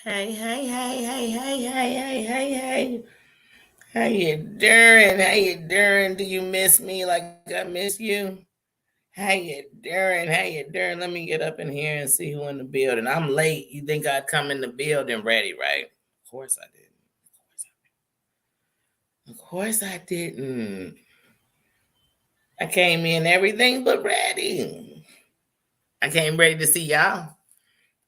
Hey, hey, hey, hey, hey, hey, hey, hey, hey. How you doing? How you doing? Do you miss me like I miss you? How you doing? How you doing? Let me get up in here and see who in the building. I'm late. You think I'd come in the building ready, right? Of course I didn't. Of course I didn't. I came in everything but ready. I came ready to see y'all.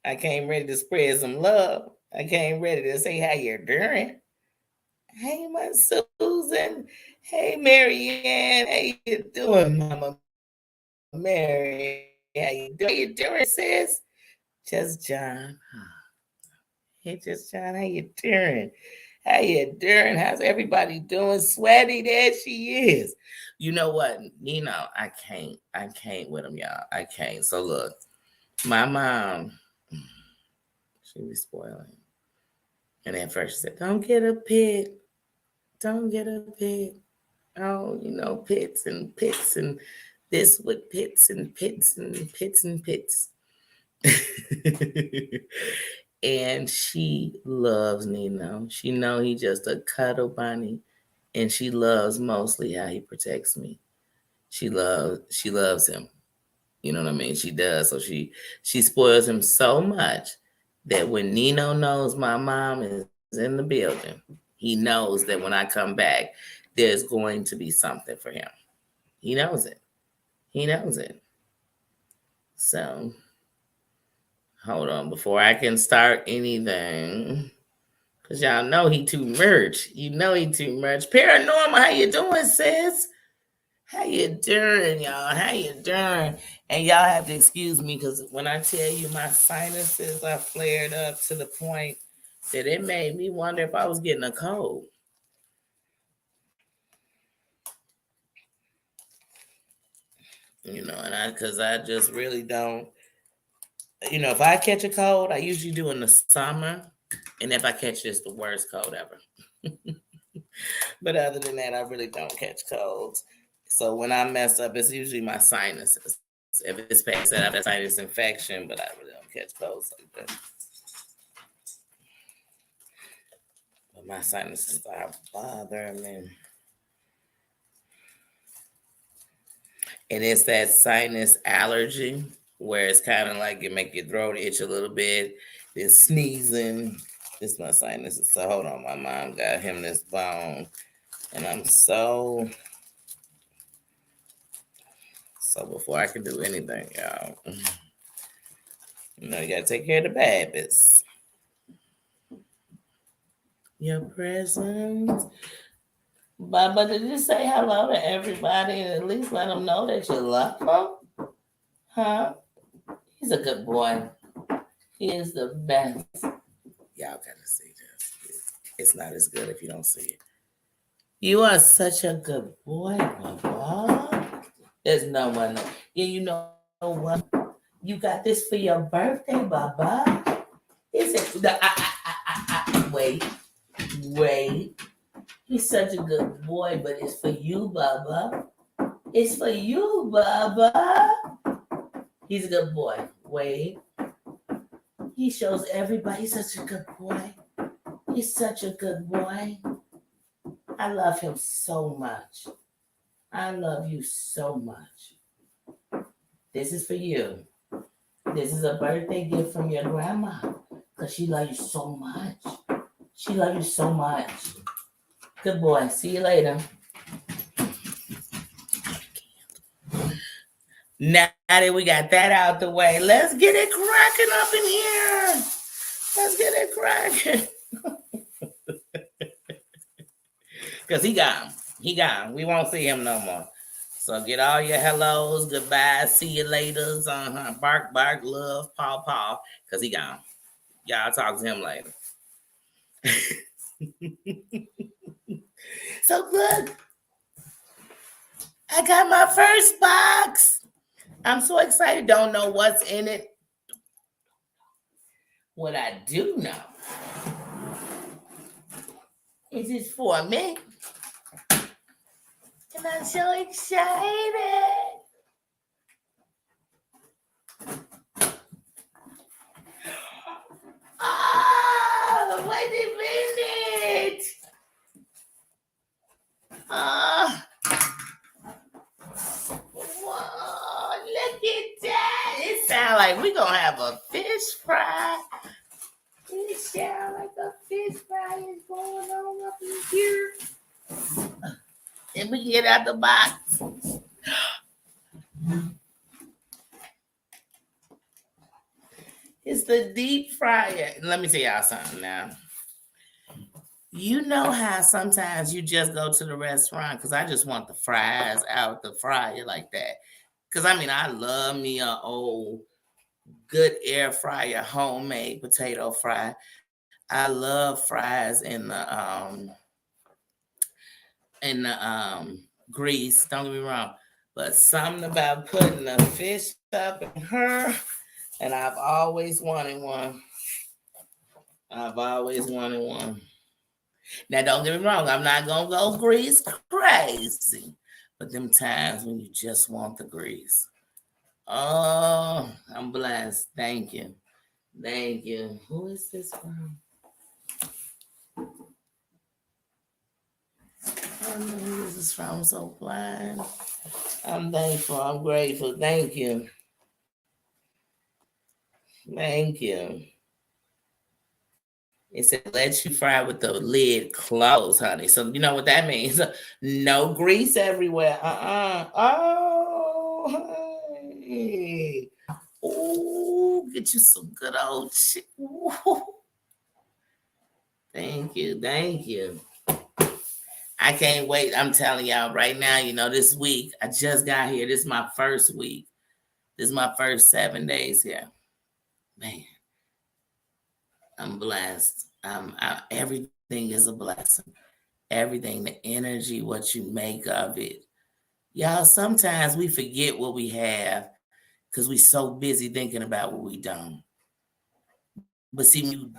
I came ready to spread some love. I came ready to say how you're doing. Hey, my Susan. Hey, Marianne. How you doing, Mama Mary? How you doing? How you doing, sis? Just John. Hey, Just John. How you doing? How you doing? How's everybody doing? Sweaty, there she is. You know what? I can't with them, y'all. I can't. So look, my mom, she was spoiling. And at first she said, don't get a pit. Don't get a pit. Oh, pits and this with pits and pits and pits and pits. And she loves Nino. She know he just a cuddle bunny, and she loves mostly how he protects me. She loves him. You know what I mean? She does. So she spoils him so much that when Nino knows my mom is in the building, he knows that when I come back, there's going to be something for him. He knows it. He knows it. So hold on before I can start anything. Cause y'all know he too much. You know he too much. Paranormal, how you doing, sis? How you doing, y'all? How you doing? And y'all have to excuse me because when I tell you my sinuses are flared up to the point that it made me wonder if I was getting a cold. And I just really don't. If I catch a cold, I usually do in the summer, and if I catch it, it's the worst cold ever. But other than that, I really don't catch colds. So when I mess up, it's usually my sinuses. If it's past that, I have a sinus infection, but I really don't catch colds like that. But my sinuses are bothering me. And it's that sinus allergy where it's kind of like it make your throat itch a little bit. Then sneezing. It's my sinuses. So hold on, my mom got him this bone, and I'm so before I can do anything, y'all, you gotta take care of the babies. Your presence. Baba, did you say hello to everybody and at least let them know that you love them? Huh? He's a good boy. He is the best. Y'all gotta see this. It's not as good if you don't see it. You are such a good boy, Baba. There's no one. Yeah, you know what? You got this for your birthday, Baba. Is it? Wait, wait. He's such a good boy, but it's for you, Baba. It's for you, Baba. He's a good boy. Wait. He shows everybody he's such a good boy. He's such a good boy. I love him so much. I love you so much. This is for you. This is a birthday gift from your grandma. Because she loves you so much. She loves you so much. Good boy. See you later. Now that we got that out the way, let's get it cracking up in here. Let's get it cracking. Because he gone. He gone. We won't see him no more. So get all your hellos, goodbyes, see you laters, bark, bark, love, paw, paw, because he gone. Y'all talk to him later. So look, I got my first box. I'm so excited. Don't know what's in it. What I do know is it's for me. And I'm so excited. sound like we gonna have a fish fry. It sound like a fish fry is going on up in here. And we get out the box. It's the deep fryer. Let me tell y'all something now. You know how sometimes you just go to the restaurant because I just want the fries out the fryer like that. Because I mean, I love me a old good air fryer, homemade potato fry. I love fries in the grease. Don't get me wrong, but something about putting the fish up in her, and I've always wanted one. I've always wanted one. Now, don't get me wrong, I'm not gonna go grease crazy, but them times when you just want the grease. Oh, I'm blessed. Thank you. Thank you. Who is this from? I don't know who this is from. I'm so blind. I'm thankful. I'm grateful. Thank you. Thank you. It said, let you fry with the lid closed, honey. So you know what that means. No grease everywhere. Oh, hey. Oh, get you some good old shit. Thank you. Thank you. I can't wait. I'm telling y'all right now, this week, I just got here. This is my first week. This is my first 7 days here. Man, I'm blessed. Everything is a blessing. Everything, the energy, what you make of it. Y'all, sometimes we forget what we have because we're so busy thinking about what we don't. But see, when you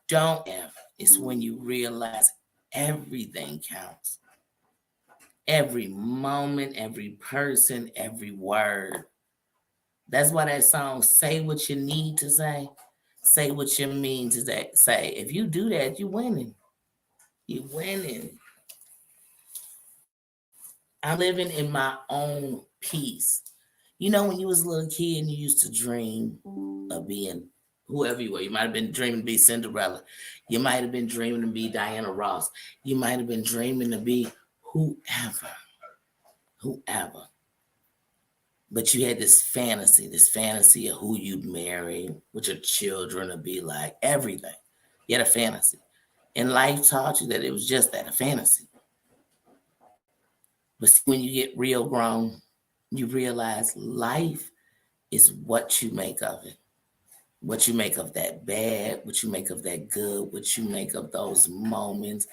don't have, it's when you realize everything counts. Every moment, every person, every word. That's why that song, say what you need to say what you mean to say. If you do that, you're winning. You're winning. I'm living in my own peace. When you was a little kid and you used to dream of being whoever you were. You might have been dreaming to be Cinderella. You might have been dreaming to be Diana Ross. You might have been dreaming to be whoever. But you had this fantasy of who you'd marry, what your children would be like, everything. You had a fantasy. And life taught you that it was just that, a fantasy. But see, when you get real grown, you realize life is what you make of it. What you make of that bad, what you make of that good, what you make of those moments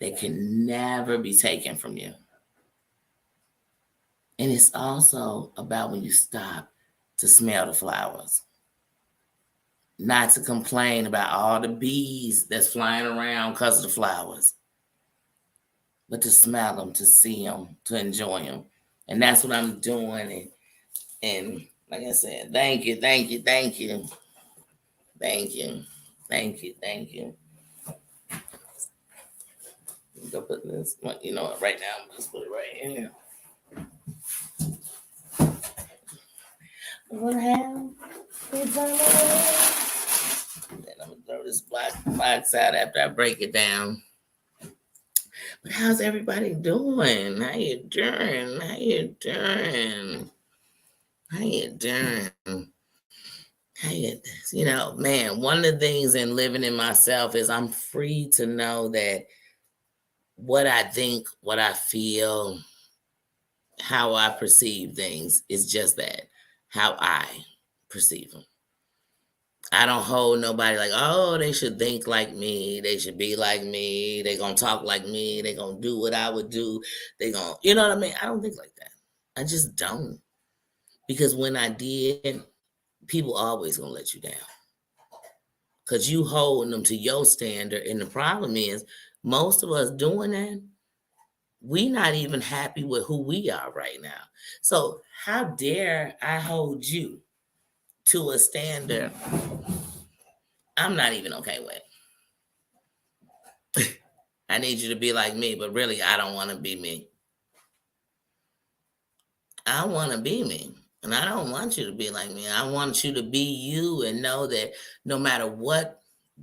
that can never be taken from you. And it's also about when you stop to smell the flowers. Not to complain about all the bees that's flying around because of the flowers. But to smell them, to see them, to enjoy them. And that's what I'm doing. And like I said, thank you. Go put this, right now, I'm just put it right here. I'm gonna have it's on then I'm gonna throw this box out after I break it down. But how's everybody doing? How you doing? Man, one of the things in living in myself is I'm free to know that what I think, what I feel, how I perceive things is just that, how I perceive them. I don't hold nobody like, oh, they should think like me. They should be like me. They going to talk like me. They going to do what I would do. They going to, you know what I mean? I don't think like that. I just don't. Because when I did, people always going to let you down. Because you holding them to your standard. And the problem is, most of us doing that, we not even happy with who we are right now. So how dare I hold you to a standard I'm not even okay with? I need you to be like me, but really, I don't want to be me. I want to be me. And I don't want you to be like me. I want you to be you and know that no matter what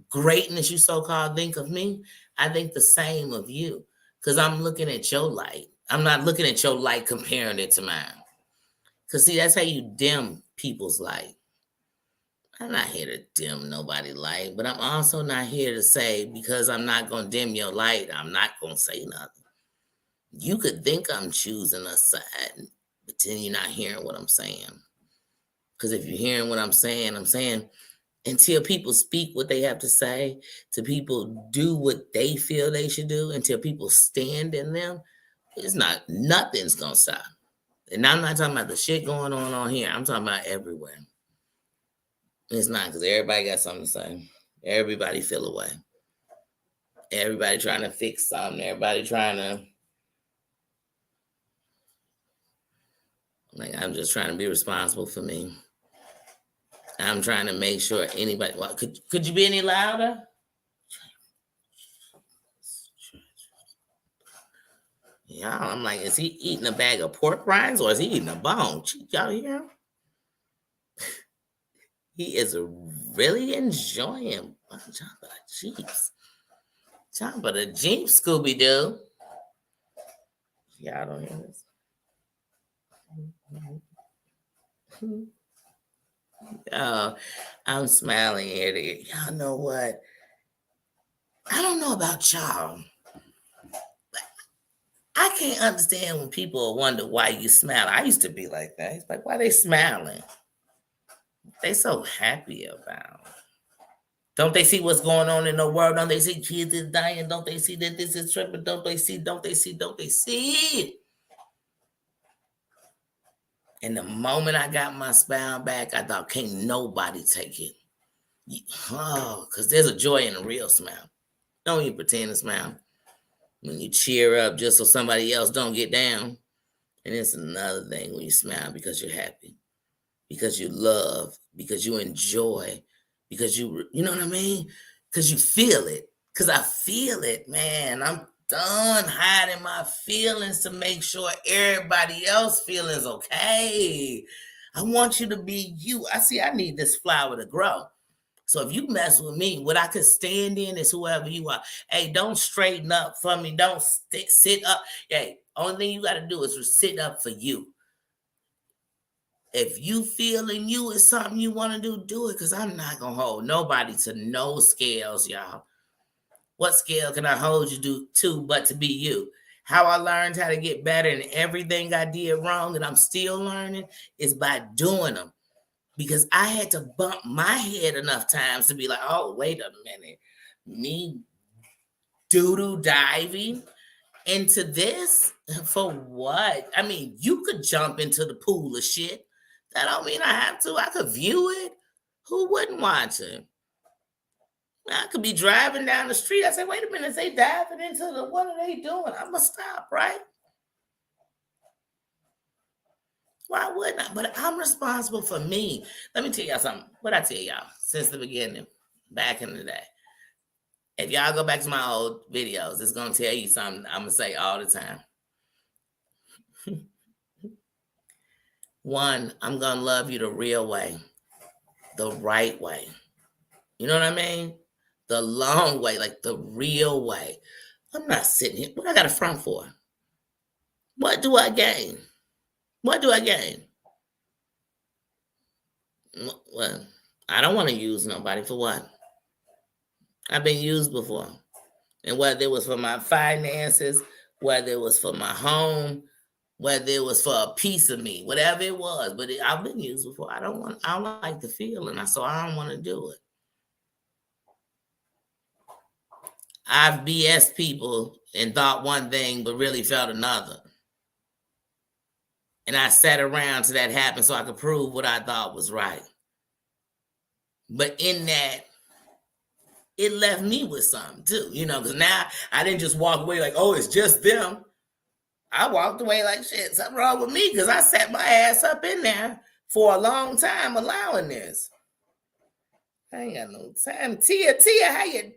greatness you so-called think of me, I think the same of you. Because I'm looking at your light. I'm not looking at your light comparing it to mine. Because see, that's how you dim people's light. I'm not here to dim nobody's light, but I'm also not here to say because I'm not going to dim your light, I'm not going to say nothing. You could think I'm choosing a side, but then you're not hearing what I'm saying. Because if you're hearing what I'm saying until people speak what they have to say, till people do what they feel they should do, until people stand in them, nothing's going to stop. And I'm not talking about the shit going on here. I'm talking about everywhere. It's not because everybody got something to say. Everybody feel away. Everybody trying to fix something. Everybody trying to. Like, I'm just trying to be responsible for me. I'm trying to make sure anybody. Well, could you be any louder? Yeah, I'm like, is he eating a bag of pork rinds or is he eating a bone? Y'all hear him? He is really enjoying Jump of the Jeeps. Jump of the Jeep, Scooby Doo. Y'all don't hear this. Oh, I'm smiling here. Y'all know what? I don't know about y'all. I can't understand when people wonder why you smile. I used to be like that. It's like, why they smiling? They so happy about. Don't they see what's going on in the world? Don't they see kids is dying? Don't they see that this is tripping? Don't they see? And the moment I got my smile back, I thought, can't nobody take it. Oh, because there's a joy in a real smile. Don't even pretend to smile. When you cheer up just so somebody else don't get down. And it's another thing when you smile because you're happy, because you love, because you enjoy, because you know what I mean? Because you feel it. Because I feel it, man. I'm done hiding my feelings to make sure everybody else feelings okay. I want you to be you. I need this flower to grow. So if you mess with me, what I could stand in is whoever you are. Hey, don't straighten up for me. Don't sit up. Hey, only thing you got to do is sit up for you. If you feeling you is something you want to do it, because I'm not going to hold nobody to no scales, y'all. What scale can I hold you to but to be you? How I learned how to get better in everything I did wrong and I'm still learning is by doing them. Because I had to bump my head enough times to be like, oh, wait a minute. Me doo-doo diving into this? For what? I mean, you could jump into the pool of shit. That don't mean I have to. I could view it. Who wouldn't watch it? I could be driving down the street. I say, wait a minute, they diving into the, what are they doing? I'm going to stop, right? Why wouldn't I? But I'm responsible for me. Let me tell y'all something. What I tell y'all since the beginning, back in the day. If y'all go back to my old videos, it's going to tell you something I'm going to say all the time. One, I'm going to love you the real way, the right way. You know what I mean? The long way, like the real way. I'm not sitting here. What I got a front for? What do I gain? What do I gain? Well, I don't want to use nobody for what? I've been used before. And whether it was for my finances, whether it was for my home, whether it was for a piece of me, whatever it was, but I've been used before. I don't like the feeling, so I don't want to do it. I've BS people and thought one thing, but really felt another. And I sat around till that happened so I could prove what I thought was right. But in that, it left me with something too, because now I didn't just walk away like, oh, it's just them. I walked away like, shit, something wrong with me because I sat my ass up in there for a long time allowing this. I ain't got no time. Tia, how you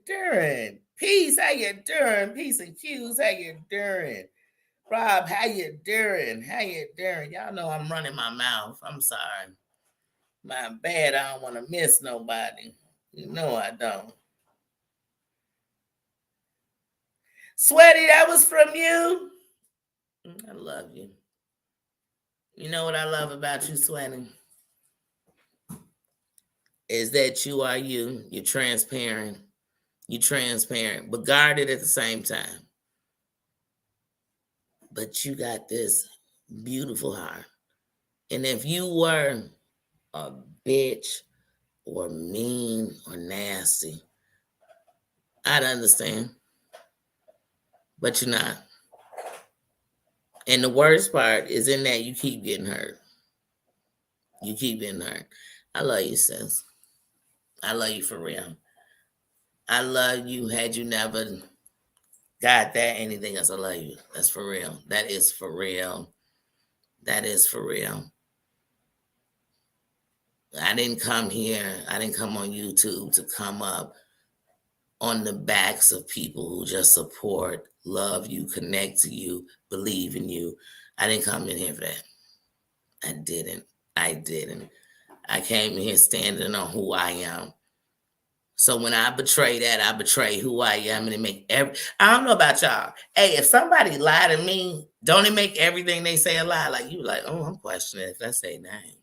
doing? Peace, how you doing? Peace and Q's, how you doing? Rob, how you doing? How you doing? Y'all know I'm running my mouth. I'm sorry. My bad. I don't want to miss nobody. You know I don't. Sweaty, that was from you. I love you. You know what I love about you, Sweaty? Is that you are you. You're transparent. You're transparent, but guarded at the same time. But you got this beautiful heart. And if you were a bitch or mean or nasty, I'd understand. But you're not. And the worst part is in that you keep getting hurt. You keep getting hurt. I love you, sis. I love you for real. I love you. Had you never got that, anything else, I love you. That's for real. That is for real. That is for real. I didn't come here. I didn't come on YouTube to come up on the backs of people who just support, love you, connect to you, believe in you. I didn't come in here for that. I didn't. I came in here standing on who I am. So when I betray that, I betray who I am, and it make I don't know about y'all. Hey, if somebody lie to me, don't it make everything they say a lie? Like you, like, oh, I'm questioning if that's their name.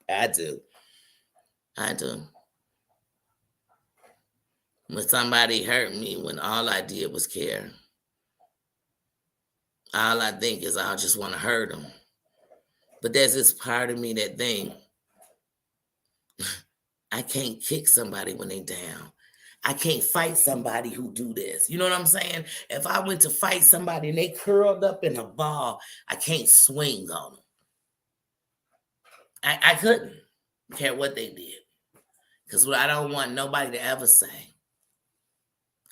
I do. When somebody hurt me, when all I did was care, all I think is I just want to hurt them. But there's this part of me that think I can't kick somebody when they down. I can't fight somebody who do this. You know what I'm saying? If I went to fight somebody and they curled up in a ball, I can't swing on them. I couldn't care what they did. Because what I don't want nobody to ever say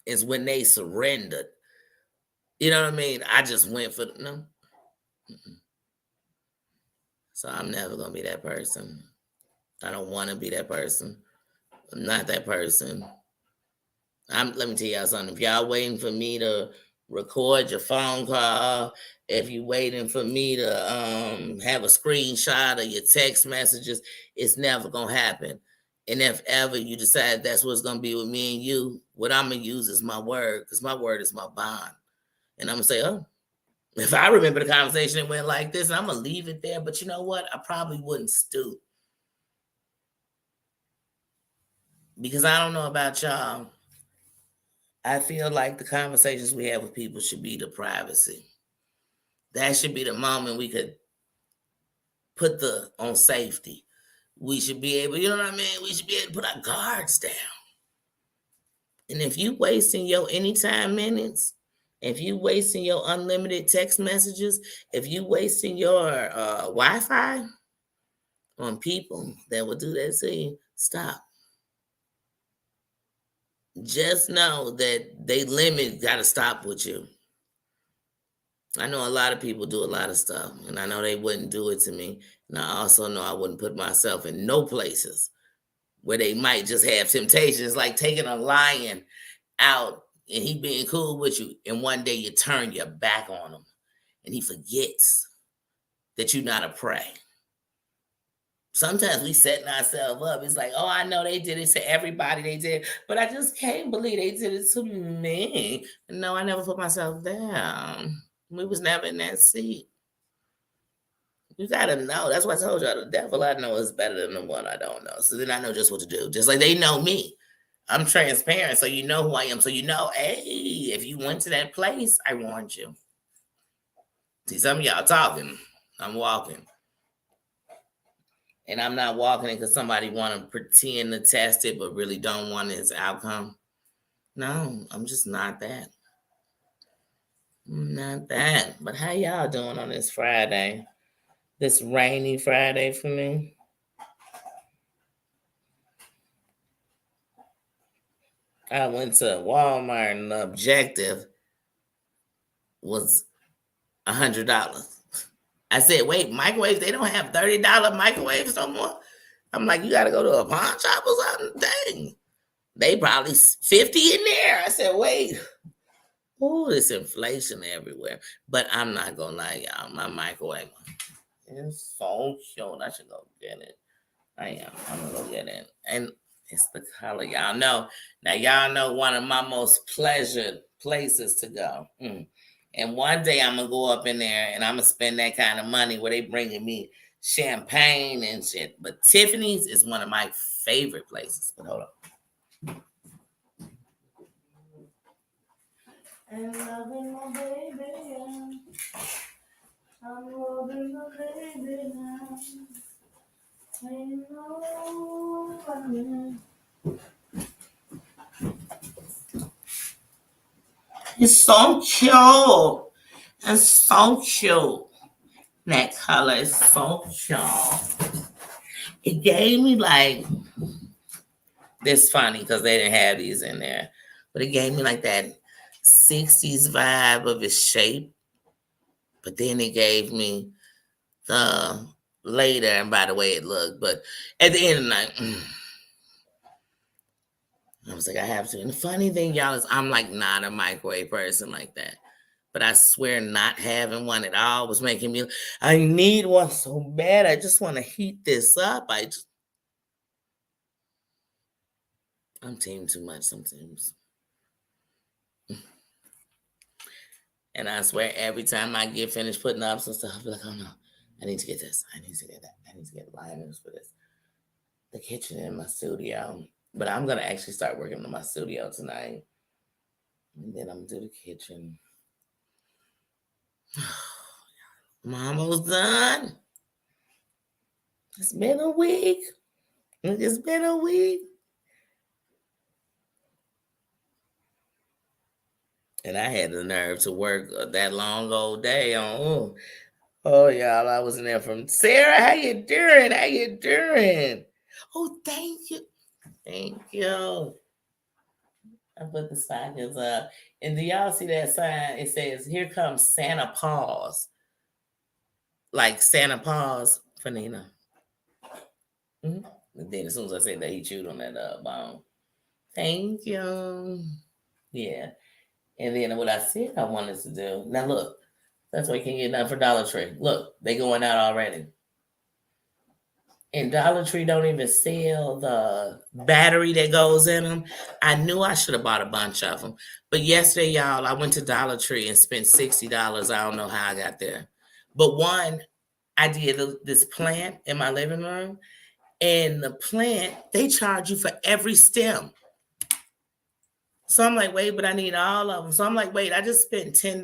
is when they surrendered. You know what I mean? I just went for no. So I'm never going to be that person. I don't want to be that person. I'm not that person. Let me tell y'all something. If y'all waiting for me to record your phone call, if you waiting for me to have a screenshot of your text messages, it's never gonna happen. And if ever you decide that's what's gonna be with me and you, what I'm gonna use is my word, because my word is my bond. And I'm gonna say, oh, if I remember the conversation, it went like this, and I'm gonna leave it there. But you know what? I probably wouldn't stoop. Because I don't know about y'all. I feel like the conversations we have with people should be the privacy. That should be the moment we could put on safety. We should be able, you know what I mean? We should be able to put our guards down. And if you wasting your anytime minutes, if you wasting your unlimited text messages, if you wasting your Wi-Fi on people that will do that to you, stop. Just know that they limit got to stop with you. I know a lot of people do a lot of stuff, and I know they wouldn't do it to me. And I also know I wouldn't put myself in no places where they might just have temptations, like taking a lion out and he being cool with you, and one day you turn your back on him and he forgets that you're not a prey. Sometimes we setting ourselves up. It's like, oh, I know they did it to everybody. They did, but I just can't believe they did it to me. No, I never put myself down. We was never in that seat. You gotta know. That's why I told y'all the devil I know is better than the one I don't know. So then I know just what to do. Just like they know me. I'm transparent, so you know who I am. So you know, hey, if you went to that place, I warned you. See, some of y'all talking. I'm walking. And I'm not walking it because somebody want to pretend to test it, but really don't want its outcome. No, I'm just not that. I'm not that. But how y'all doing on this Friday? This rainy Friday for me? I went to Walmart and the objective was $100. I said, wait, microwaves, they don't have $30 microwaves no more? I'm like, you got to go to a pawn shop or something? Dang. They probably 50 in there. I said, wait. Oh, it's inflation everywhere. But I'm not gonna lie, y'all. My microwave is so cute. I should go get it. I am. I'm gonna go get it. And it's the color. Y'all know. Now y'all know one of my most pleasured places to go. And one day I'm gonna go up in there and I'm gonna spend that kind of money where they bringing me champagne and shit. But Tiffany's is one of my favorite places. But hold on. And loving my baby, yeah. I'm loving my baby now. I know I'm It's so cute. It's so cute. That color is so cute. It gave me like this funny because they didn't have these in there, but it gave me like that 60s vibe of its shape. But then it gave me the later and by the way it looked. But at the end of the night, I was like, I have to. And the funny thing, y'all, is I'm like not a microwave person like that. But I swear not having one at all was making me, I need one so bad. I just want to heat this up. I'm team too much sometimes. And I swear every time I get finished putting up some stuff, I'll be like, oh no, I need to get this. I need to get that. I need to get liners for this. The kitchen in my studio. But I'm going to actually start working on my studio tonight. And then I'm going to do the kitchen. I'm almost done. It's been a week. It's been a week. And I had the nerve to work that long old day on. Oh, y'all, I was in there from Sarah. How you doing? How you doing? Oh, thank you. Thank you. I put the stockings up. And do y'all see that sign? It says, here comes Santa Paws. Like Santa Paws for Nina. Mm-hmm. And then as soon as I said that, he chewed on that bone. Thank you. Yeah. And then what I said I wanted to do. Now look, that's why you can't get nothing for Dollar Tree. Look, they going out already. And Dollar Tree don't even sell the battery that goes in them. I knew I should have bought a bunch of them. But yesterday, y'all, I went to Dollar Tree and spent $60. I don't know how I got there. But one, I did this plant in my living room. And the plant, they charge you for every stem. So I'm like, wait, but I need all of them. So I'm like, wait, I just spent $10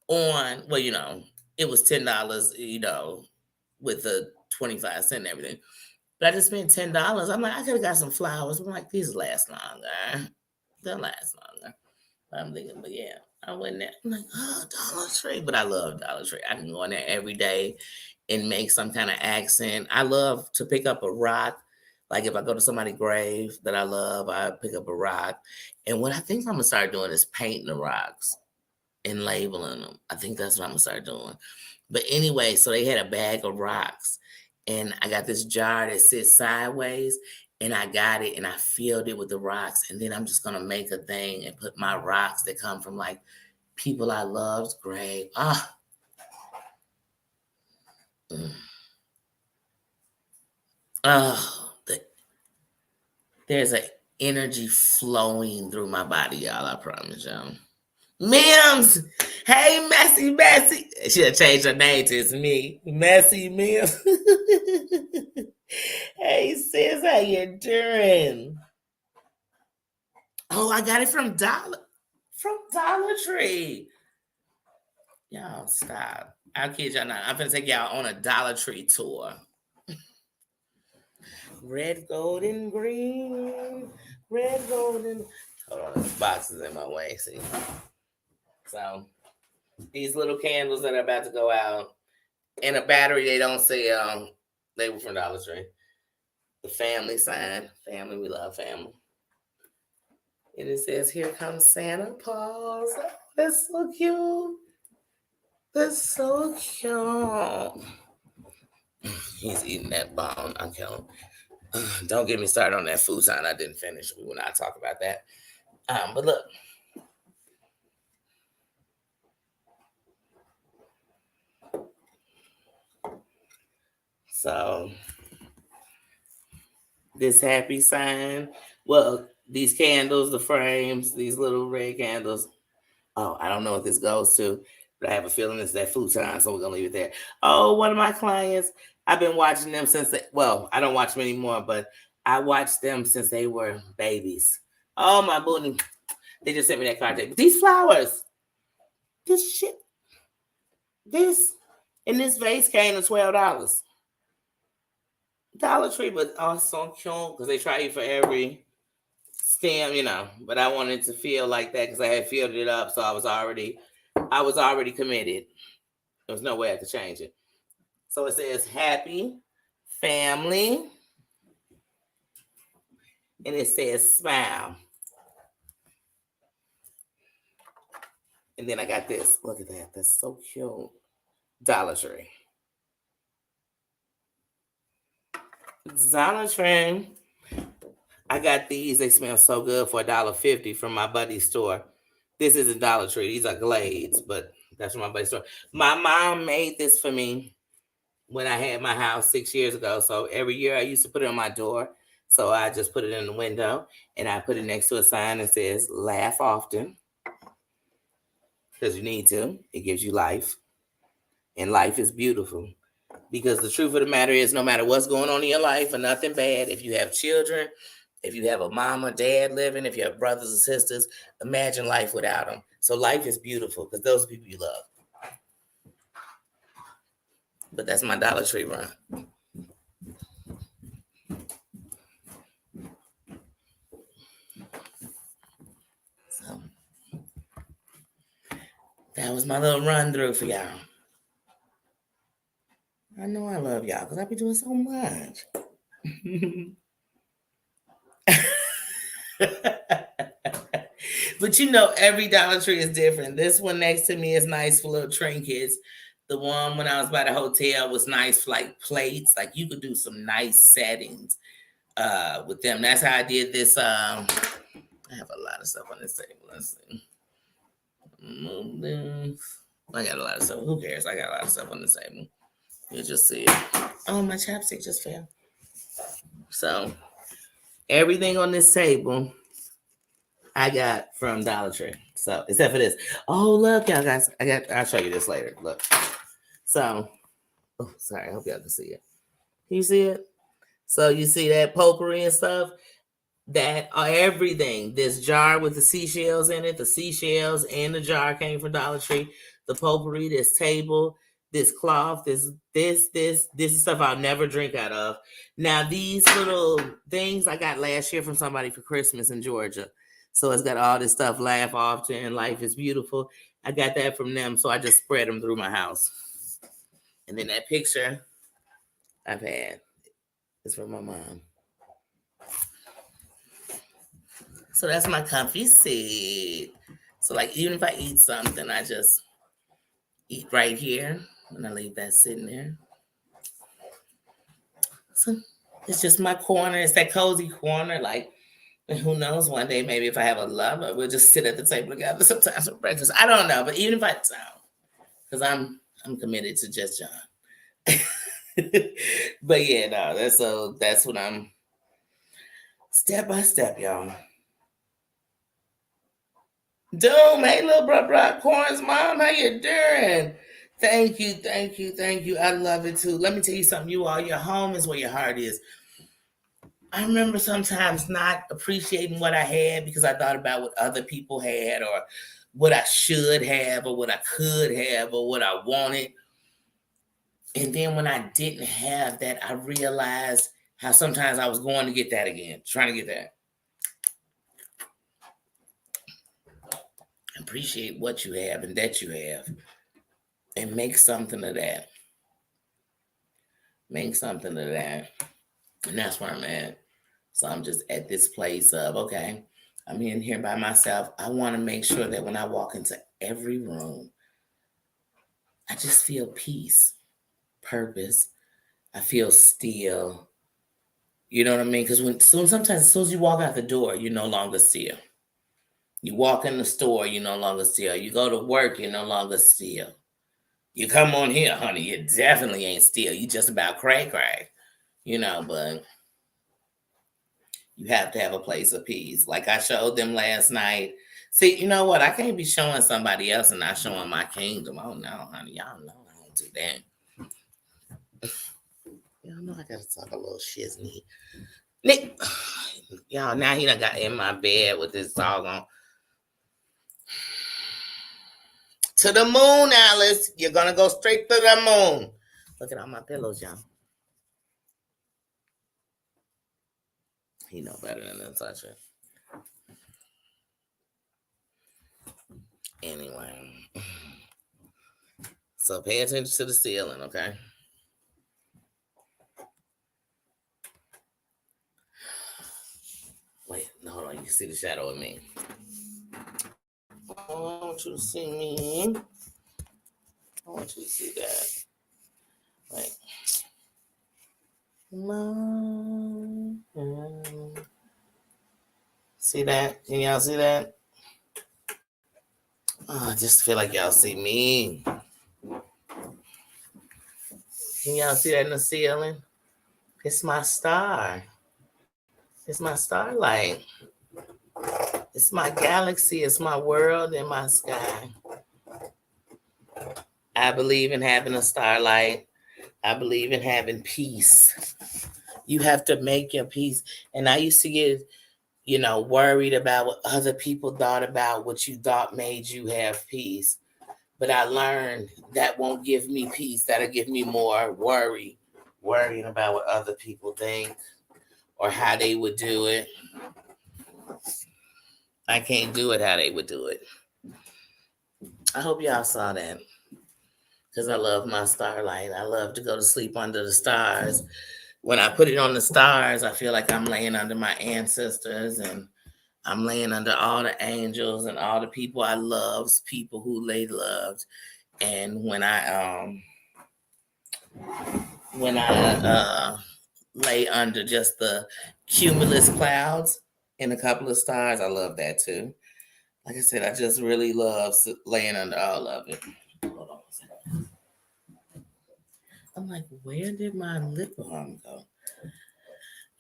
on, well, it was $10, with the 25 cents and everything. But I just spent $10. I'm like, I could have got some flowers. I'm like, these last longer. They'll last longer. But I'm thinking, but yeah, I went there. I'm like, oh, Dollar Tree. But I love Dollar Tree. I can go in there every day and make some kind of accent. I love to pick up a rock. Like if I go to somebody's grave that I love, I pick up a rock. And what I think I'm going to start doing is painting the rocks and labeling them. I think that's what I'm going to start doing. But anyway, so they had a bag of rocks. And I got this jar that sits sideways. And I got it and I filled it with the rocks. And then I'm just going to make a thing and put my rocks that come from like people I loved's grave. There's an energy flowing through my body, y'all. I promise y'all. Mims, hey, Messy. She'll change her name to it's me, Messy Mims. Hey, sis, how you doing? Oh, I got it from Dollar Tree. Y'all stop. I'll kid y'all not. I'm gonna take y'all on a Dollar Tree tour. Red, gold, and green. Red, gold, and hold on, this box is in my way. See, so these little candles that are about to go out, and a battery they don't sell. They were from Dollar Tree. The family sign. Family, we love family. And it says, here comes Santa Paws. Oh, that's so cute. That's so cute. He's eating that bone. I'm killing. Don't get me started on that food sign I didn't finish. We will not talk about that. But look. So this happy sign. Well, these candles, the frames, these little red candles. Oh, I don't know what this goes to, but I have a feeling it's that futon, so we're gonna leave it there. Oh, one of my clients, I've been watching them since well, I don't watch them anymore, but I watched them since they were babies. Oh my booty. They just sent me that card. These flowers. This shit. This and this vase came to $12. Dollar Tree, but also cute because they try you for every stem, But I wanted to feel like that because I had filled it up, so I was already committed. There was no way I could change it. So it says happy family, and it says smile. And then I got this. Look at that. That's so cute. Dollar Tree. Dollar Tree. I got these. They smell so good for $1.50 from my buddy's store. This isn't Dollar Tree. These are Glades, but that's from my buddy's store. My mom made this for me when I had my house 6 years ago. So every year I used to put it on my door. So I just put it in the window and I put it next to a sign that says laugh often. Because you need to. It gives you life. And life is beautiful. Because the truth of the matter is, no matter what's going on in your life or nothing bad, if you have children, if you have a mom or dad living, if you have brothers and sisters, imagine life without them. So life is beautiful because those people you love. But that's my Dollar Tree run. So that was my little run through for y'all. I know I love y'all because I be doing so much. But every Dollar Tree is different. This one next to me is nice for little trinkets. The one when I was by the hotel was nice for like plates. Like you could do some nice settings with them. That's how I did this. I have a lot of stuff on this table. Let's see. I got a lot of stuff. Who cares? I got a lot of stuff on the table. You just see it. Oh, my chapstick just fell. So everything on this table I got from Dollar Tree. So except for this. Oh, look, y'all guys. I'll show you this later. Look. So, sorry, I hope y'all can see it. Can you see it? So you see that potpourri and stuff? That everything. This jar with the seashells in it, the seashells and the jar came from Dollar Tree. The potpourri, this table, this cloth, this is stuff I'll never drink out of. Now these little things I got last year from somebody for Christmas in Georgia. So it's got all this stuff, laugh often, life is beautiful. I got that from them, so I just spread them through my house. And then that picture I've had is from my mom. So that's my comfy seat. So like even if I eat something, I just eat right here and I leave that sitting there. So it's just my corner. It's that cozy corner. Like, who knows, one day maybe if I have a lover, we'll just sit at the table together sometimes for breakfast. I don't know. But even if I don't, because I'm committed to just John. But yeah, no, that's what I'm step by step, y'all. Doom, hey little bro, Corn's mom, how you doing? Thank you. I love it too. Let me tell you something, you all, your home is where your heart is. I remember sometimes not appreciating what I had because I thought about what other people had or what I should have or what I could have or what I wanted. And then when I didn't have that, I realized how sometimes I was going to get that again, trying to get that. Appreciate what you have and that you have and make something of that. Make something of that. And that's where I'm at. So I'm just at this place of, okay, I'm in here by myself. I want to make sure that when I walk into every room, I just feel peace, purpose. I feel still. You know what I mean? Because sometimes as soon as you walk out the door, you're no longer still. You walk in the store, you're no longer still. You go to work, you're no longer still. You come on here, honey, you definitely ain't still. You just about cray. But you have to have a place of peace. Like I showed them last night. See, you know what? I can't be showing somebody else and not showing my kingdom. Oh no, honey, y'all know I don't do that. Y'all know I gotta talk a little shizney. Nick, y'all, now he done got in my bed with this dog on. To the moon, Alice. You're gonna go straight to the moon. Look at all my pillows, y'all. He know better than to touch it. Anyway. So pay attention to the ceiling, okay? Wait, hold on. You can see the shadow of me. Oh, I want you to see me. I want you to see that. Wait. See that? Can y'all see that? Oh, I just feel like y'all see me. Can y'all see that in the ceiling? It's my star. It's my starlight. It's my galaxy. It's my world and my sky. I believe in having a starlight. I believe in having peace. You have to make your peace. And I used to get, worried about what other people thought about what you thought made you have peace. But I learned that won't give me peace. That'll give me more worrying about what other people think or how they would do it. I can't do it how they would do it. I hope y'all saw that. Because I love my starlight. I love to go to sleep under the stars. When I put it on the stars, I feel like I'm laying under my ancestors and I'm laying under all the angels and all the people I love, people who they loved. And when I lay under just the cumulus clouds and a couple of stars, I love that too. Like I said, I just really love laying under all of it. Hold on a second. I'm like, where did my lip balm go?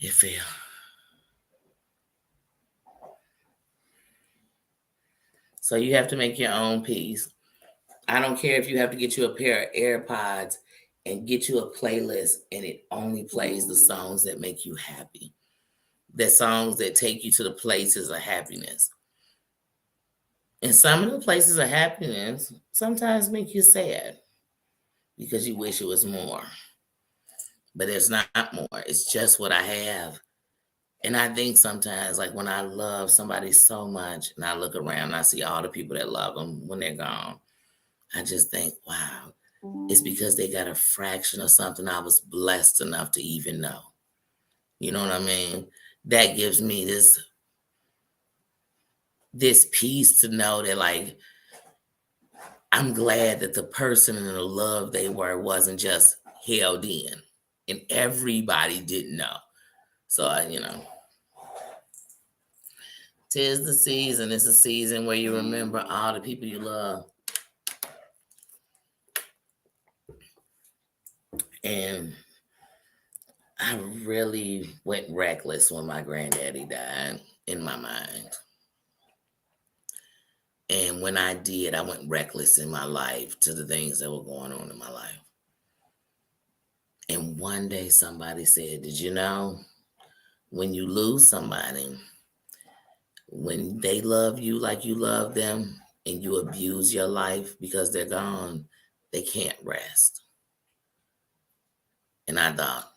It fell. So you have to make your own peace. I don't care if you have to get you a pair of AirPods and get you a playlist and it only plays the songs that make you happy. The songs that take you to the places of happiness. And some of the places of happiness sometimes make you sad because you wish it was more. But it's not more. It's just what I have. And I think sometimes, like when I love somebody so much and I look around and I see all the people that love them when they're gone, I just think, wow, it's because they got a fraction of something I was blessed enough to even know. You know what I mean? That gives me this peace to know that, like, I'm glad that the person and the love they were wasn't just held in and everybody didn't know. So, tis the season. It's a season where you remember all the people you love. And I really went reckless when my granddaddy died in my mind. And when I did, I went reckless in my life to the things that were going on in my life. And one day somebody said, did you know when you lose somebody, when they love you like you love them and you abuse your life because they're gone, they can't rest. And I thought,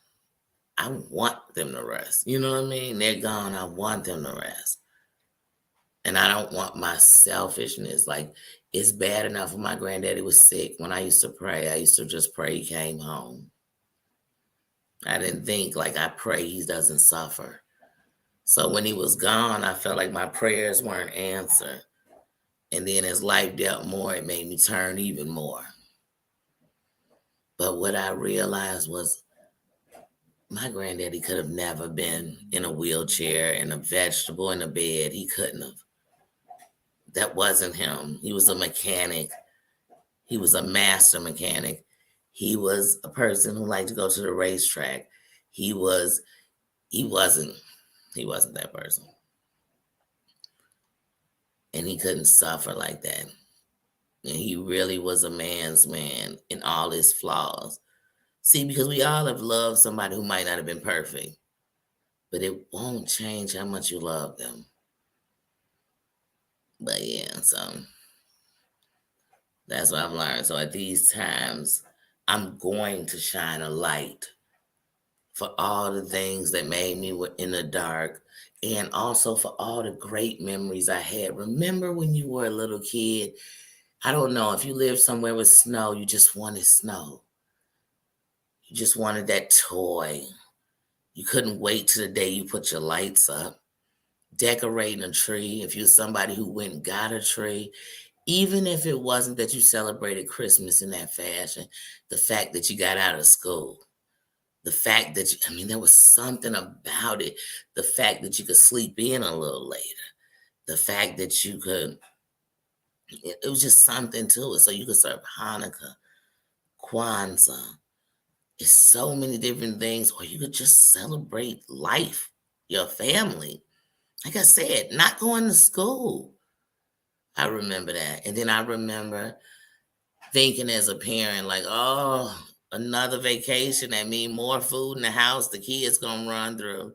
I want them to rest. You know what I mean? They're gone. I want them to rest. And I don't want my selfishness. Like, it's bad enough when my granddaddy was sick. When I used to pray, I used to just pray he came home. I didn't think, like, I pray he doesn't suffer. So when he was gone, I felt like my prayers weren't answered. And then as life dealt more, it made me turn even more. But what I realized was my granddaddy could have never been in a wheelchair, in a vegetable, in a bed. He couldn't have. That wasn't him. He was a mechanic. He was a master mechanic. He was a person who liked to go to the racetrack. He was he wasn't he wasn't that person. And he couldn't suffer like that. And he really was a man's man in all his flaws. See, because we all have loved somebody who might not have been perfect, but it won't change how much you love them. But yeah, so that's what I've learned. So at these times, I'm going to shine a light for all the things that made me in the dark, and also for all the great memories I had. Remember when you were a little kid? I don't know if you lived somewhere with snow, you just wanted snow. You just wanted that toy. You couldn't wait till the day you put your lights up, decorating a tree. If you're somebody who went and got a tree, even if it wasn't that you celebrated Christmas in that fashion, the fact that you got out of school, the fact that there was something about it. The fact that you could sleep in a little later, the fact that you could, it was just something to it. So you could serve Hanukkah, Kwanzaa. It's so many different things, or you could just celebrate life, your family. Like I said, not going to school. I remember that. And then I remember thinking as a parent, like, oh, another vacation that means more food in the house the kids gonna run through.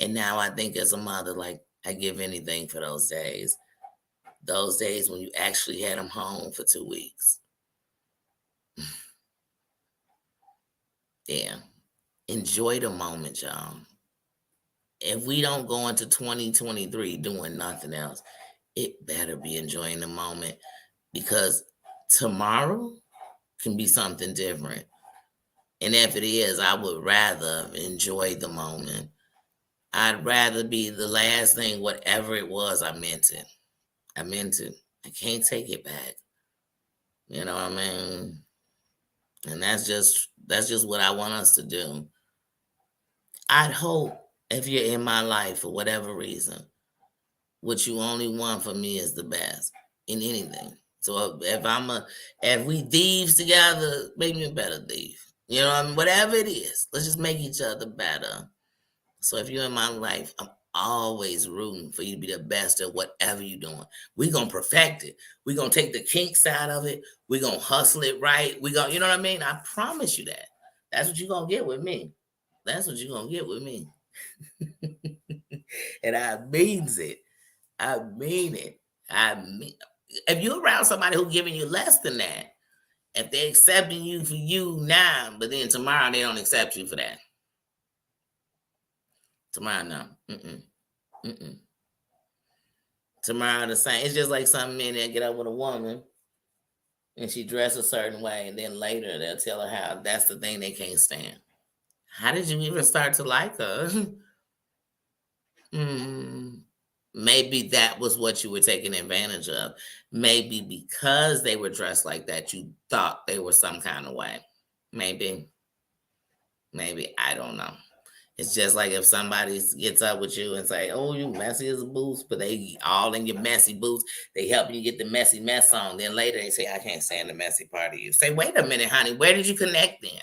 And now I think as a mother, like, I give anything for those days. Those days when you actually had them home for 2 weeks. Yeah. Enjoy the moment, y'all. If we don't go into 2023 doing nothing else, it better be enjoying the moment, because tomorrow can be something different. And if it is, I would rather enjoy the moment. I'd rather be the last thing, whatever it was, I meant it. I meant it. I can't take it back. You know what I mean? And that's just what I want us to do. I'd hope if you're in my life for whatever reason, what you only want from me is the best in anything. So if we thieves together, make me a better thief. You know what I mean? Whatever it is, let's just make each other better. So if you're in my life, I'm always rooting for you to be the best at whatever you're doing. We're gonna perfect it. We're gonna take the kinks out of it. We're gonna hustle it right. You know what I mean? I promise you that. That's what you're gonna get with me. That's what you're gonna get with me. And I means it. I mean it. I mean, if you're around somebody who's giving you less than that, if they're accepting you for you now, but then tomorrow they don't accept you for that. Tomorrow, no. Mm-mm. Mm-mm. Tomorrow the same. It's just like some men that get up with a woman and she dressed a certain way, and then later they'll tell her how that's the thing they can't stand. How did you even start to like her? mm, maybe that was what you were taking advantage of. Maybe because they were dressed like that, you thought they were some kind of way. Maybe, maybe I don't know. It's just like if somebody gets up with you and say, "Oh, you messy as a boots," but they all in your messy boots. They help you get the messy mess on. Then later they say, "I can't stand the messy part of you." Say, "Wait a minute, honey. Where did you connect then?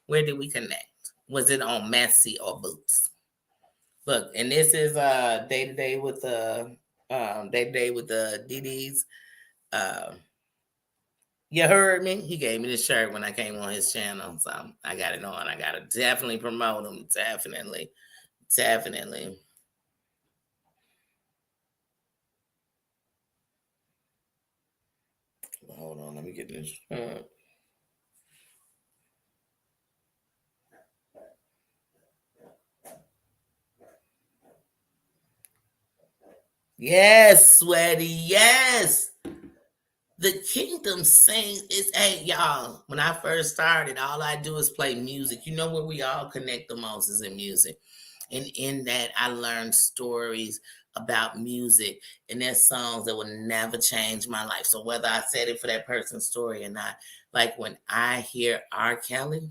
Where did we connect? Was it on messy or boots?" Look, and this is day to day with the DDs. Uh, you heard me. He gave me this shirt when I came on his channel, so I got it on. I gotta definitely promote him. Definitely. Definitely. Hold on, let me get this. Yes, sweaty. Yes. The Kingdom Saints is, hey, y'all. When I first started, all I do is play music. You know where we all connect the most is in music. And in that, I learned stories about music, and there's songs that will never change my life. So whether I said it for that person's story or not, like when I hear R. Kelly,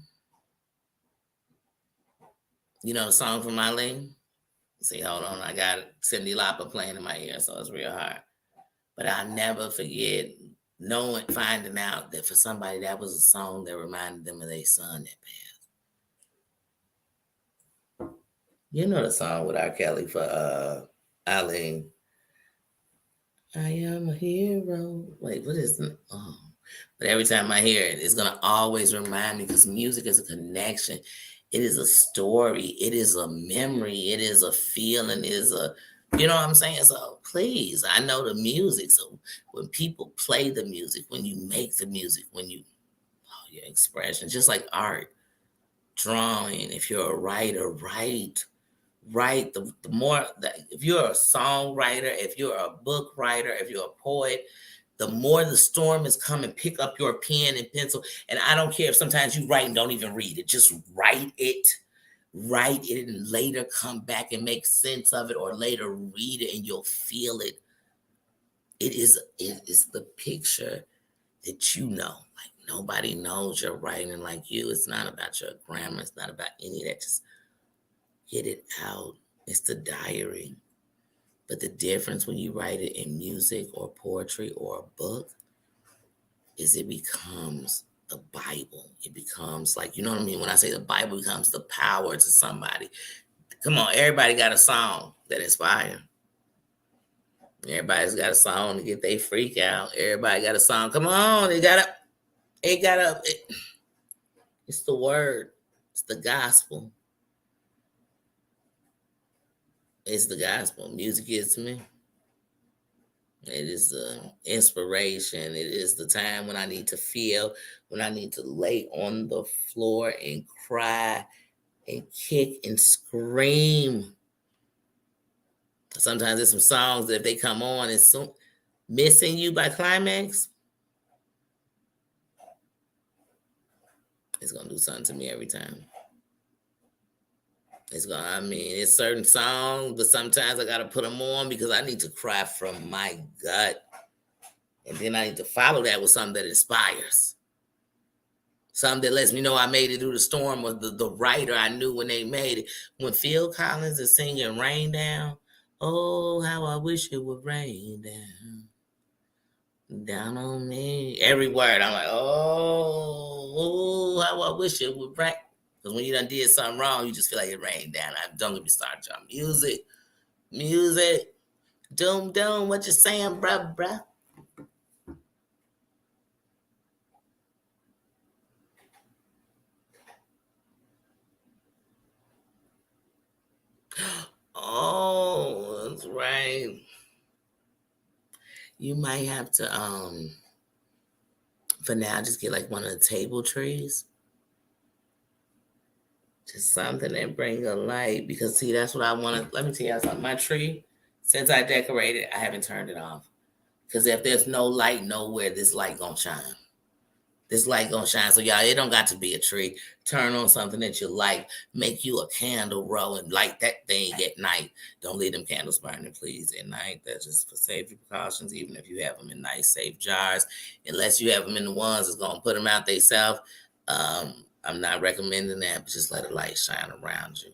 you know the song from Eileen? See, hold on, I got Cindy Lauper playing in my ear, so it's real hard. But I'll never forget. knowing, finding out that for somebody that was a song that reminded them of their son that passed. You know the song with R. Kelly for Eileen. I am a hero. Wait, what is it? Oh. But every time I hear it, it's gonna always remind me because music is a connection. It is a story. It is a memory. It is a feeling. It is a, you know what I'm saying? So please, I know the music. So when people play the music, when you make the music, when you, oh, your expression, just like art, drawing. If you're a writer, write. The more that if you're a songwriter, if you're a book writer, if you're a poet, the more the storm is coming, pick up your pen and pencil. And I don't care if sometimes you write and don't even read it. Just write it, and later come back and make sense of it, or later read it and you'll feel it. It is the picture that you know. Like nobody knows you're writing like you. It's not about your grammar. It's not about any of that. Just get it out. It's the diary. But the difference when you write it in music or poetry or a book is it becomes the Bible. It becomes like, you know what I mean? When I say the Bible becomes the power to somebody. Come on, everybody got a song that inspires. Everybody's got a song to get their freak out. Everybody got a song. Come on, it's the word. It's the gospel. It's the gospel. Music is to me. It is inspiration. It is the time when I need to feel, when I need to lay on the floor and cry and kick and scream. Sometimes there's some songs that if they come on and so Missing You by Climax, it's gonna do something to me every time. It's certain songs, but sometimes I gotta put them on because I need to cry from my gut. And then I need to follow that with something that inspires. Something that lets me know I made it through the storm, or the writer I knew when they made it. When Phil Collins is singing Rain Down, oh, how I wish it would rain down on me. Every word, I'm like, oh, how I wish it would rain. Because when you done did something wrong, you just feel like it rained down. Don't get me started on music. Doom, what you saying, bruh? Oh, that's right. You might have to for now just get like one of the table trees. Just something that bring a light. Because see, that's what I want to let me tell you something. My tree, since I decorated, I haven't turned it off. Because if there's no light nowhere, this light gonna shine. This light gonna shine. So y'all, it don't got to be a tree. Turn on something that you like. Make you a candle roll and light that thing at night. Don't leave them candles burning, please, at night. That's just for safety precautions. Even if you have them in nice, safe jars, unless you have them in the ones that's gonna put them out themselves. I'm not recommending that, but just let a light shine around you.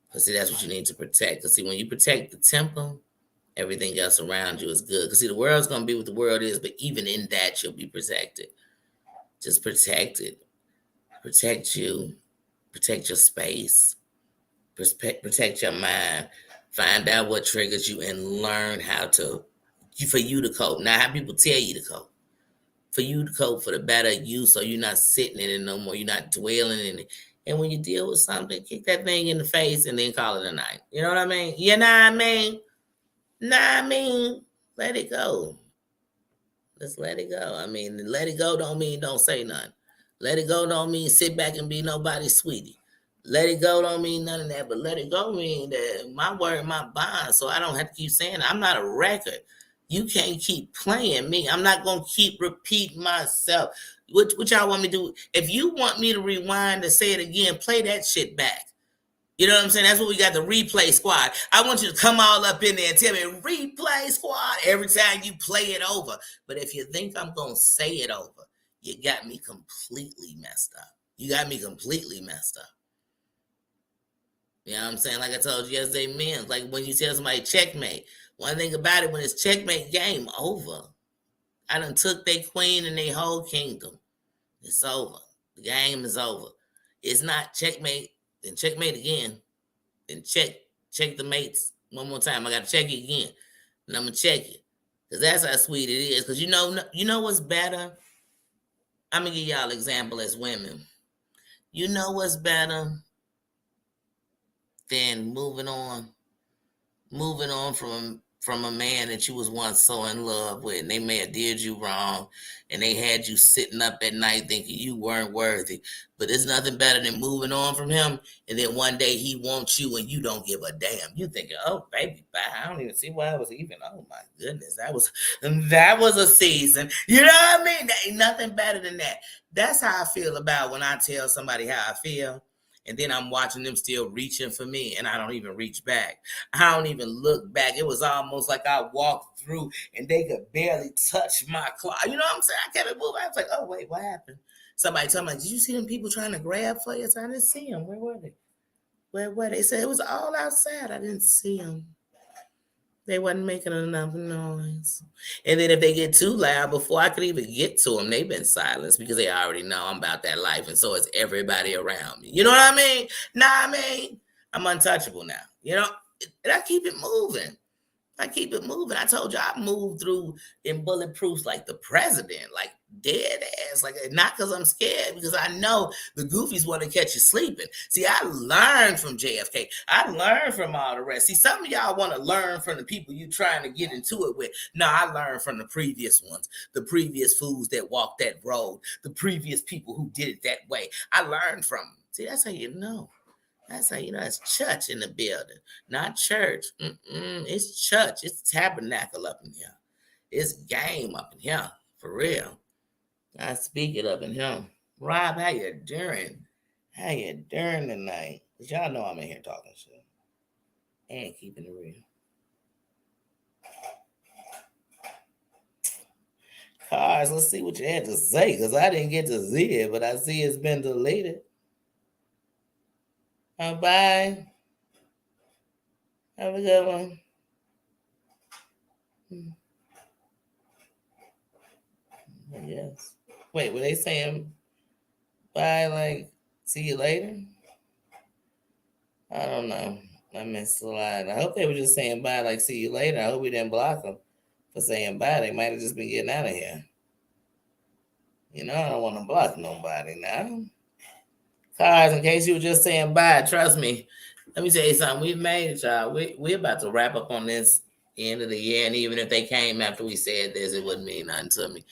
Because see, that's what you need to protect. Because see, when you protect the temple, everything else around you is good. Because see, the world's gonna be what the world is, but even in that, you'll be protected. Just protect it. Protect you. Protect your space. Protect your mind. Find out what triggers you and learn how to, for you to cope. Not how people tell you to cope. For you to cope for the better you, so you're not sitting in it no more. You're not dwelling in it. And when you deal with something, kick that thing in the face and then call it a night. You know what I mean? You know what I mean? Let it go. Let's let it go. I mean, let it go don't mean don't say nothing. Let it go don't mean sit back and be nobody's sweetie. Let it go don't mean none of that, but let it go mean that my word, my bond. So I don't have to keep saying I'm not a record. You can't keep playing me. I'm not gonna keep repeating myself. What y'all want me to do? If you want me to rewind and say it again, play that shit back. You know what I'm saying? That's what we got, the replay squad. I want you to come all up in there and tell me, replay squad, every time you play it over. But if you think I'm going to say it over, you got me completely messed up. You got me completely messed up. You know what I'm saying? Like I told you yesterday, men, like when you tell somebody checkmate, one thing about it, when it's checkmate, game over. I done took their queen and their whole kingdom. It's over. The game is over. It's not checkmate, then checkmate again, then check the mates one more time. I gotta check it again, and I'm gonna check it, cause that's how sweet it is. Cause you know what's better. I'm gonna give y'all an example as women. You know what's better than moving on from a man that you was once so in love with, and they may have did you wrong, and they had you sitting up at night thinking you weren't worthy. But there's nothing better than moving on from him, and then one day he wants you, and you don't give a damn. You thinking, oh baby, bye. I don't even see why I was even. Oh my goodness, that was a season. You know what I mean? There ain't nothing better than that. That's how I feel about when I tell somebody how I feel. And then I'm watching them still reaching for me, and I don't even reach back. I don't even look back. It was almost like I walked through and they could barely touch my clock. You know what I'm saying? I kept it moving. I was like, oh, wait, what happened? Somebody told me, like, did you see them people trying to grab for you? So I didn't see them. Where were they? Where were they? They said it was all outside. I didn't see them. They wasn't making enough noise. And then if they get too loud, before I could even get to them, they've been silenced because they already know I'm about that life. And so is everybody around me. You know what I mean? I'm untouchable now. You know, and I keep it moving. I told you I moved through in bulletproofs like the president, like dead ass, like not because I'm scared, because I know the goofies want to catch you sleeping. See, I learned from JFK. I learned from all the rest. See, some of y'all want to learn from the people you trying to get into it with. No, I learned from the previous ones, the previous fools that walked that road, the previous people who did it that way. I learned from them. See, that's how you know. That's how you know it's church in the building, not church. It's church. It's tabernacle up in here. It's game up in here, for real. I speak it up in here. Rob, how you doing? How you doing tonight? Cause y'all know I'm in here talking shit and keeping it real. Cars, let's see what you had to say, because I didn't get to see it, but I see it's been deleted. Bye. Have a good one. Yes. Wait, were they saying bye, like, see you later? I don't know. I missed a lot. I hope they were just saying bye, like, see you later. I hope we didn't block them for saying bye. They might have just been getting out of here. You know, I don't want to block nobody now. Cars, in case you were just saying bye, trust me. Let me tell you something. We've made it, y'all. We're about to wrap up on this end of the year. And even if they came after we said this, it wouldn't mean nothing to me.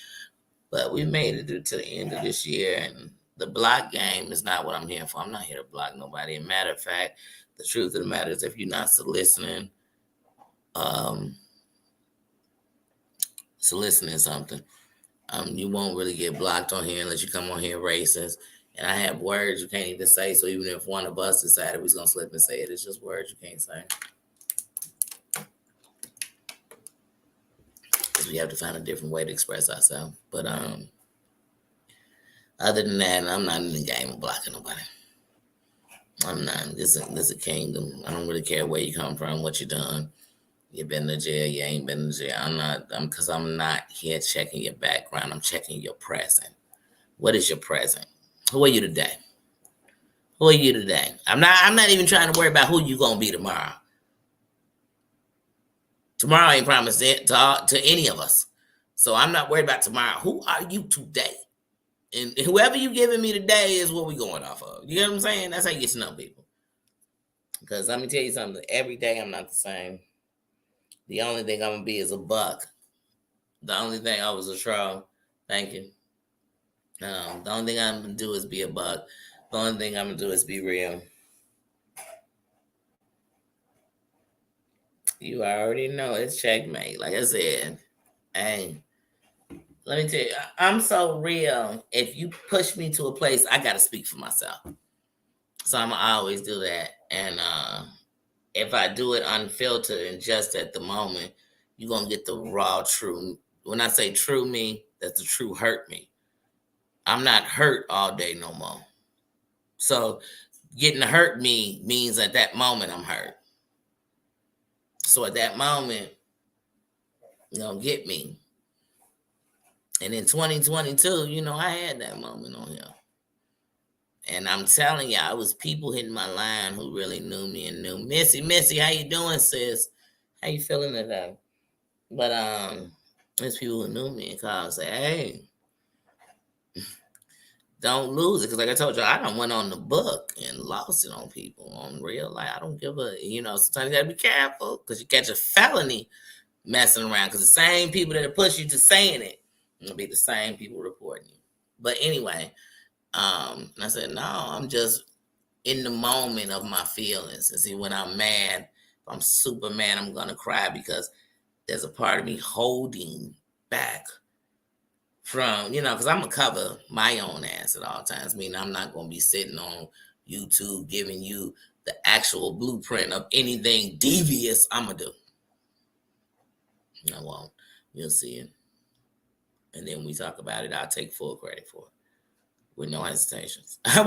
But we made it to the end of this year. And the block game is not what I'm here for. I'm not here to block nobody. As a matter of fact, the truth of the matter is if you're not soliciting something, you won't really get blocked on here unless you come on here racist. And I have words you can't even say. So even if one of us decided we was gonna slip and say it, it's just words you can't say. Because we have to find a different way to express ourselves. But other than that, I'm not in the game of blocking nobody. I'm not. This is a kingdom. I don't really care where you come from, what you done. You been to jail, you ain't been to jail. I'm not here checking your background. I'm checking your present. What is your present? Who are you today? Who are you today? I'm not even trying to worry about who you gonna be tomorrow. Tomorrow ain't promised to any of us. So I'm not worried about tomorrow. Who are you today? And whoever you giving me today is what we going off of. You know what I'm saying? That's how you get to know people. Because let me tell you something. Every day I'm not the same. The only thing I'm gonna be is a buck. The only thing I was a troll. Thank you. The only thing I'm gonna do is be a buck. The only thing I'm gonna do is be real. You already know it's checkmate. Like I said, hey, let me tell you, I'm so real. If you push me to a place, I gotta speak for myself. So I'm gonna always do that. And if I do it unfiltered and just at the moment, you're gonna get the raw true. When I say true me, that's the true hurt me. I'm not hurt all day no more. So getting to hurt me means at that moment I'm hurt. So at that moment, you don't get me. And in 2022, I had that moment on here. And I'm telling y'all, it was people hitting my line who really knew me and knew Missy, how you doing, sis? How you feeling today? But there's people who knew me and called and say, hey, don't lose it. Because like I told you, I done went on the book and lost it on people on real life. I don't give a, sometimes you gotta be careful because you catch a felony messing around. Because the same people that push you to saying it will be the same people reporting you. But anyway, and I said, no, I'm just in the moment of my feelings. And see, when I'm mad, if I'm super mad, I'm gonna cry because there's a part of me holding back from, because I'm gonna cover my own ass at all times. Meaning I'm not gonna be sitting on YouTube giving you the actual blueprint of anything devious I'm gonna do. I won't. You'll see it. And then when we talk about it, I'll take full credit for it. With no hesitations. I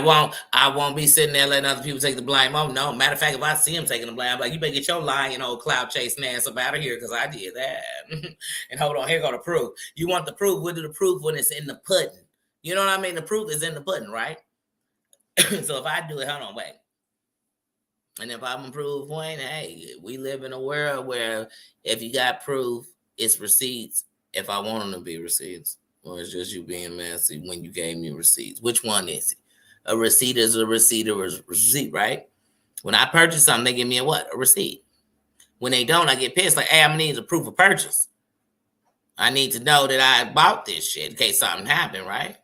won't be sitting there letting other people take the blame. Oh no. Matter of fact, if I see him taking the blame, I'm like, you better get your lying old cloud chasing ass up out of here because I did that. And hold on, here go the proof. You want the proof? We'll do the proof when it's in the pudding. You know what I mean? The proof is in the pudding, right? So if I do it, hold on, wait. And if I'm a proof point, hey, we live in a world where if you got proof, it's receipts. If I want them to be receipts. Or it's just you being messy when you gave me receipts. Which one is it? A receipt is a receipt or a receipt, right? When I purchase something, they give me a what? A receipt. When they don't, I get pissed. Like, hey, I'm gonna need a proof of purchase. I need to know that I bought this shit in case something happened, right?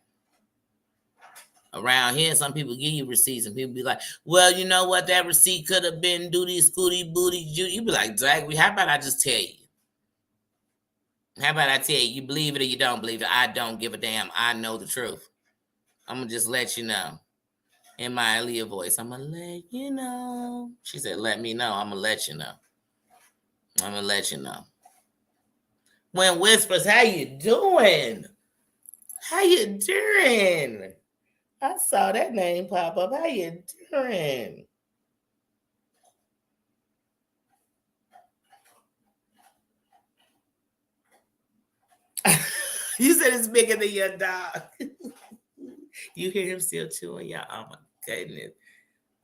Around here, some people give you receipts and people be like, well, you know what? That receipt could have been duty, scooty, booty, you be like, Drag, how about I just tell you? How about I tell you, you believe it or you don't believe it? I don't give a damn. I know the truth. I'm going to just let you know. In my Aaliyah voice, I'm going to let you know. She said, let me know. I'm going to let you know. I'm going to let you know. When Whispers, how you doing? How you doing? I saw that name pop up. How you doing? You said it's bigger than your dog. You hear him still chewing, y'all. Oh my goodness.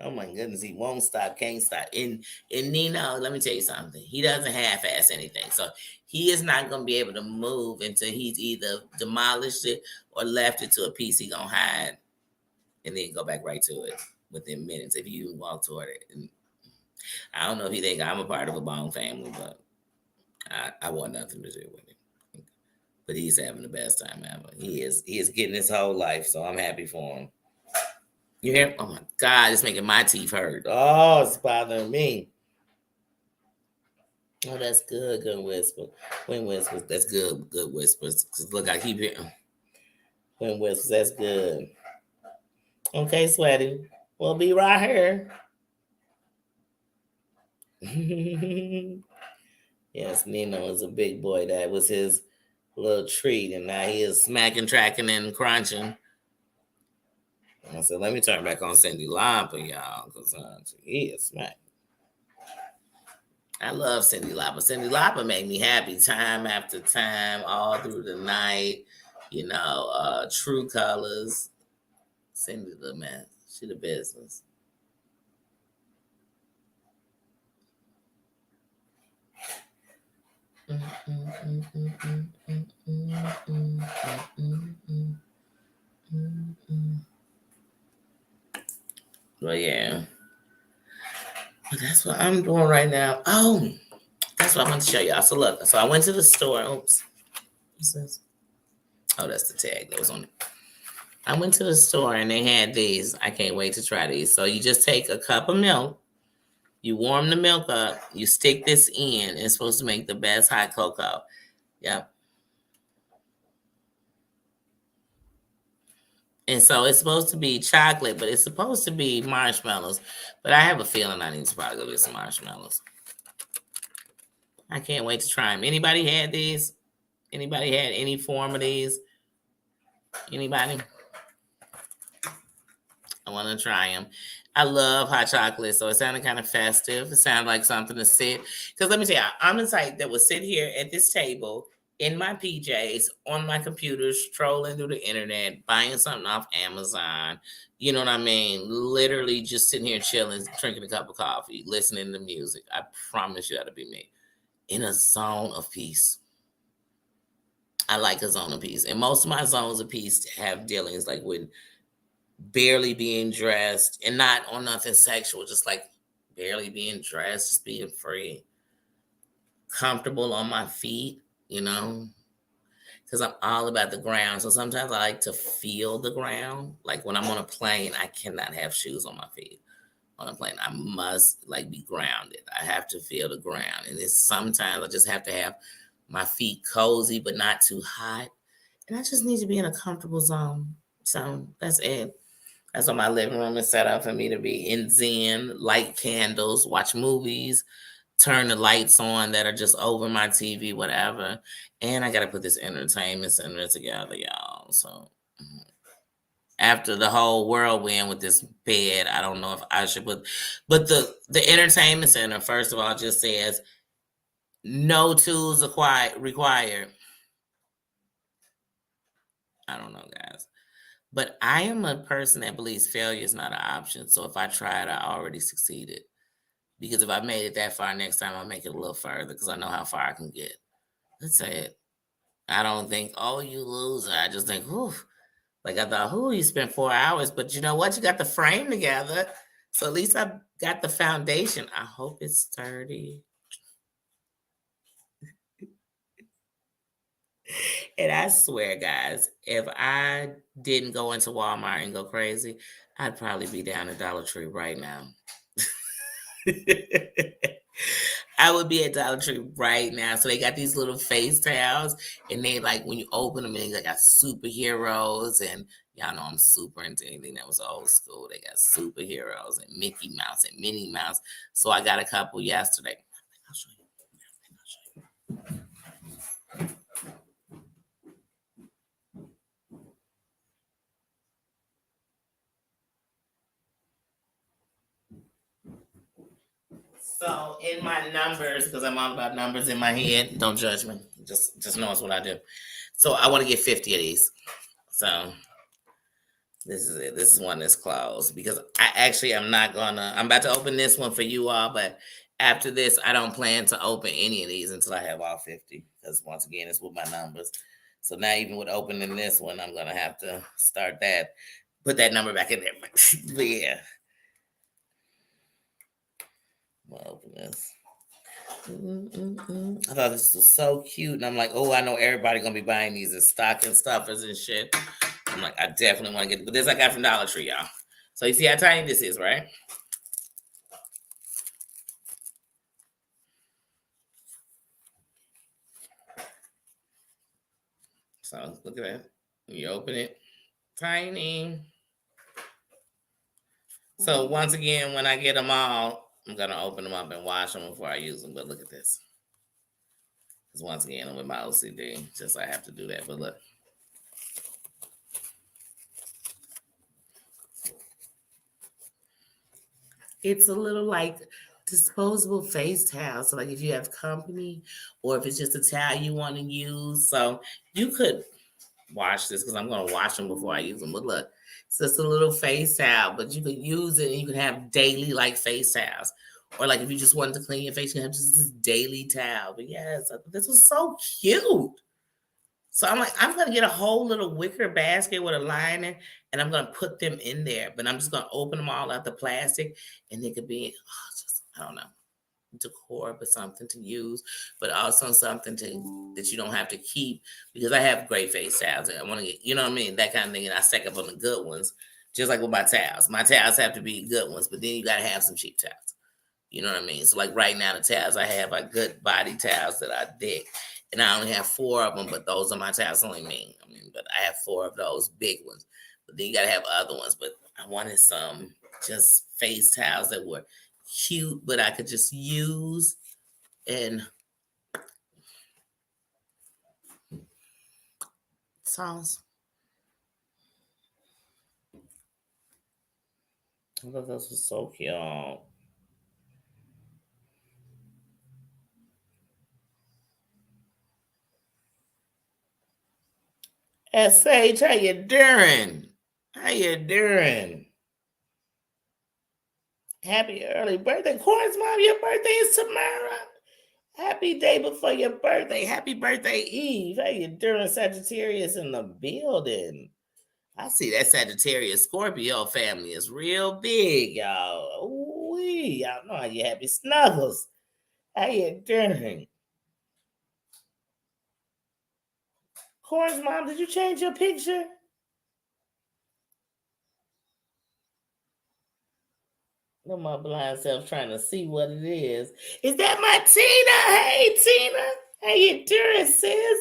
Oh my goodness, he won't stop, can't stop. And Nino, let me tell you something. He doesn't half-ass anything. So he is not gonna be able to move until he's either demolished it or left it to a piece he gonna hide and then go back right to it within minutes if you walk toward it. And I don't know if he think I'm a part of a bone family, but I want nothing to do with it. But he's having the best time ever. He is getting his whole life, so I'm happy for him. You hear? Oh my God, it's making my teeth hurt. Oh, it's bothering me. Oh, that's good. Good whisper. When whispers, that's good. Good whispers. Cause look, I keep hearing. When whispers, that's good. Okay, sweaty. We'll be right here. Yes, Nino is a big boy. That was his little treat, and now he is smacking, tracking, and crunching. I said, let me turn back on Cindy Lauper, y'all, because he is smack. I love Cindy Lauper. Cindy Lauper made me happy time after time, all through the night. True Colors. Cindy the man. She the business. Well, yeah. But that's what I'm doing right now. Oh, that's what I want to show y'all. So look, so I went to the store. Oops. What's this? Oh, that's the tag that was on it. I went to the store and they had these. I can't wait to try these. So you just take a cup of milk, you warm the milk up, you stick this in. It's supposed to make the best hot cocoa. Yep. And so it's supposed to be chocolate, but it's supposed to be marshmallows. But I have a feeling I need to probably go get some marshmallows. I can't wait to try them. Anybody had these? Anybody had any form of these? Anybody? I want to try them. I love hot chocolate, so it sounded kind of festive. It sounded like something to sit. Because let me tell you, I'm the type that would sit here at this table in my PJs on my computer, strolling through the internet, buying something off Amazon. You know what I mean? Literally just sitting here chilling, drinking a cup of coffee, listening to music. I promise you that'll be me. In a zone of peace. I like a zone of peace. And most of my zones of peace have dealings like with barely being dressed and not on nothing sexual, just like barely being dressed, just being free, comfortable on my feet, you know, because I'm all about the ground. So sometimes I like to feel the ground. Like when I'm on a plane, I cannot have shoes on my feet. On a plane, I must like be grounded. I have to feel the ground. And it's sometimes I just have to have my feet cozy, but not too hot. And I just need to be in a comfortable zone. So that's it. That's what my living room is set up for me to be in zen, light candles, watch movies, turn the lights on that are just over my TV, whatever. And I got to put this entertainment center together, y'all. So after the whole whirlwind with this bed, I don't know if I should put, but the entertainment center, first of all, just says no tools required. I don't know, guys. But I am a person that believes failure is not an option. So if I tried, I already succeeded. Because if I made it that far, next time I'll make it a little further because I know how far I can get. That's it. I don't think, oh, you loser. I just think, whew. Like I thought, whew, you spent 4 hours, but you know what? You got the frame together. So at least I got the foundation. I hope it's sturdy. And I swear, guys, if I didn't go into Walmart and go crazy, I'd probably be down at Dollar Tree right now. I would be at Dollar Tree right now. So they got these little face towels, and they like when you open them, and they got superheroes, and y'all know I'm super into anything that was old school. They got superheroes and Mickey Mouse and Minnie Mouse. So I got a couple yesterday. I'll show you. So in my numbers, because I'm all about numbers in my head, don't judge me. Just know it's what I do. So I want to get 50 of these. So this is it. This is one that's closed because I actually am not gonna. I'm about to open this one for you all, but after this, I don't plan to open any of these until I have all 50. Because once again, it's with my numbers. So now, even with opening this one, I'm gonna have to start that, put that number back in there. But yeah, we'll open this. I thought this was so cute, and I'm like, oh, I know everybody gonna be buying these as stocking stuffers and shit. I'm like, I definitely want to get, but this I got from Dollar Tree, y'all. So you see how tiny this is, right? So look at that. You open it, tiny. So once again, when I get them all, I'm gonna open them up and wash them before I use them. But look at this. Because once again, I'm with my OCD, just I have to do that. But look. It's a little like disposable face towel. So like if you have company or if it's just a towel you want to use. So you could wash this because I'm going to wash them before I use them. But look, it's just a little face towel, but you could use it and you can have daily like face towels. Or like if you just wanted to clean your face, you can have just this daily towel. But yes, this was so cute. So I'm like, I'm gonna get a whole little wicker basket with a lining, and I'm gonna put them in there. But I'm just gonna open them all out the plastic, and they could be, just I don't know, decor, but something to use, but also something that you don't have to keep because I have great face towels. And I want to get, you know what I mean, that kind of thing, and I stack up on the good ones, just like with my towels. My towels have to be good ones, but then you gotta have some cheap towels. You know what I mean? So like right now, the towels I have are good body towels that I dig. And I only have 4 of them, but those are my towels only me. I mean, but I have 4 of those big ones. But then you gotta have other ones. But I wanted some just face towels that were cute, but I could just use and sounds. I thought this was so cute. And Sage, how you doing? How you doing? Happy early birthday. Corn's mom, your birthday is tomorrow. Happy day before your birthday. Happy birthday eve. How you doing, Sagittarius in the building? I see that Sagittarius Scorpio family is real big, y'all. Ooh, y'all know how you happy. Snuggles. How you doing? Corn's mom, did you change your picture? Look, my blind self trying to see what it is. Is that my Tina? Hey, Tina. How you doing, sis?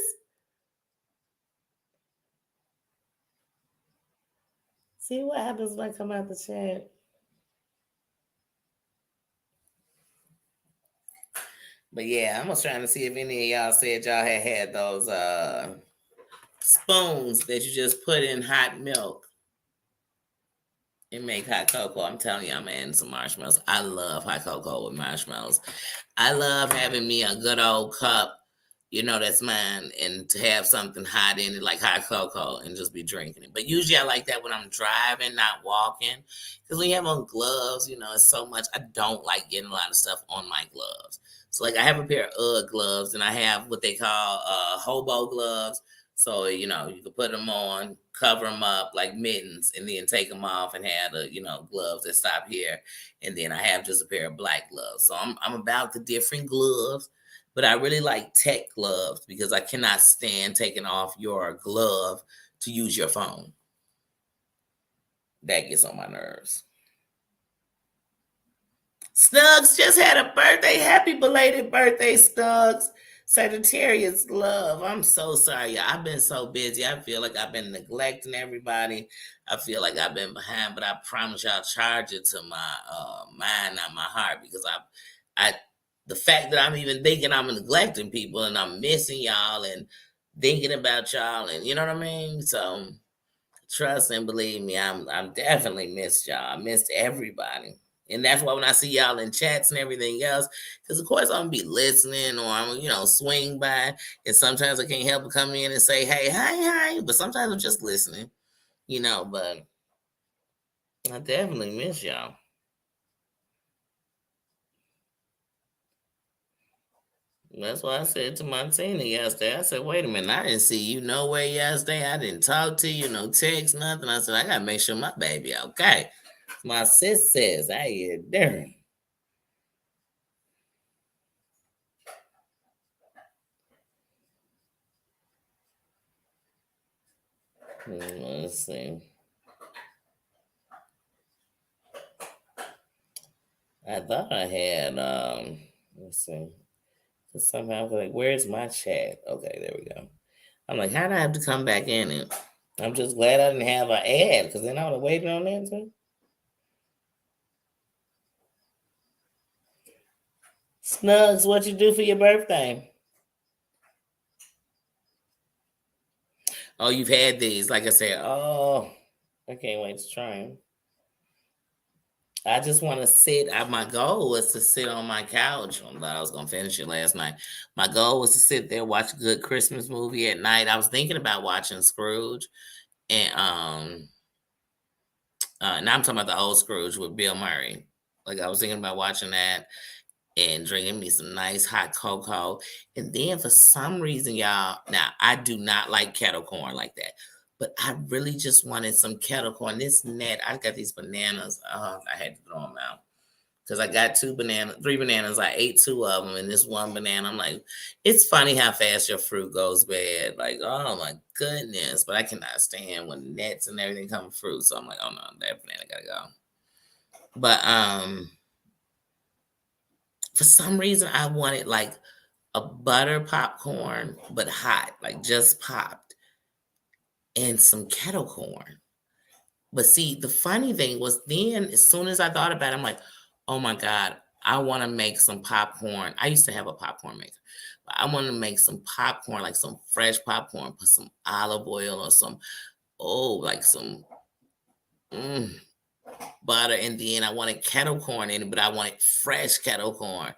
See what happens when I come out the chat. But yeah, I was trying to see if any of y'all said y'all had those spoons that you just put in hot milk and make hot cocoa. I'm telling you, I'm adding some marshmallows. I love hot cocoa with marshmallows. I love having me a good old cup, that's mine, and to have something hot in it, like hot cocoa, and just be drinking it. But usually I like that when I'm driving, not walking. Because when you have on gloves, it's so much. I don't like getting a lot of stuff on my gloves. So, like, I have a pair of UGG gloves, and I have what they call hobo gloves. So, you can put them on, cover them up like mittens, and then take them off and have the, gloves that stop here. And then I have just a pair of black gloves. So I'm about the different gloves, but I really like tech gloves because I cannot stand taking off your glove to use your phone. That gets on my nerves. Snugs just had a birthday. Happy belated birthday, Snugs. Sagittarius love. I'm so sorry. I've been so busy. I feel like I've been neglecting everybody. I feel like I've been behind, but I promise y'all charge it to my mind, not my heart, because I the fact that I'm even thinking I'm neglecting people and I'm missing y'all and thinking about y'all, and you know what I mean? So trust and believe me, I'm definitely missed y'all. I missed everybody. And that's why when I see y'all in chats and everything else, because of course I'm gonna be listening or I'm swing by, and sometimes I can't help but come in and say, hey, hi, but sometimes I'm just listening, but I definitely miss y'all. That's why I said to Martina yesterday, I said, wait a minute, I didn't see you nowhere yesterday. I didn't talk to you, no text, nothing. I said, I gotta make sure my baby okay. My sis says, how you doing? Let's see. I thought I had let's see. Somehow I was like, where's my chat? Okay, there we go. I'm like, how do I have to come back in it? I'm just glad I didn't have an ad because then I would have waited on that too. Snugs, what you do for your birthday? Oh, you've had these. Like I said, oh, I can't wait to try them. I just want to sit. My goal was to sit on my couch. I thought I was going to finish it last night. My goal was to sit there, watch a good Christmas movie at night. I was thinking about watching Scrooge. And now I'm talking about the old Scrooge with Bill Murray. Like I was thinking about watching that and drinking me some nice hot cocoa. And then for some reason, y'all, now I do not like kettle corn like that. But I really just wanted some kettle corn. This net, I got these bananas. Oh, I had to throw them out. Because I got 3 bananas. I ate 2 of them, and this one banana, I'm like, it's funny how fast your fruit goes bad. Like, oh my goodness. But I cannot stand when nets and everything come with fruit. So I'm like, oh no, that banana gotta go. But for some reason I wanted like a butter popcorn, but hot, like just popped, and some kettle corn. But see, the funny thing was then as soon as I thought about it, I'm like, oh my God, I want to make some popcorn. I used to have a popcorn maker. But I want to make some popcorn, like some fresh popcorn, put some olive oil or some, like some butter. And then I wanted kettle corn in it, but I wanted fresh kettle corn.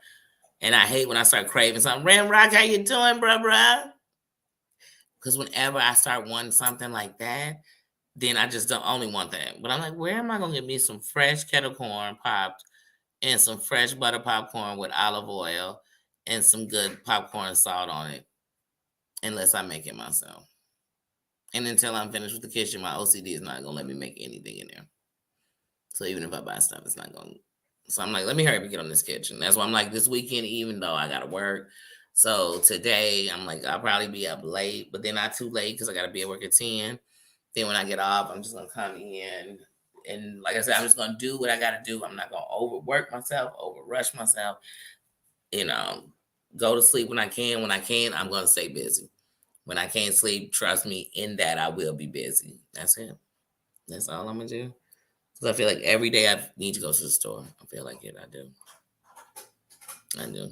And I hate when I start craving something. Ram Rock, how you doing, bruh? Because whenever I start wanting something like that, then I just don't only want that. But I'm like, where am I gonna get me some fresh kettle corn popped and some fresh butter popcorn with olive oil and some good popcorn salt on it, unless I make it myself. And until I'm finished with the kitchen, my OCD is not gonna let me make anything in there. So even if I buy stuff, it's not gonna. So I'm like, let me hurry up and get on this kitchen. That's why I'm like, this weekend, even though I gotta work. So today, I'm like, I'll probably be up late, but then not too late because I gotta be at work at 10. Then when I get off, I'm just gonna come in. And like I said, I'm just gonna do what I gotta do. I'm not gonna overwork myself, overrush myself. You know, go to sleep when I can. When I can, I'm gonna stay busy. When I can't sleep, trust me, in that I will be busy. That's it. That's all I'm gonna do. Because I feel like every day I need to go to the store. I feel like it. I do. I do.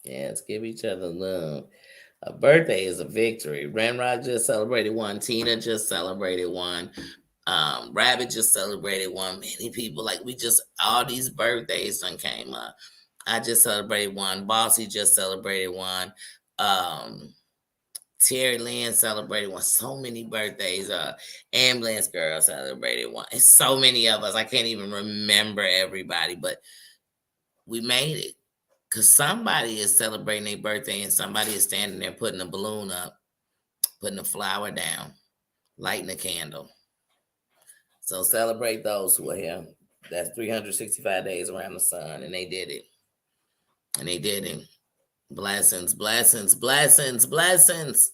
Yeah, let's give each other love. A birthday is a victory. Ramrock just celebrated one. Tina just celebrated one. Rabbit just celebrated one. Many people, like we just, all these birthdays done came up. I just celebrated one. Bossy just celebrated one. Um, Terry Lynn celebrated one. So many birthdays. Ambulance Girl celebrated one. It's so many of us. I can't even remember everybody, but we made it. Because somebody is celebrating their birthday and somebody is standing there putting a balloon up, putting a flower down, lighting a candle. So celebrate those who are here. That's 365 days around the sun, and they did it. And they did it. Blessings, blessings, blessings, blessings.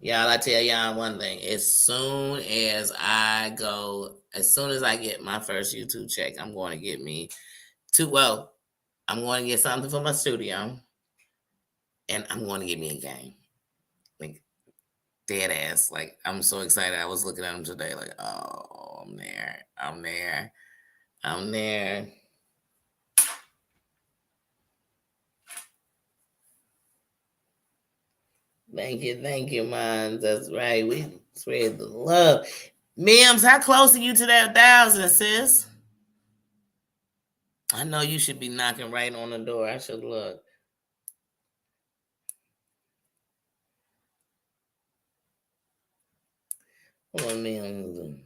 Y'all, I tell y'all one thing. As soon as I get my first YouTube check, I'm going to get me I'm going to get something for my studio, and I'm going to get me a game. Like, dead ass. Like, I'm so excited. I was looking at them today, like, oh, I'm there. I'm there. I'm there. Thank you, man. That's right. We spread the love. Mims, how close are you to that 1,000, sis? I know you should be knocking right on the door. I should look. Hold on, Mims.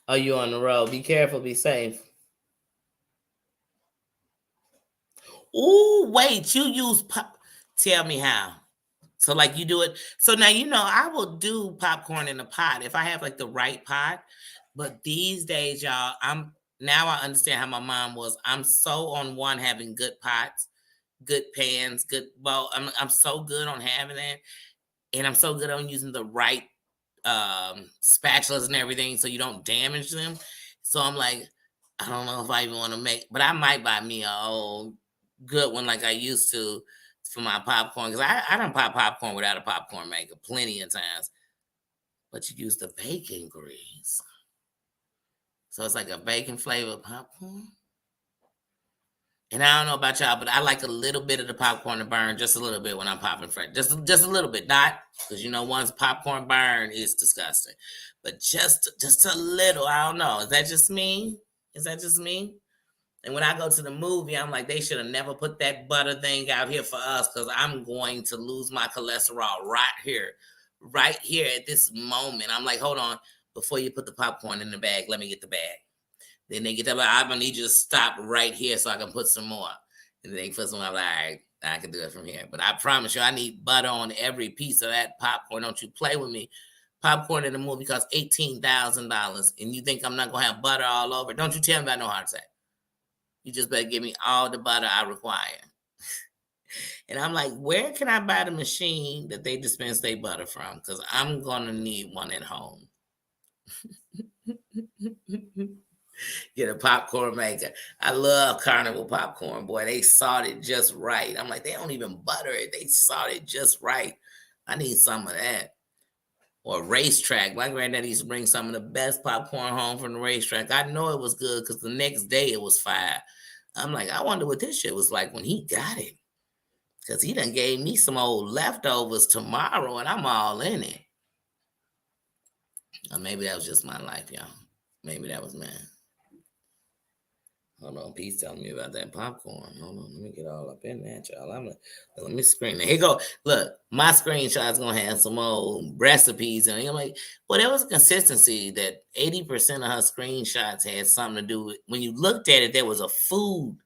Oh, you on the road. Be careful. Be safe. Ooh, wait. You use pop. Tell me how. So, like, you do it. So now, I will do popcorn in a pot if I have like the right pot. But these days, y'all, now I understand how my mom was. I'm so on one having good pots, good pans, good. Well, I'm so good on having that, and I'm so good on using the right spatulas and everything so you don't damage them. So I'm like, I don't know if I even want to make, but I might buy me a old good one like I used to for my popcorn because I don't pop popcorn without a popcorn maker plenty of times. But you use the bacon grease, so it's like a bacon flavored popcorn. And I don't know about y'all, but I like a little bit of the popcorn to burn, just a little bit when I'm popping fresh, just a little bit, not because once popcorn burn is disgusting, but just a little. I don't know. Is that just me? Is that just me? And when I go to the movie, I'm like, they should have never put that butter thing out here for us because I'm going to lose my cholesterol right here at this moment. I'm like, hold on, before you put the popcorn in the bag, let me get the bag. Then they get that, I'm gonna need you to stop right here so I can put some more. And then they put some more, I'm like, all right, I can do it from here. But I promise you, I need butter on every piece of that popcorn. Don't you play with me. Popcorn in the movie costs $18,000. And you think I'm not gonna have butter all over? Don't you tell me about no heart attack. You just better give me all the butter I require. And I'm like, where can I buy the machine that they dispense their butter from? Because I'm gonna need one at home. Get a popcorn maker. I love Carnival popcorn. Boy, they salt it just right. I'm like, they don't even butter it. They salt it just right. I need some of that. or racetrack. My granddad used to bring some of the best popcorn home from the racetrack. I know it was good because the next day it was fire. I'm like, I wonder what this shit was like when he got it. Because he done gave me some old leftovers tomorrow and I'm all in it. Or maybe that was just my life, y'all. Maybe that was mine. Hold on, Pete's telling me about that popcorn. Hold on, let me get all up in that, y'all. Let me screen it. Here you go. Look, my screenshot's gonna have some old recipes, and I'm like, well, there was a consistency that 80% of her screenshots had something to do with. When you looked at it, there was a food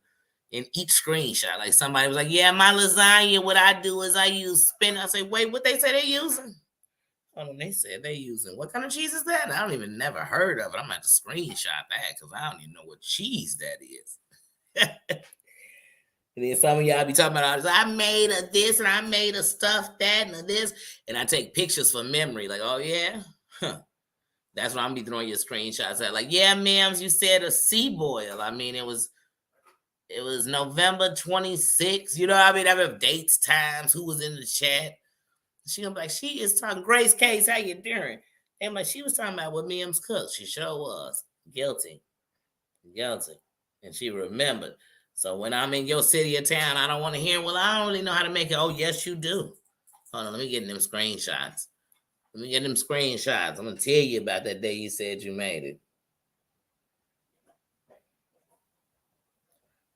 in each screenshot. Like somebody was like, "Yeah, my lasagna. What I do is I use spinach." I say, "Wait, what they say they're using?" Oh, they said they using what kind of cheese is that? I don't even never heard of it. I'm gonna have to screenshot that because I don't even know what cheese that is. And then some of y'all be talking about all this. I made a this and I made a stuff that and a this, and I take pictures for memory. Like, oh yeah, huh. That's what I'm be throwing your screenshots at. Like, yeah, ma'ams, you said a sea boil. I mean, it was November 26th. You know what I mean? I have dates, times, who was in the chat. She gonna be like, she is talking. Grace Case, how you doing? And like, she was talking about what Mims cooked. She sure was guilty, and she remembered. So when I'm in your city or town, I don't want to hear. Well, I don't really know how to make it. Oh, yes, you do. Hold on, let me get them screenshots. I'm gonna tell you about that day you said you made it.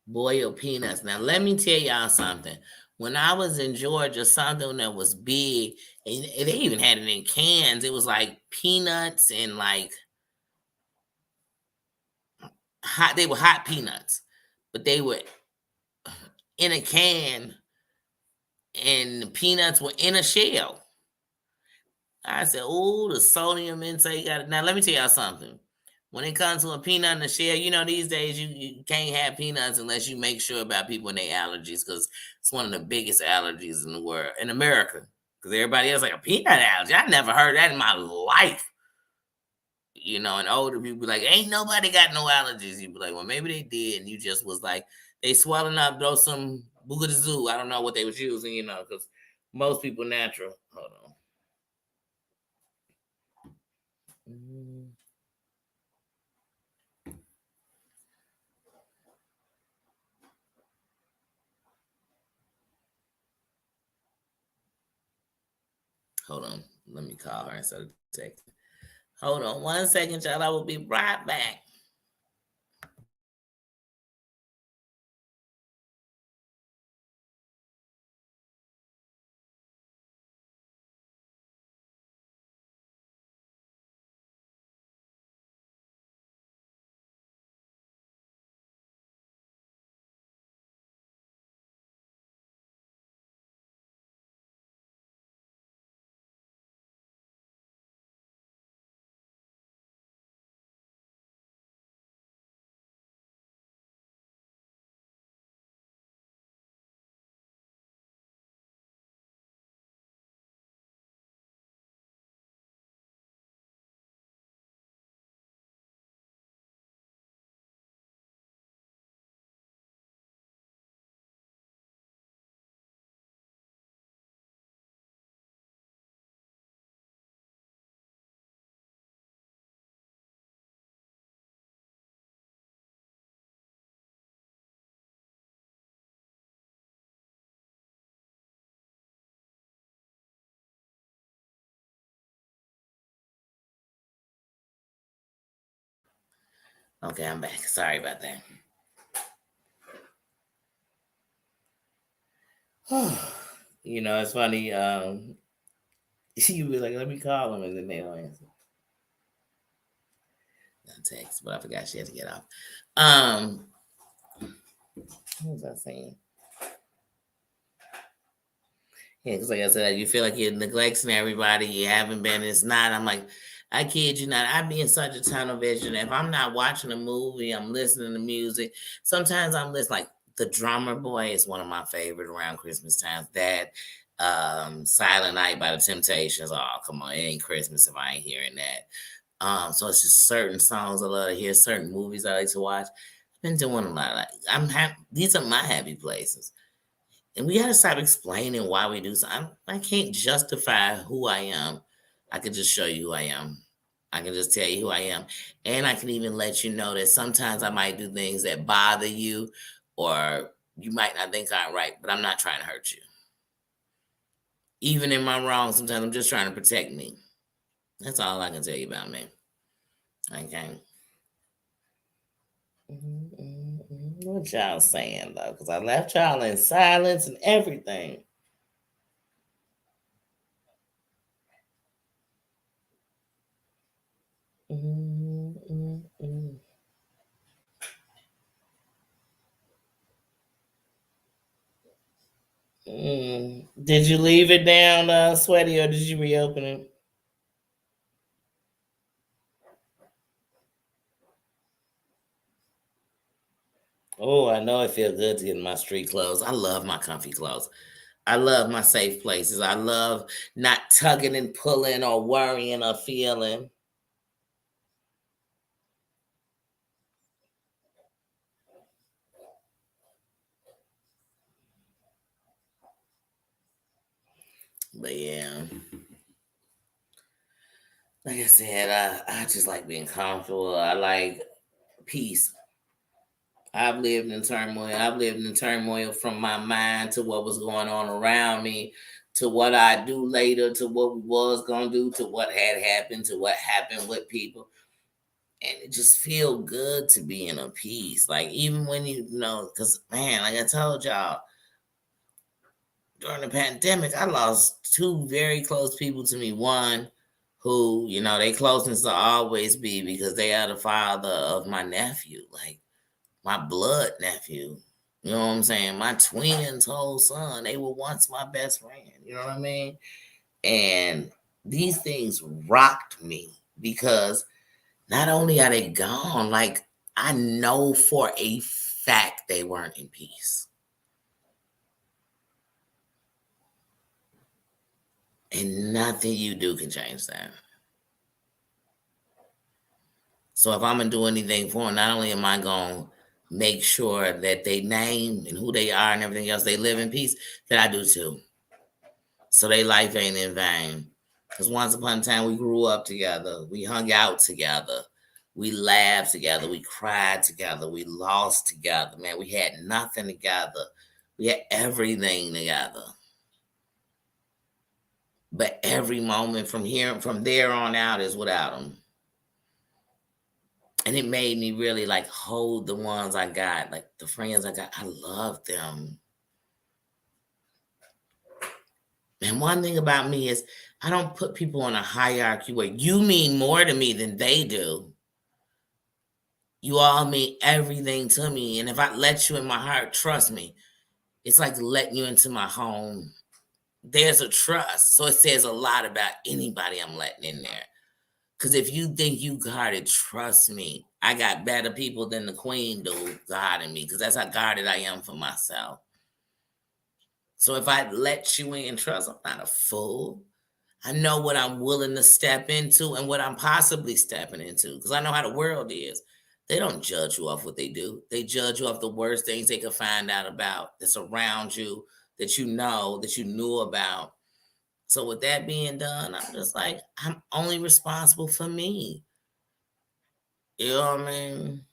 Boiled peanuts. Now let me tell y'all something. When I was in Georgia, something that was big, and they even had it in cans. It was like peanuts and like hot. They were hot peanuts, but they were in a can, and the peanuts were in a shell. I said, "Oh, the sodium intake got it." Now let me tell y'all something. When it comes to a peanut in the shell, you know these days you can't have peanuts unless you make sure about people and their allergies because it's one of the biggest allergies in the world in America. Because everybody else like a peanut allergy. I never heard that in my life. And older people be like, ain't nobody got no allergies. You be like, well, maybe they did, and you just was like, they swelling up, throw some boogadoo. I don't know what they was using, because most people natural. Hold on. Hold on. Let me call her instead of texting. Hold on 1 second, y'all. I will be right back. Okay, I'm back. Sorry about that. It's funny. You be like, let me call him, and then they don't answer. Not text, but I forgot she had to get off. What was I saying? Yeah, because like I said, you feel like you're neglecting everybody. You haven't been. It's not. I'm like, I kid you not. I be in such a tunnel vision. If I'm not watching a movie, I'm listening to music. Sometimes I'm listening. Like The Drummer Boy is one of my favorite around Christmas times. That Silent Night by the Temptations. Oh, come on, it ain't Christmas if I ain't hearing that. So it's just certain songs I love to hear, certain movies I like to watch. I've been doing a lot. These are my happy places. And we got to stop explaining why we do something. I can't justify who I am I can just show you who I am. I can just tell you who I am. And I can even let you know that sometimes I might do things that bother you or you might not think I'm right, but I'm not trying to hurt you. Even in my wrong, sometimes I'm just trying to protect me. That's all I can tell you about me. Okay. What y'all saying though? Because I left y'all in silence and everything. Did you leave it down, Sweaty, or did you reopen it? Oh, I know it feels good to get in my street clothes. I love my comfy clothes. I love my safe places. I love not tugging and pulling or worrying or feeling. But yeah, like I said, I just like being comfortable. I like peace. I've lived in turmoil. I've lived in turmoil from my mind to what was going on around me, to what I do later, to what we was gonna do, to what had happened, to what happened with people. And it just feel good to be in a peace. Like even when because man, like I told y'all, during the pandemic, I lost two very close people to me. One who, they closeness will always be because they are the father of my nephew. Like my blood nephew. You know what I'm saying? My twins' whole son. They were once my best friend. You know what I mean? And these things rocked me because not only are they gone, like I know for a fact they weren't in peace. And nothing you do can change that. So if I'm gonna do anything for them, not only am I gonna make sure that they name and who they are and everything else, they live in peace, that I do too. So their life ain't in vain. Because once upon a time we grew up together, we hung out together, we laughed together, we cried together, we lost together. Man, we had nothing together. We had everything together. But every moment from there on out is without them. And it made me really like hold the ones I got, like the friends I got. I love them. And one thing about me is I don't put people on a hierarchy where you mean more to me than they do. You all mean everything to me. And if I let you in my heart, trust me, it's like letting you into my home. There's a trust. So it says a lot about anybody I'm letting in there. Because if you think you guarded, trust me, I got better people than the queen do guarding me. Because that's how guarded I am for myself. So if I let you in, trust, I'm not a fool. I know what I'm willing to step into and what I'm possibly stepping into because I know how the world is. They don't judge you off what they do. They judge you off the worst things they could find out about that's around you that you know that you knew about. So with that being done, I'm just like, I'm only responsible for me. You know what I mean?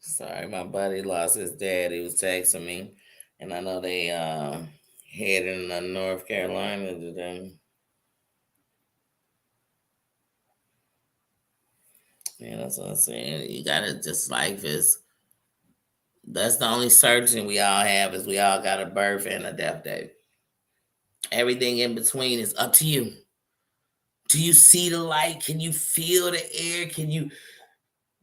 Sorry, my buddy lost his dad. He was texting me. And I know they heading to North Carolina today. Yeah, that's what I'm saying. You gotta just life is that's the only certainty we all have is we all got a birth and a death date. Everything in between is up to you. Do you see the light? Can you feel the air?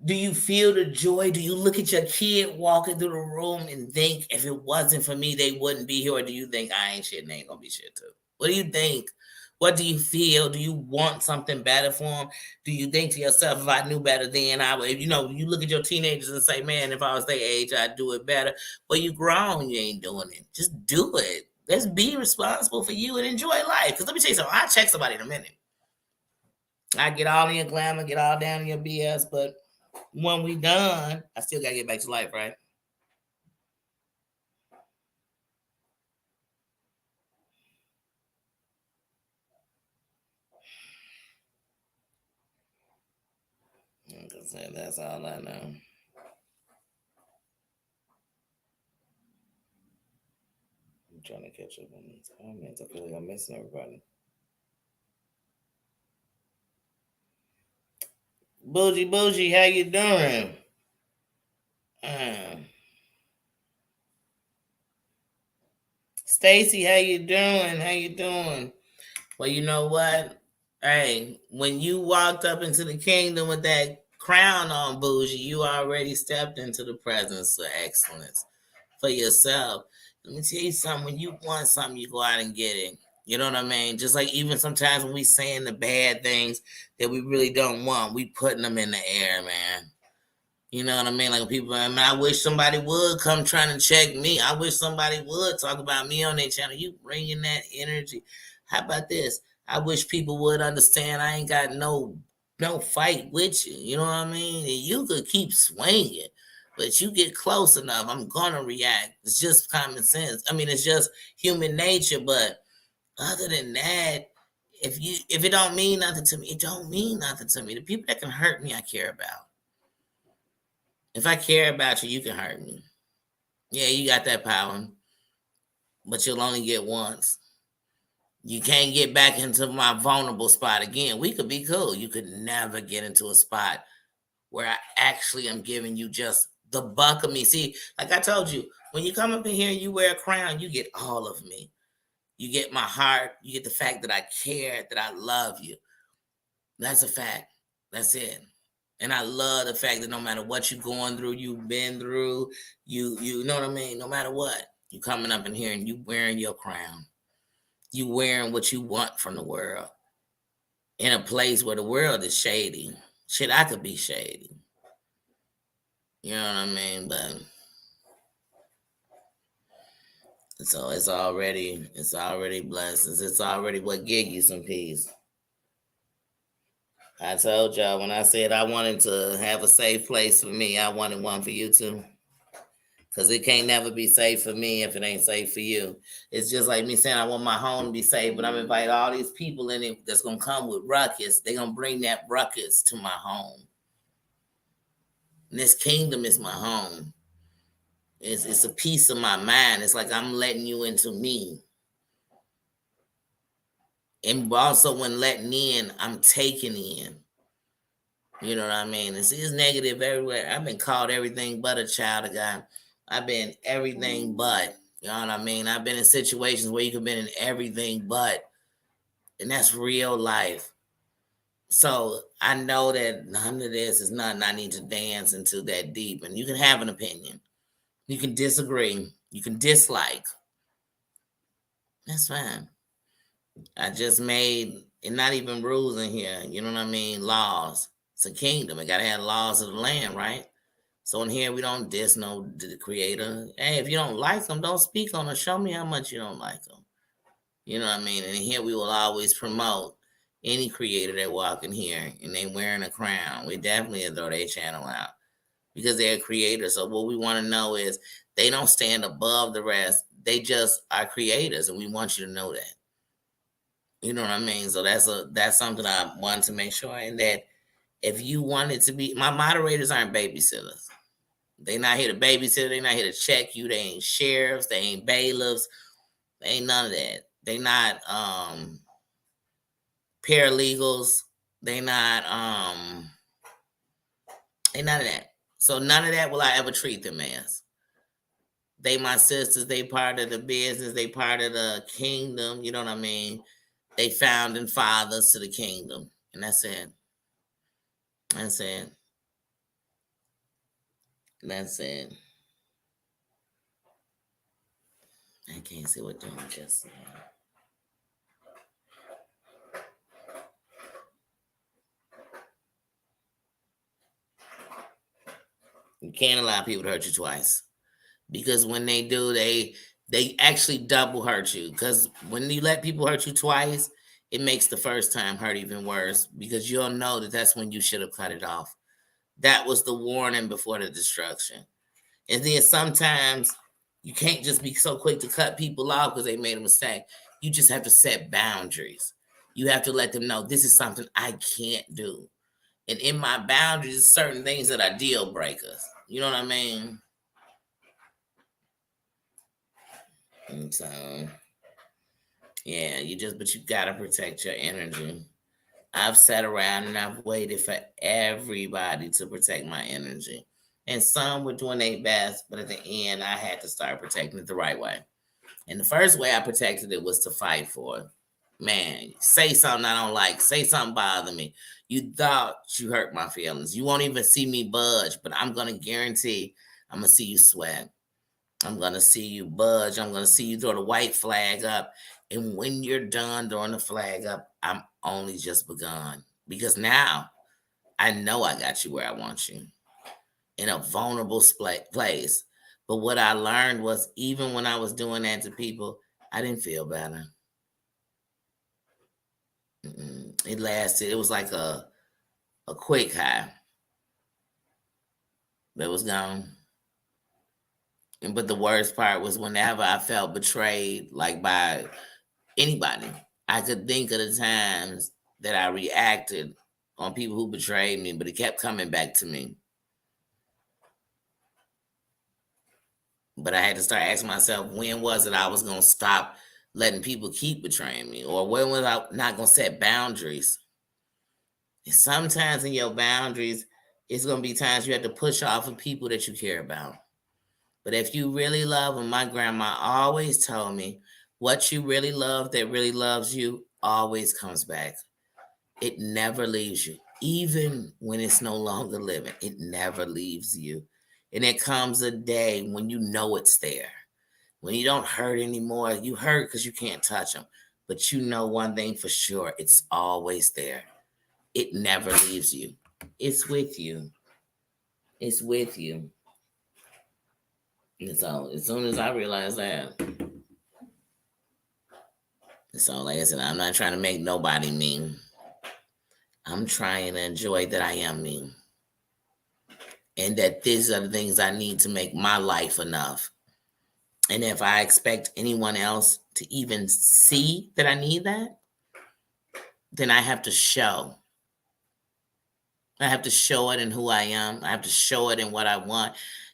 Do you feel the joy? Do you look at your kid walking through the room and think if it wasn't for me, they wouldn't be here? Or do you think I ain't shit and they ain't gonna be shit too? What do you think? What do you feel? Do you want something better for them? Do you think to yourself, if I knew better then, I would, you look at your teenagers and say, man, if I was their age, I'd do it better. Well, you grown, you ain't doing it. Just do it. Let's be responsible for you and enjoy life. Because let me tell you something. I'll check somebody in a minute. I get all in your glamour, get all down in your BS, but when we done, I still gotta get back to life, right? Like I said, that's all I know. I'm trying to catch up on these comments. I feel like I'm missing everybody. Bougie, how you doing? Um, Stacy, how you doing? How you doing? Well, you know what? Hey, when you walked up into the kingdom with that crown on, Bougie, you already stepped into the presence of excellence for yourself. Let me tell you something. When you want something, you go out and get it. You know what I mean? Just like even sometimes when we saying the bad things that we really don't want, we putting them in the air, man. You know what I mean? Like people, I mean, I wish somebody would come trying to check me. I wish somebody would talk about me on their channel. You bringing that energy. How about this? I wish people would understand I ain't got no fight with you. You know what I mean? And you could keep swinging, but you get close enough, I'm gonna react. It's just common sense. I mean, it's just human nature. But other than that, if it don't mean nothing to me, it don't mean nothing to me. The people that can hurt me, I care about. If I care about you, you can hurt me. Yeah, you got that power, but you'll only get once. You can't get back into my vulnerable spot again. We could be cool. You could never get into a spot where I actually am giving you just the buck of me. See, like I told you, when you come up in here and you wear a crown, you get all of me. You get my heart. You get the fact that I care, that I love you. That's a fact. That's it. And I love the fact that no matter what you're going through, you've been through, you know what I mean? No matter what, you coming up in here and you wearing your crown. You wearing what you want from the world. In a place where the world is shady. Shit, I could be shady. You know what I mean? But so it's already blessings. It's already what give you some peace. I told y'all when I said I wanted to have a safe place for me, I wanted one for you too. Because it can't never be safe for me if it ain't safe for you. It's just like me saying I want my home to be safe, but I'm inviting all these people in it that's gonna come with ruckus. They're gonna bring that ruckus to my home. And this kingdom is my home. It's a piece of my mind. It's like I'm letting you into me. And also when letting in, I'm taking in. You know what I mean? It's negative everywhere. I've been called everything but a child of God. I've been everything but. You know what I mean? I've been in situations where you could been in everything but. And that's real life. So I know that none of this is nothing I need to dance into that deep. And you can have an opinion. You can disagree. You can dislike. That's fine. I just made and not even rules in here. You know what I mean? Laws. It's a kingdom. It gotta have laws of the land, right? So in here we don't diss no the creator. Hey, if you don't like them, don't speak on them. Show me how much you don't like them. You know what I mean? And here we will always promote any creator that walk in here and they wearing a crown. We definitely throw their channel out because they're creators. So what we want to know is they don't stand above the rest. They just are creators, and we want you to know that. You know what I mean? So that's something I want to make sure. And that if you want it to be, my moderators aren't babysitters. They not here to babysit. They not here to check you. They ain't sheriffs. They ain't bailiffs. They ain't none of that. They not paralegals. They not they none of that. So none of that will I ever treat them as. They my sisters. They part of the business. They part of the kingdom. You know what I mean? They founding fathers to the kingdom, and that's it. That's it. That's it. I can't see what John just said. You can't allow people to hurt you twice. Because when they do, They actually double hurt you, because when you let people hurt you twice, it makes the first time hurt even worse, because you'll know that that's when you should have cut it off. That was the warning before the destruction. And then sometimes you can't just be so quick to cut people off because they made a mistake. You just have to set boundaries. You have to let them know this is something I can't do. And in my boundaries, certain things that are deal breakers. You know what I mean? And so, yeah, but you gotta protect your energy. I've sat around and I've waited for everybody to protect my energy. And some were doing their best, but at the end, I had to start protecting it the right way. And the first way I protected it was to fight for it. Man, say something I don't like, say something bother me. You thought you hurt my feelings. You won't even see me budge, but I'm going to guarantee I'm going to see you sweat. I'm going to see you budge. I'm going to see you throw the white flag up. And when you're done throwing the flag up, I'm only just begun. Because now I know I got you where I want you, in a vulnerable place. But what I learned was, even when I was doing that to people, I didn't feel better. It lasted. It was like a quick high that was gone. But the worst part was whenever I felt betrayed, like by anybody, I could think of the times that I reacted on people who betrayed me, but it kept coming back to me. But I had to start asking myself, when was it I was going to stop letting people keep betraying me? Or when was I not going to set boundaries? And sometimes in your boundaries, it's going to be times you have to push off of people that you care about. But if you really love them, my grandma always told me, what you really love that really loves you always comes back. It never leaves you. Even when it's no longer living, it never leaves you. And there comes a day when you know it's there. When you don't hurt anymore, you hurt because you can't touch them. But you know one thing for sure, it's always there. It never leaves you. It's with you. It's with you. And so as soon as I realized that, so like I said, I'm not trying to make nobody mean. I'm trying to enjoy that I am me. And that these are the things I need to make my life enough. And if I expect anyone else to even see that I need that, then I have to show. I have to show it in who I am. I have to show it in what I want.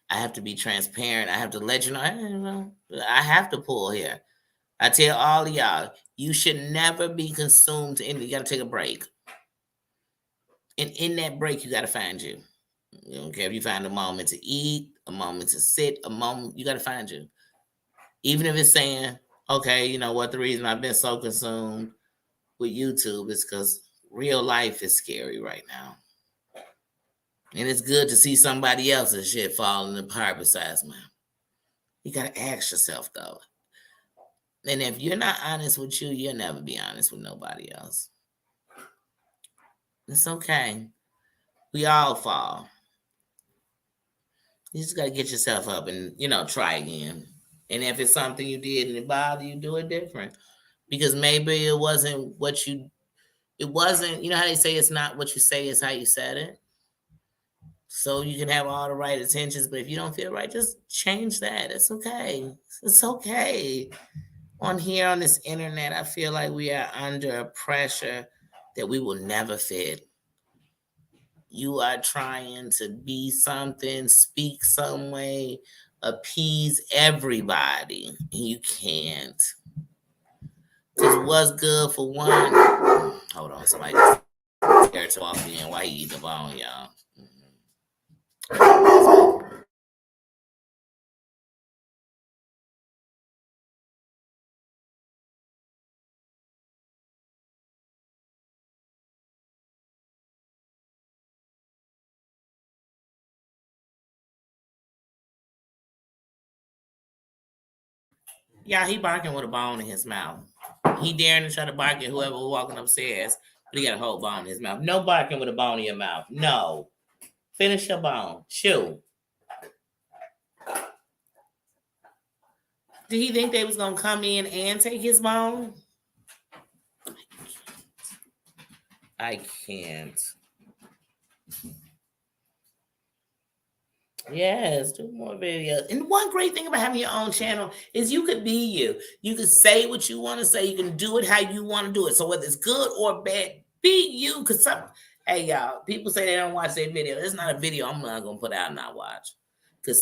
I have to be transparent. I have to let you know, I have to pull here. I tell all of y'all, you should never be consumed to anything. You got to take a break. And in that break, you got to find you. You don't care if you find a moment to eat, a moment to sit, a moment, you got to find you. Even if it's saying, okay, you know what, the reason I've been so consumed with YouTube is because real life is scary right now. And it's good to see somebody else's shit falling apart besides mine. You got to ask yourself, though. And if you're not honest with you, you'll never be honest with nobody else. It's okay. We all fall. You just got to get yourself up and, try again. And if it's something you did and it bothered you, do it different. Because maybe it wasn't you know how they say it's not what you say, it's how you said it. So you can have all the right intentions, but if you don't feel right, just change that. It's okay. It's okay. On here on this internet, I feel like we are under a pressure that we will never fit. You are trying to be something, speak some way, appease everybody, and you can't. Because what's good for one, hold on, somebody just scared to walk in while he eat the bone, y'all. Yeah, he barking with a bone in his mouth. He daring to try to bark at whoever was walking upstairs, but he got a whole bone in his mouth. No barking with a bone in your mouth. No. Finish your bone. Chew. Did he think they was gonna come in and take his bone? I can't. Yes, do more videos. And one great thing about having your own channel is you could be you. You can say what you want to say. You can do it how you want to do it. So whether it's good or bad, be you. Cause hey y'all, people say they don't watch their video. It's not a video I'm not gonna put out and not watch.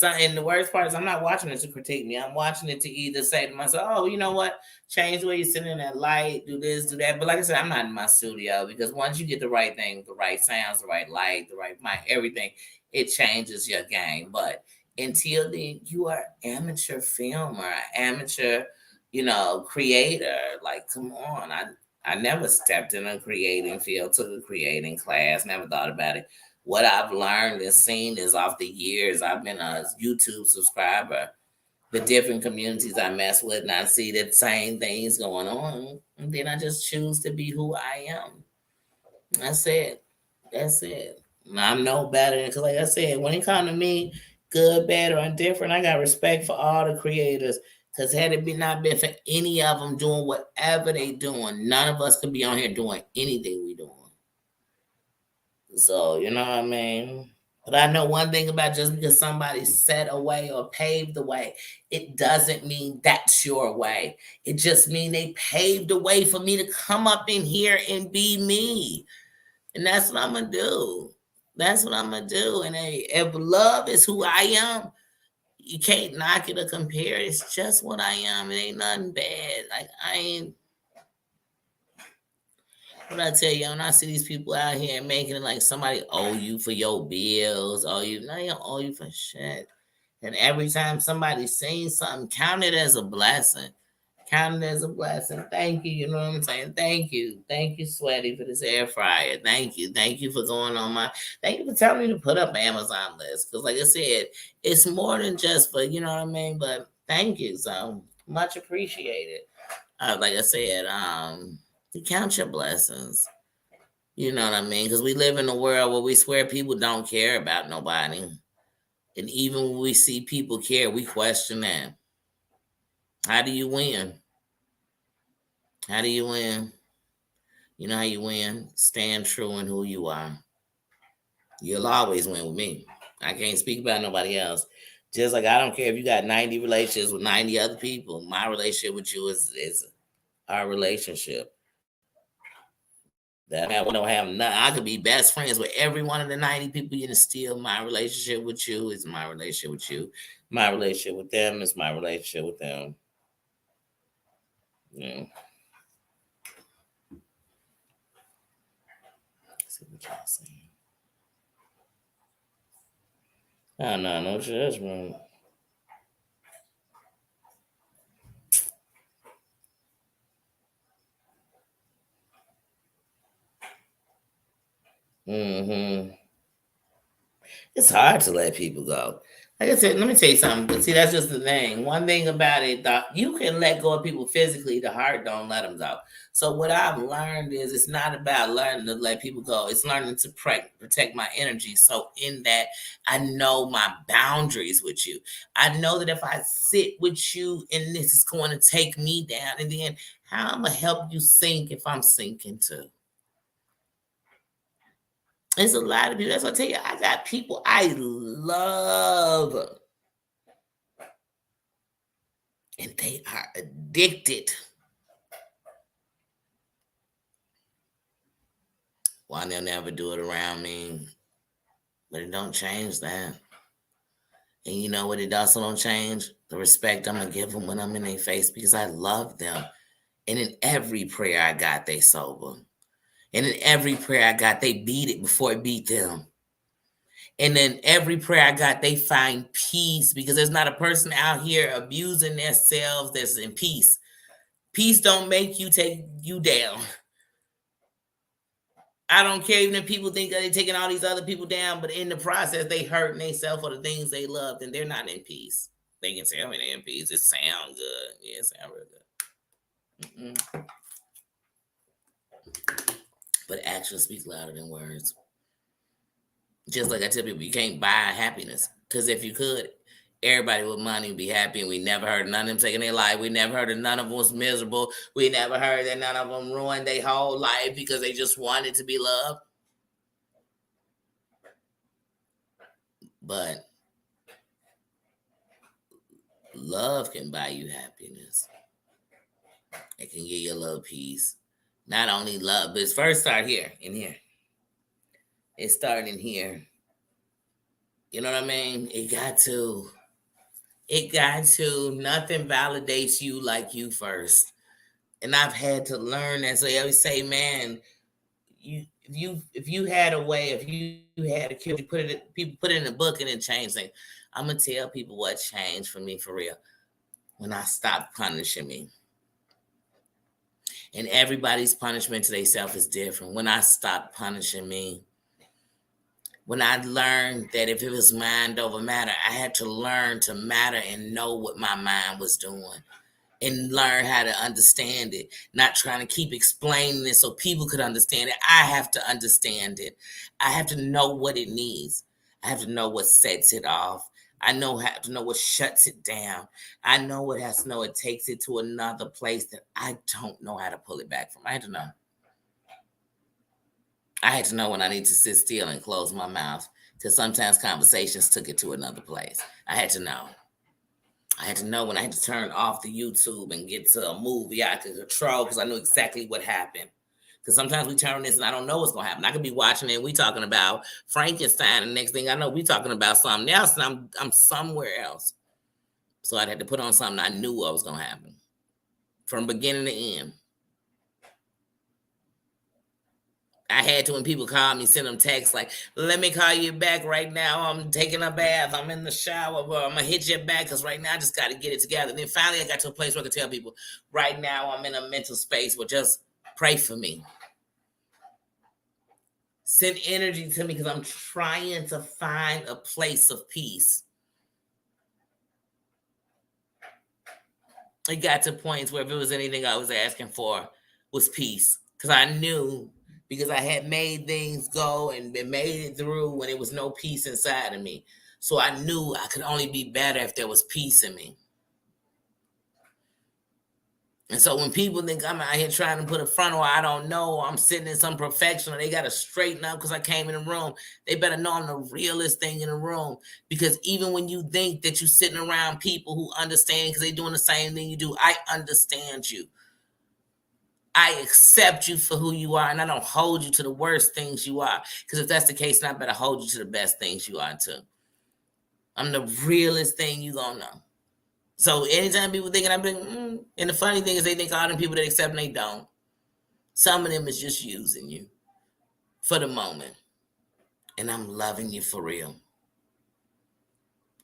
And the worst part is I'm not watching it to critique me. I'm watching it to either say to myself, oh, you know what? Change the way you're sitting in that light, do this, do that. But like I said, I'm not in my studio because once you get the right thing, the right sounds, the right light, the right mic, everything, it changes your game. But until then, you are amateur filmer, amateur, creator. Like, come on. I never stepped in a creating field, took a creating class, never thought about it. What I've learned and seen is off the years I've been a YouTube subscriber, the different communities I mess with, and I see the same things going on. And then I just choose to be who I am. That's it. That's it. I'm no better because, like I said, when it comes to me, good, bad, or indifferent, I got respect for all the creators. Because had it not been for any of them doing whatever they doing, none of us could be on here doing anything we doing. So, you know what I mean? But I know one thing about just because somebody set a way or paved the way, it doesn't mean that's your way. It just means they paved the way for me to come up in here and be me. And that's what I'm going to do. That's what I'm going to do. And hey, if love is who I am, you can't knock it or compare it. It's just what I am. It ain't nothing bad. Like, I ain't. What I tell you, when I see these people out here making it like somebody owe you for your bills, owe you, no, they don't owe you for shit. And every time somebody sings something, count it as a blessing. Count it as a blessing. Thank you. You know what I'm saying? Thank you. Thank you, Sweaty, for this air fryer. Thank you. Thank you for going on thank you for telling me to put up an Amazon list. Because, like I said, it's more than just for, you know what I mean? But thank you. So much appreciated. Like I said, count your blessings. You know what I mean? Because we live in a world where we swear people don't care about nobody. And even when we see people care, we question that. How do you win? How do you win? You know how you win? Stand true in who you are. You'll always win with me. I can't speak about nobody else. Just like I don't care if you got 90 relationships with 90 other people. My relationship with you is our relationship. That we don't have none. I could be best friends with every one of the 90 people, and still my relationship with you is my relationship with you. My relationship with them is my relationship with them. Yeah. Let's see what y'all saying. Oh, no judgment. Mm-hmm. It's hard to let people go. Like I said, let me tell you something. But see, that's just the thing. One thing about it, you can let go of people physically. The heart don't let them go. So what I've learned is it's not about learning to let people go. It's learning to protect my energy. So in that, I know my boundaries with you. I know that if I sit with you and this is going to take me down, and then how I'm gonna help you sink if I'm sinking too. There's a lot of people. That's what I tell you. I got people I love, and they are addicted. Why they'll never do it around me, but it don't change that. And you know what? It also don't change the respect I'm gonna give them when I'm in their face because I love them. And in every prayer I got, they sober. And in every prayer I got, they beat it before it beat them. And then every prayer I got, they find peace because there's not a person out here abusing themselves that's in peace. Peace don't make you take you down. I don't care even if people think that they're taking all these other people down, but in the process, they hurting themselves for the things they loved, and they're not in peace. They can say, "I'm in peace." It sounds good. Yeah, it sounds real good. Mm-mm. But actions speak louder than words. Just like I tell people, you can't buy happiness because if you could, everybody with money would be happy, and we never heard none of them taking their life. We never heard of none of them was miserable. We never heard that none of them ruined their whole life because they just wanted to be loved. But love can buy you happiness. It can give you a little peace. Not only love, but it's first start here, in here. It started in here. You know what I mean? It got to. Nothing validates you like you first. And I've had to learn that. So I always say, man, if you had a way, if you had a cure, people put it in a book and it changed things. I'm gonna tell people what changed for me for real when I stopped punishing me. And everybody's punishment to themselves is different. When I stopped punishing me, when I learned that if it was mind over matter, I had to learn to matter and know what my mind was doing and learn how to understand it, not trying to keep explaining it so people could understand it. I have to understand it. I have to know what it needs. I have to know what sets it off. I have to know what shuts it down. I know what has to know it takes it to another place that I don't know how to pull it back from. I had to know. I had to know when I need to sit still and close my mouth because sometimes conversations took it to another place. I had to know. I had to know when I had to turn off the YouTube and get to a movie I could control because I knew exactly what happened. Because sometimes we turn this and I don't know what's going to happen. I could be watching it and we talking about Frankenstein, and the next thing I know, we talking about something else, and I'm somewhere else. So I'd have to put on something I knew what was going to happen from beginning to end. I had to, when people call me, send them texts like, let me call you back right now. I'm taking a bath. I'm in the shower. But I'm going to hit you back because right now I just got to get it together. And then finally I got to a place where I could tell people, right now I'm in a mental space where just pray for me. Send energy to me because I'm trying to find a place of peace. It got to points where if it was anything I was asking for was peace. Because I knew, because I had made things go and been made it through when there was no peace inside of me. So I knew I could only be better if there was peace in me. And so when people think I'm out here trying to put a front, or I don't know, or I'm sitting in some perfection, or they got to straighten up because I came in the room, they better know I'm the realest thing in the room. Because even when you think that you're sitting around people who understand because they're doing the same thing you do, I understand you. I accept you for who you are, and I don't hold you to the worst things you are. Because if that's the case, then I better hold you to the best things you are too. I'm the realest thing you gonna know. So anytime people thinking I'm being, and the funny thing is they think all them people that accept them, they don't. Some of them is just using you for the moment. And I'm loving you for real.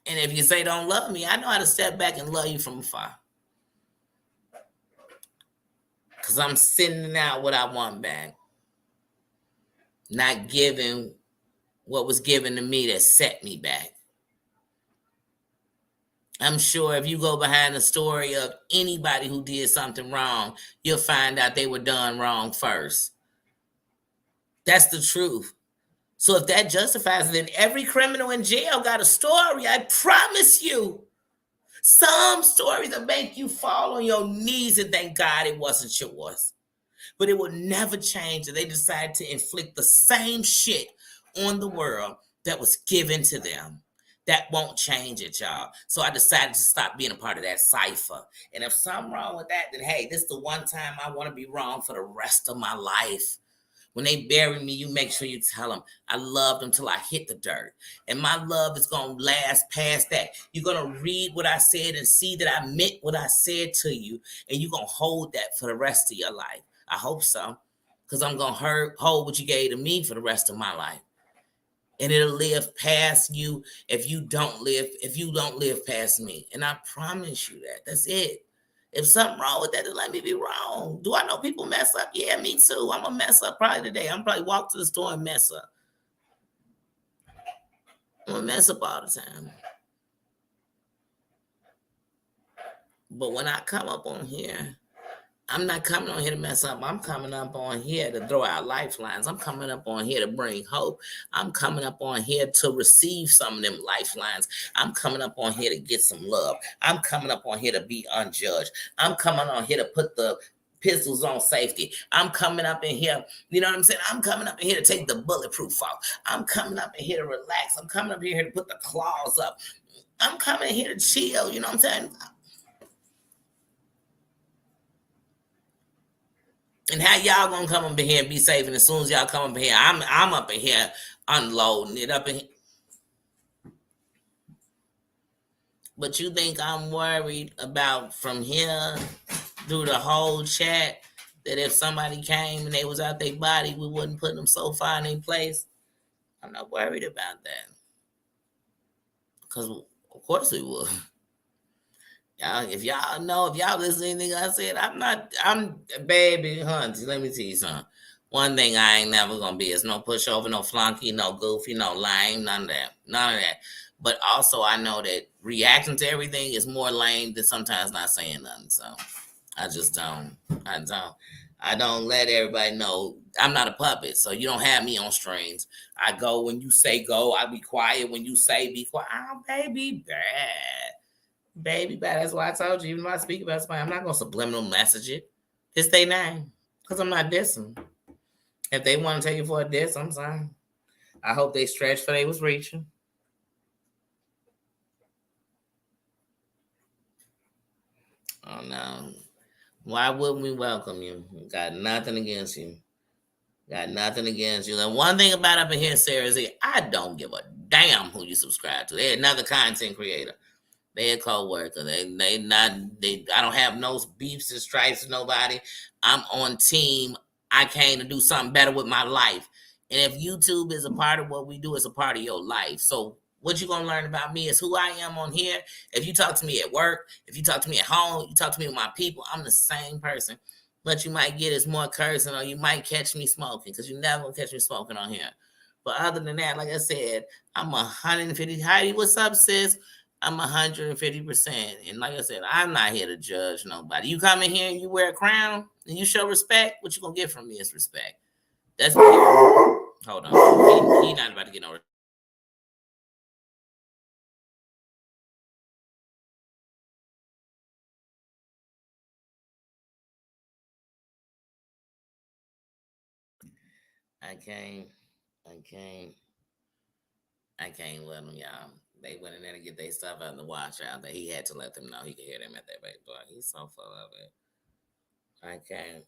And if you say don't love me, I know how to step back and love you from afar. Because I'm sending out what I want back. Not giving what was given to me that set me back. I'm sure if you go behind the story of anybody who did something wrong, you'll find out they were done wrong first. That's the truth. So if that justifies it, then every criminal in jail got a story. I promise you. Some stories that make you fall on your knees and thank God it wasn't yours. But it will never change that they decided to inflict the same shit on the world that was given to them. That won't change it, y'all. So I decided to stop being a part of that cipher. And if something wrong with that, then hey, this is the one time I want to be wrong for the rest of my life. When they bury me, you make sure you tell them I loved them till I hit the dirt. And my love is going to last past that. You're going to read what I said and see that I meant what I said to you. And you're going to hold that for the rest of your life. I hope so. Because I'm going to hold what you gave to me for the rest of my life. And it'll live past you if you don't live past me. And I promise you that. That's it. If something wrong with that, then let me be wrong. Do I know people mess up? Yeah, me too. I'm going to mess up probably today. I'm probably walk to the store and mess up. I'm going to mess up all the time. But when I come up on here, I'm not coming on here to mess up. I'm coming up on here to throw out lifelines. I'm coming up on here to bring hope. I'm coming up on here to receive some of them lifelines. I'm coming up on here to get some love. I'm coming up on here to be unjudged. I'm coming on here to put the pistols on safety. I'm coming up in here, you know what I'm saying? I'm coming up in here to take the bulletproof off. I'm coming up in here to relax. I'm coming up in here to put the claws up. I'm coming in here to chill, you know what I'm saying? And how y'all gonna come up in here and be safe? And as soon as y'all come up in here, I'm up in here unloading it up in here. But you think I'm worried about from here through the whole chat that if somebody came and they was out their body, we wouldn't put them so far in their place? I'm not worried about that. Because of course we would. Y'all, if y'all listen to anything I said, I'm baby hunty. Let me tell you something. One thing I ain't never gonna be is no pushover, no flunky, no goofy, no lame, none of that. None of that. But also I know that reacting to everything is more lame than sometimes not saying nothing. So I just don't. I don't. I don't let everybody know I'm not a puppet. So you don't have me on strings. I go when you say go. I be quiet when you say be quiet. Oh, baby, bad. Baby, bad. That's why I told you, even if I speak about somebody, I'm not going to subliminal message it. It's their name. Because I'm not dissing. If they want to take you for a diss, I'm sorry. I hope they stretched for they was reaching. Oh, no. Why wouldn't we welcome you? Got nothing against you. Got nothing against you. And one thing about up in here, Sarah, is I don't give a damn who you subscribe to. They're another content creator. They a co-worker. I don't have no beefs and stripes with nobody. I'm on team. I came to do something better with my life. And if YouTube is a part of what we do, it's a part of your life. So what you're gonna learn about me is who I am on here. If you talk to me at work, if you talk to me at home, you talk to me with my people, I'm the same person. What you might get is more cursing, or you might catch me smoking, because you never gonna catch me smoking on here. But other than that, like I said, I'm 150. Heidi, what's up, sis? I'm 150%. And like I said, I'm not here to judge nobody. You come in here and you wear a crown and you show respect, what you gonna get from me is respect. That's hold on. He not about to get no. I can't. I can't. I can't let them, y'all. They went in there to get their stuff out of the watch out that he had to let them know he could hear them at that back door. He's so full of it. I can't.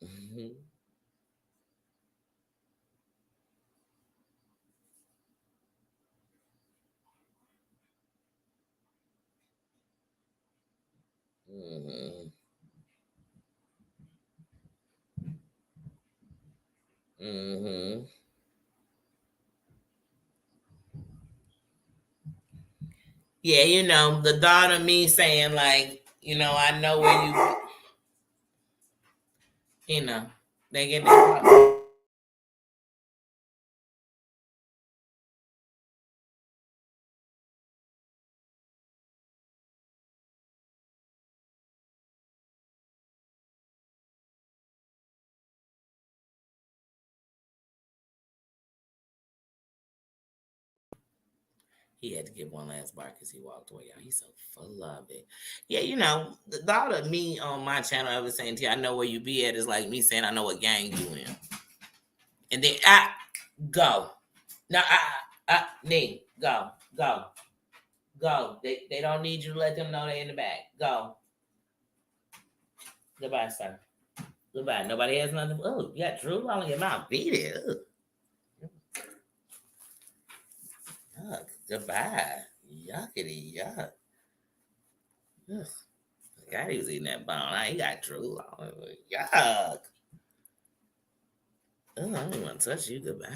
Mm-hmm. Mm-hmm. Mm-hmm. Yeah, the thought of me saying like, I know where you know, they get their he had to give one last bark as he walked away. Y'all, he's so full of it. Yeah, the thought of me on my channel ever saying to you, I know where you be at, is like me saying I know what gang you in. And then go. No, Nee, go. They don't need you to let them know they in the back. Go. Goodbye, sir. Goodbye. Nobody has nothing. Oh, you got drool all in your mouth. Beat it. Yuck. Goodbye. Yuckity yuck. Ugh. God, he was eating that bone. He got drool all over it. Yuck. Oh, I don't even want to touch you. Goodbye.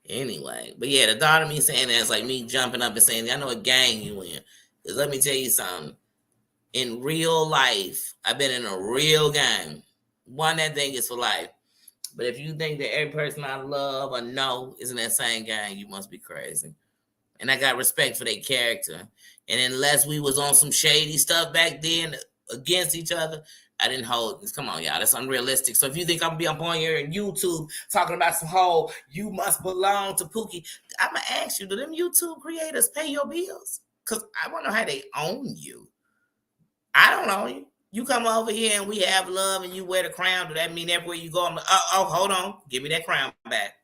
Anyway, but yeah, the thought of me saying that is like me jumping up and saying, I know what gang you in. Because let me tell you something. In real life, I've been in a real gang. One that thing is for life. But if you think that every person I love or know is in that same gang, you must be crazy. and I got respect for their character. And unless we was on some shady stuff back then against each other, I didn't hold this. Come on, y'all. That's unrealistic. So if you think I'm gonna be up on here in YouTube talking about some whole you must belong to Pookie, I'm gonna ask you, do them YouTube creators pay your bills? Because I wanna know how they own you. I don't own you. You come over here and we have love and you wear the crown. Do that mean everywhere you go, I'm like, oh, hold on. Give me that crown back.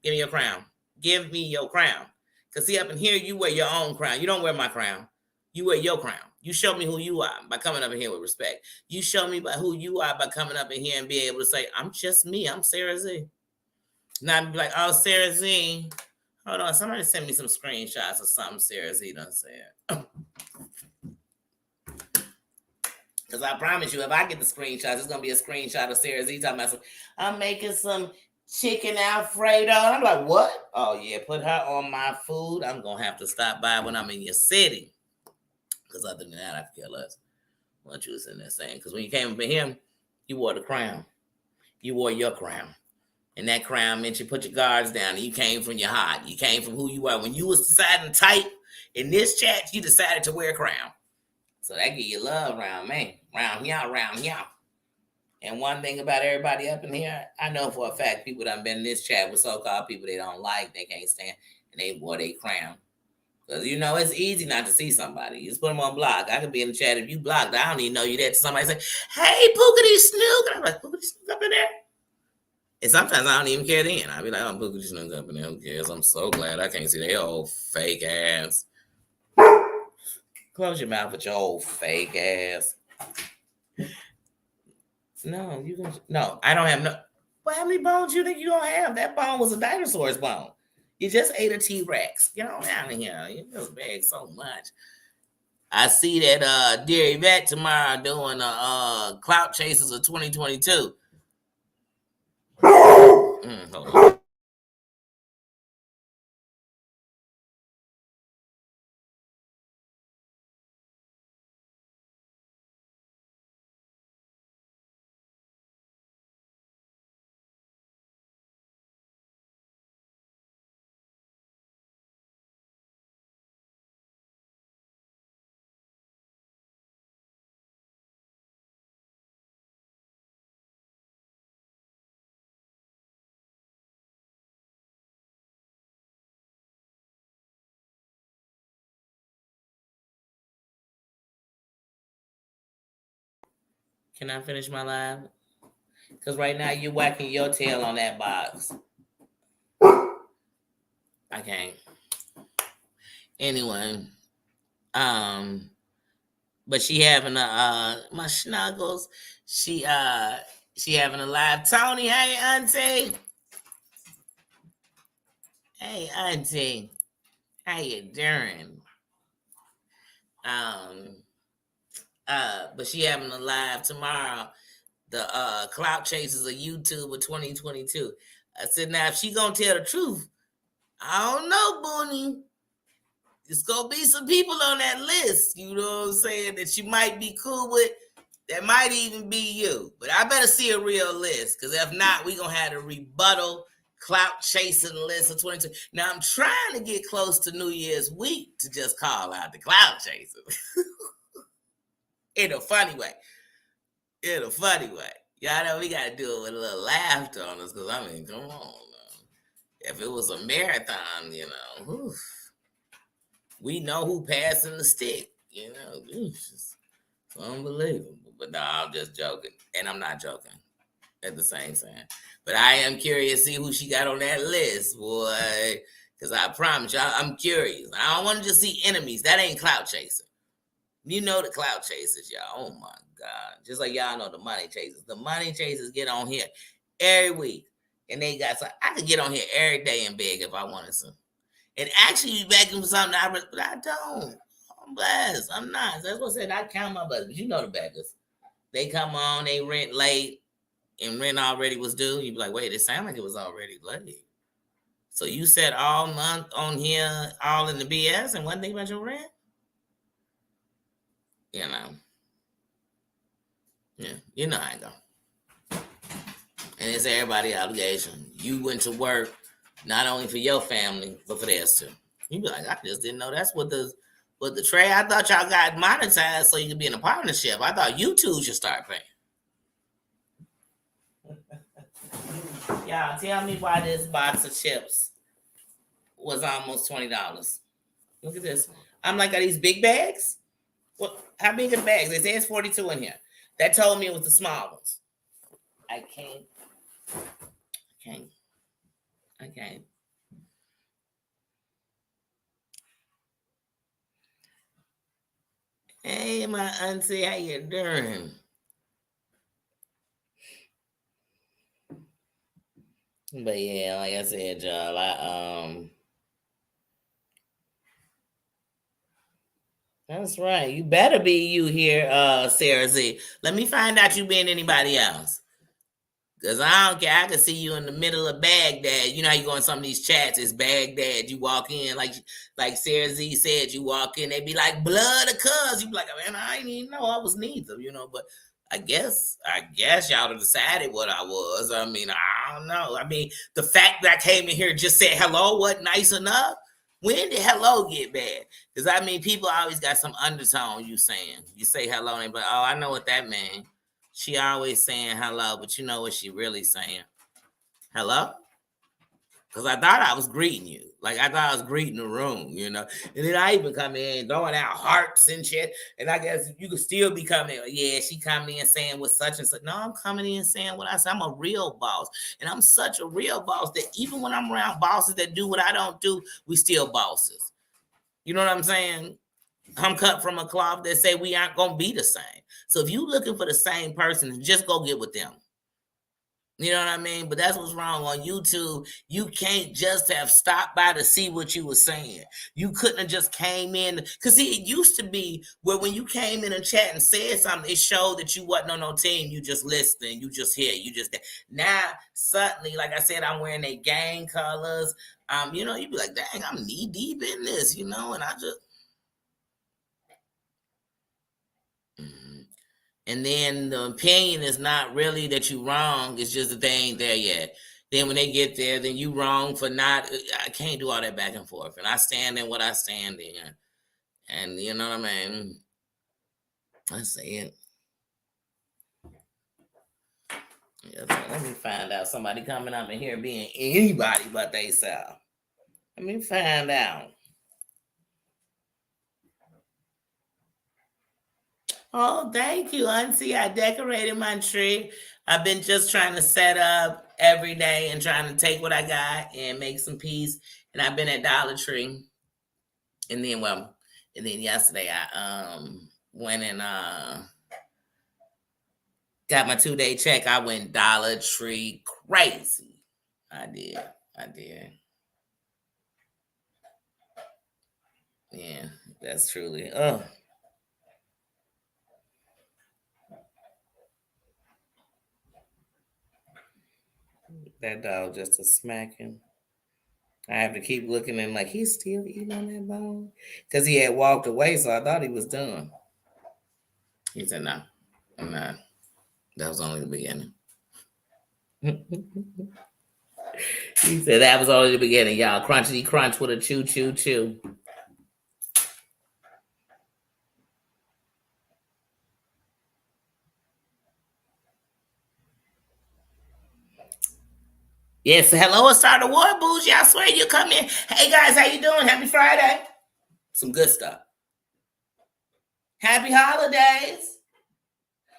Give me your crown. Give me your crown. Because see, up in here, you wear your own crown. You don't wear my crown. You wear your crown. You show me who you are by coming up in here with respect. You show me by who you are by coming up in here and being able to say, I'm just me. I'm Sarah Z. Not be like, oh, Sarah Z. Hold on. Somebody send me some screenshots or something Sarah Z done said. Because I promise you, if I get the screenshots, it's going to be a screenshot of Sarah Z talking about, I'm making some chicken Alfredo. I'm like, what? Oh, yeah, put her on my food. I'm going to have to stop by when I'm in your city. Because other than that, I could care less what you was in there saying. Because when you came up in here, you wore the crown. You wore your crown. And that crown meant you put your guards down and you came from your heart. You came from who you are. When you was deciding to type in this chat, you decided to wear a crown. So that give you love around me. Round here. And one thing about everybody up in here, I know for a fact people that have been in this chat with so-called people they don't like, they can't stand, and they wore their crown. Because, you know, it's easy not to see somebody. You just put them on block. I could be in the chat. If you blocked, I don't even know you there. Somebody say, hey, Pookity Snook. And I'm like, Pookity Snook up in there? And sometimes I don't even care then. I'll be like, oh, Pookity Snook up in there. Who cares? I'm so glad I can't see their old fake ass. Close your mouth with your old fake ass. No, you can. No, I don't have no. Well, how many bones you think you don't have? That bone was a dinosaur's bone. You just ate a T-Rex. Get on out of here. You just beg so much. I see that Dear Yvette tomorrow doing Clout Chasers of 2022. Hold on. Can I finish my live? Because right now you're whacking your tail on that box. I can't. Anyway, but she having my snuggles. She having a live. Tony, hey auntie. Hey auntie, how you doing? But she having a live tomorrow. The Clout Chasers of YouTube of 2022. I said, now if she gonna tell the truth, I don't know, Booney. It's gonna be some people on that list, you know what I'm saying, that you might be cool with. That might even be you. But I better see a real list, because if not, we gonna have to rebuttal Clout Chasing list of 22. Now I'm trying to get close to New Year's week to just call out the Clout Chasers. In a funny way. Y'all know we gotta do it with a little laughter on us, because I mean, come on. If it was a marathon, you know, whew, we know who passing the stick, you know. It's unbelievable. But no, I'm just joking. And I'm not joking at the same time. But I am curious to see who she got on that list, boy. Because I promise y'all, I'm curious. I don't want to just see enemies. That ain't Clout Chasing. You know the Clout Chasers, y'all. Oh my God. Just like y'all know the Money Chasers. The Money Chasers get on here every week. And they got some. I could get on here every day and beg if I wanted to. And actually be begging for something, but I don't. I'm blessed. I'm not. That's what I said. I count my blessings. But you know the beggars. They come on, they rent late, and rent already was due. You be like, wait, it sounded like it was already late. So you said all month on here, all in the BS, and one thing about your rent? You know. Yeah, you know how I go. And it's everybody's obligation. You went to work not only for your family, but for theirs too. You be like, I just didn't know that's what the trade. I thought y'all got monetized so you could be in a partnership. I thought YouTube should start paying. Y'all tell me why this box of chips was almost $20. Look at this. I'm like, are these big bags? What? How big are the bags? It says 42 in here. That told me it was the small ones. I can't. Hey, my auntie, how you doing? But yeah, like I said, y'all, that's right. You better be you here, Sarah Z. Let me find out you being anybody else. Cause I don't care. I can see you in the middle of Baghdad. You know how you go in some of these chats, it's Baghdad. You walk in, like Sarah Z said, you walk in, they be like, blood of cuz. You be like, man, I didn't even know I was neither, but I guess y'all have decided what I was. I mean, I don't know. I mean, the fact that I came in here and just said hello wasn't nice enough. When did hello get bad? Because I mean, people always got some undertone you saying. You say hello and they be like, oh, I know what that means. She always saying hello, but you know what she really saying? Hello? Because I thought I was greeting you. Like I thought I was greeting the room, And then I even come in throwing out hearts and shit. And I guess you could still be coming. Yeah, she coming in saying what such and such. No, I'm coming in saying what I say. I'm a real boss. And I'm such a real boss that even when I'm around bosses that do what I don't do, we still bosses. You know what I'm saying? I'm cut from a cloth that say we aren't gonna be the same. So if you looking for the same person, just go get with them. You know what I mean? But that's what's wrong on YouTube. You can't just have stopped by to see what you were saying. You couldn't have just came in. Because see, it used to be where when you came in and chat and said something, it showed that you wasn't on no team. You just listening. You just here. You just there. Now, suddenly, like I said, I'm wearing their gang colors. You be like, dang, I'm knee deep in this, and I just. And then the opinion is not really that you wrong. It's just that they ain't there yet. Then when they get there, then you wrong for not. I can't do all that back and forth. And I stand in what I stand in. And you know what I mean? I say it. Yeah, so let me find out. Somebody coming up in here being anybody but they self. Let me find out. Oh, thank you, Auntie. I decorated my tree. I've been just trying to set up every day and trying to take what I got and make some peace. And I've been at Dollar Tree. And then yesterday I went and got my 2-day check. I went Dollar Tree crazy. I did. Yeah, that's truly. That dog just a smacking. I have to keep looking and like he's still eating on that bone because he had walked away, so I thought he was done. He said, "No, I'm not. That was only the beginning." He said that was only the beginning, y'all. Crunchy crunch with a chew, chew, chew. Yes, hello, it's Star the War Boozy. I swear you come in. Hey guys, how you doing? Happy Friday. Some good stuff. Happy holidays.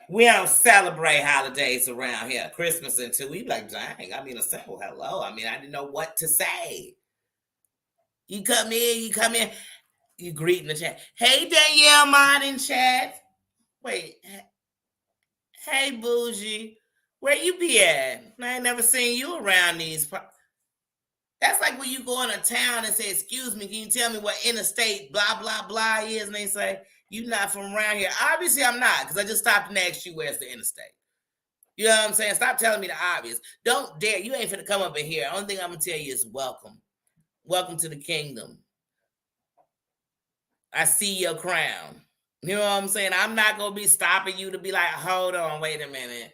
We don't celebrate holidays around here. Christmas until we like, dang, I mean a simple hello. I mean, I didn't know what to say. You come in, you greet in the chat. Hey Danielle Mod in chat. Wait. Hey Bougie. Where you be at? I ain't never seen you around these. That's like when you go in a town and say, excuse me, can you tell me what interstate blah, blah, blah is? And they say, you not from around here. Obviously, I'm not, because I just stopped and asked you where's the interstate. You know what I'm saying? Stop telling me the obvious. Don't dare. You ain't finna come up in here. Only thing I'm going to tell you is welcome. Welcome to the kingdom. I see your crown. You know what I'm saying? I'm not going to be stopping you to be like, hold on, wait a minute.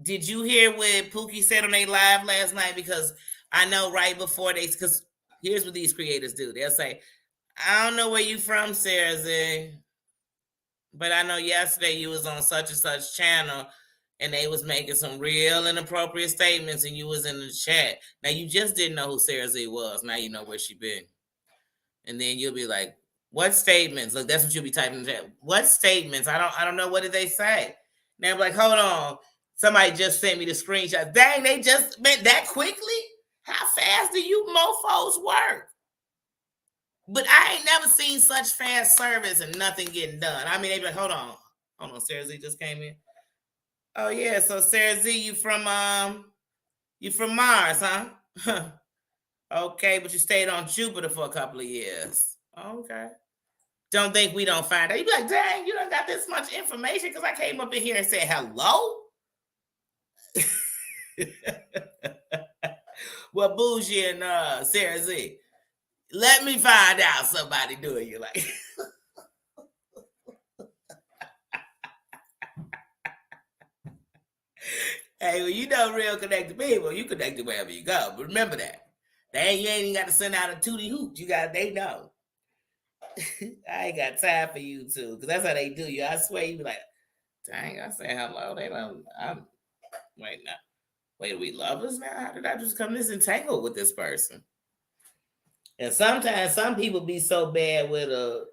Did you hear what Pookie said on their live last night? Because I know right before because Here's what these creators do. They'll say, I don't know where you from, Sarah Z, but I know yesterday you was on such and such channel and they was making some real inappropriate statements and you was in the chat. Now you just didn't know who Sarah Z was. Now you know where she been. And then you'll be like, what statements? Look, that's what you'll be typing in the chat. What statements? I don't know. What did they say? Now I'm like, hold on. Somebody just sent me the screenshot. Dang, they just meant that quickly? How fast do you mofos work? But I ain't never seen such fast service and nothing getting done. I mean, they be like, hold on, Sarah Z just came in. Oh yeah, so Sarah Z, you from Mars, huh? Okay, but you stayed on Jupiter for a couple of years. Okay. Don't think we don't find out. You be like, dang, you don't got this much information because I came up in here and said hello. Well, Bougie and Sarah Z, let me find out somebody doing you like. Hey, well, you know real connected people, you connected wherever you go. But remember that. You ain't even got to send out a tootie hoot. They know. I ain't got time for you two, because that's how they do you. I swear you be like, dang, I say hello. They don't. Wait now. Wait, are we lovers now? How did I just come this entangled with this person? And sometimes some people be so bad with a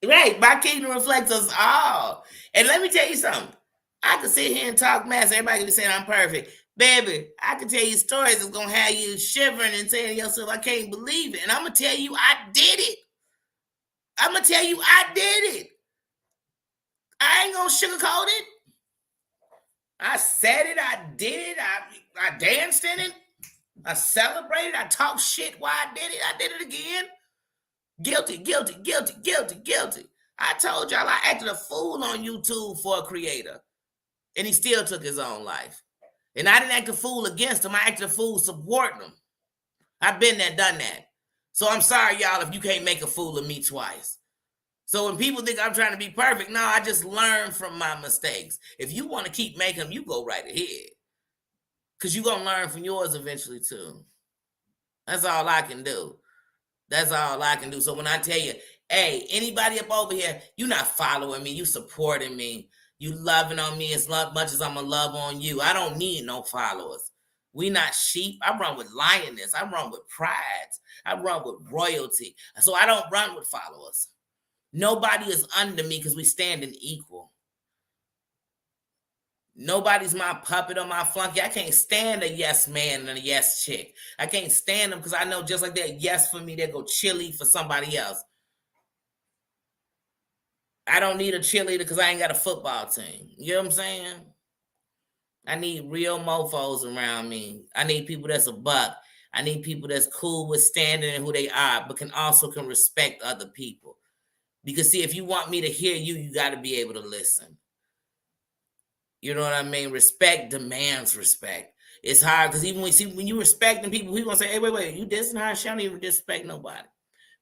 right. My kingdom reflects us all. And let me tell you something. I could sit here and talk mess. Everybody can be saying I'm perfect. Baby, I can tell you stories that's going to have you shivering and saying to yourself, I can't believe it. And I'm going to tell you, I did it. I'm going to tell you, I did it. I ain't going to sugarcoat it. I said it. I did it. I danced in it. I celebrated. I talked shit while I did it. I did it again. Guilty, guilty, guilty, guilty, guilty. I told y'all I acted a fool on YouTube for a creator. And he still took his own life. And I didn't act a fool against him. I acted a fool supporting him. I've been there, done that. So I'm sorry, y'all, if you can't make a fool of me twice. So when people think I'm trying to be perfect, no, I just learn from my mistakes. If you want to keep making them, you go right ahead. Because you're going to learn from yours eventually, too. That's all I can do. That's all I can do. So when I tell you, hey, anybody up over here, you not following me, you supporting me, you loving on me as much as I'm going to love on you. I don't need no followers. We not sheep. I run with lioness. I run with pride. I run with royalty. So I don't run with followers. Nobody is under me because we standing equal. Nobody's my puppet or my flunky. I can't stand a yes man and a yes chick. I can't stand them because I know just like that yes for me, they go chili for somebody else. I don't need a cheerleader because I ain't got a football team. You know what I'm saying? I need real mofos around me. I need people that's a buck. I need people that's cool with standing and who they are, but can respect other people. Because see, if you want me to hear you, you got to be able to listen. You know what I mean? Respect demands respect. It's hard because even when you respecting people gonna say, hey, wait, you dissing her? She don't even disrespect nobody.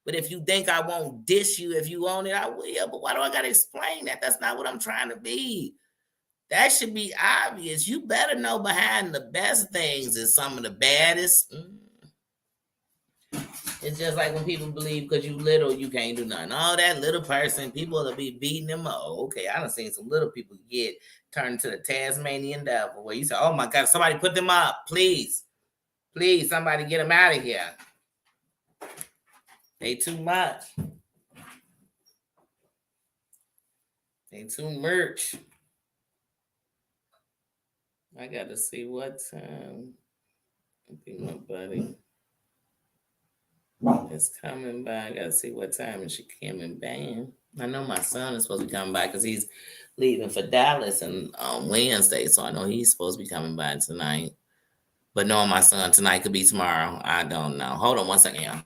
But if you think I won't diss you if you own it, I will. But why do I gotta explain that? That's not what I'm trying to be. That should be obvious. You better know behind the best things is some of the baddest. It's just like when people believe because you little, you can't do nothing. Oh, that little person, people will be beating them up. Oh, okay, I done seen some little people get turned to the Tasmanian devil where you say, oh my God, somebody put them up. Please, somebody get them out of here. They too much. They too much. I got to see what time. I think my buddy is coming by. I got to see what time and she coming back. I know my son is supposed to be coming by because he's leaving for Dallas on Wednesday. So I know he's supposed to be coming by tonight. But knowing my son tonight could be tomorrow. I don't know. Hold on one second, y'all.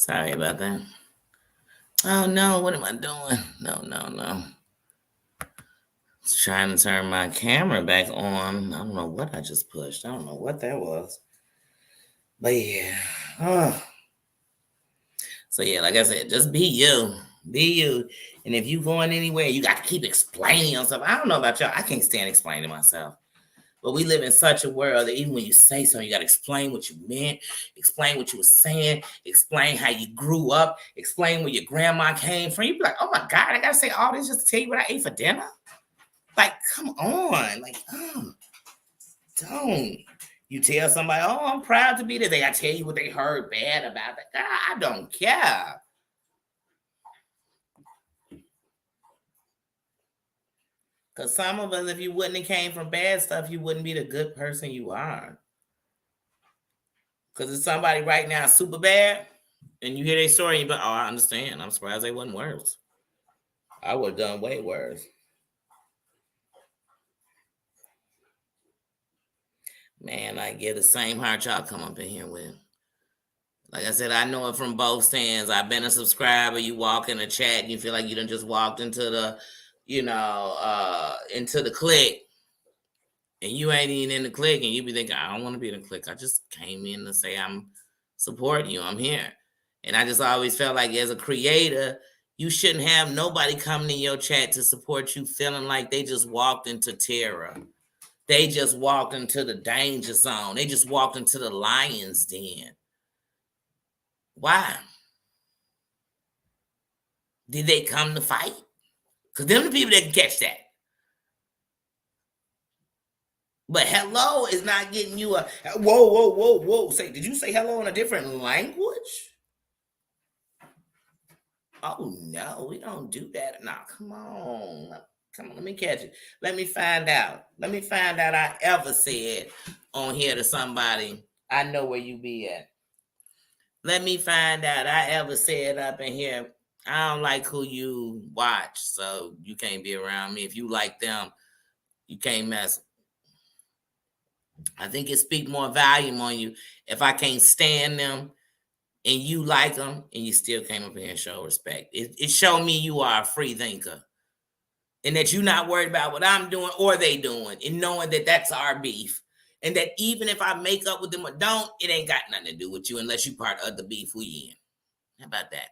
Sorry about that. Oh no, what am I doing? No. Trying to turn my camera back on. I don't know what I just pushed. I don't know what that was. But yeah. So yeah, like I said, just be you. Be you. And if you going anywhere, you got to keep explaining yourself. I don't know about y'all. I can't stand explaining myself. But we live in such a world that even when you say something, you got to explain what you meant, explain what you were saying, explain how you grew up, explain where your grandma came from. You be like, oh my God, I got to say all this just to tell you what I ate for dinner? Like, come on. Like, don't. You tell somebody, oh, I'm proud to be there. They got to tell you what they heard bad about that. God, I don't care. Because some of us, if you wouldn't have came from bad stuff, you wouldn't be the good person you are. Because if somebody right now is super bad, and you hear their story, and you be like, oh, I understand. I'm surprised they wasn't worse. I would have done way worse. Man, I get the same heart y'all come up in here with. Like I said, I know it from both stands. I've been a subscriber. You walk in the chat and you feel like you done just walked into the, into the clique. And you ain't even in the clique. And you be thinking, I don't want to be in the clique. I just came in to say I'm supporting you. I'm here. And I just always felt like as a creator, you shouldn't have nobody coming in your chat to support you feeling like they just walked into terror. They just walked into the danger zone. They just walked into the lion's den. Why? Did they come to fight? Because them the people that can catch that. But hello is not getting you a whoa. Say, did you say hello in a different language? Oh no, we don't do that. Now, come on, let me catch it. Let me find out. I ever said on here to somebody, I know where you be at. Let me find out I ever said up in here, I don't like who you watch, so you can't be around me. If you like them, you can't mess. I think it speak more volume on you if I can't stand them and you like them and you still came up here and show respect. It showed me you are a free thinker and that you're not worried about what I'm doing or they doing and knowing that that's our beef. And that even if I make up with them or don't, it ain't got nothing to do with you unless you part of the beef we in. How about that?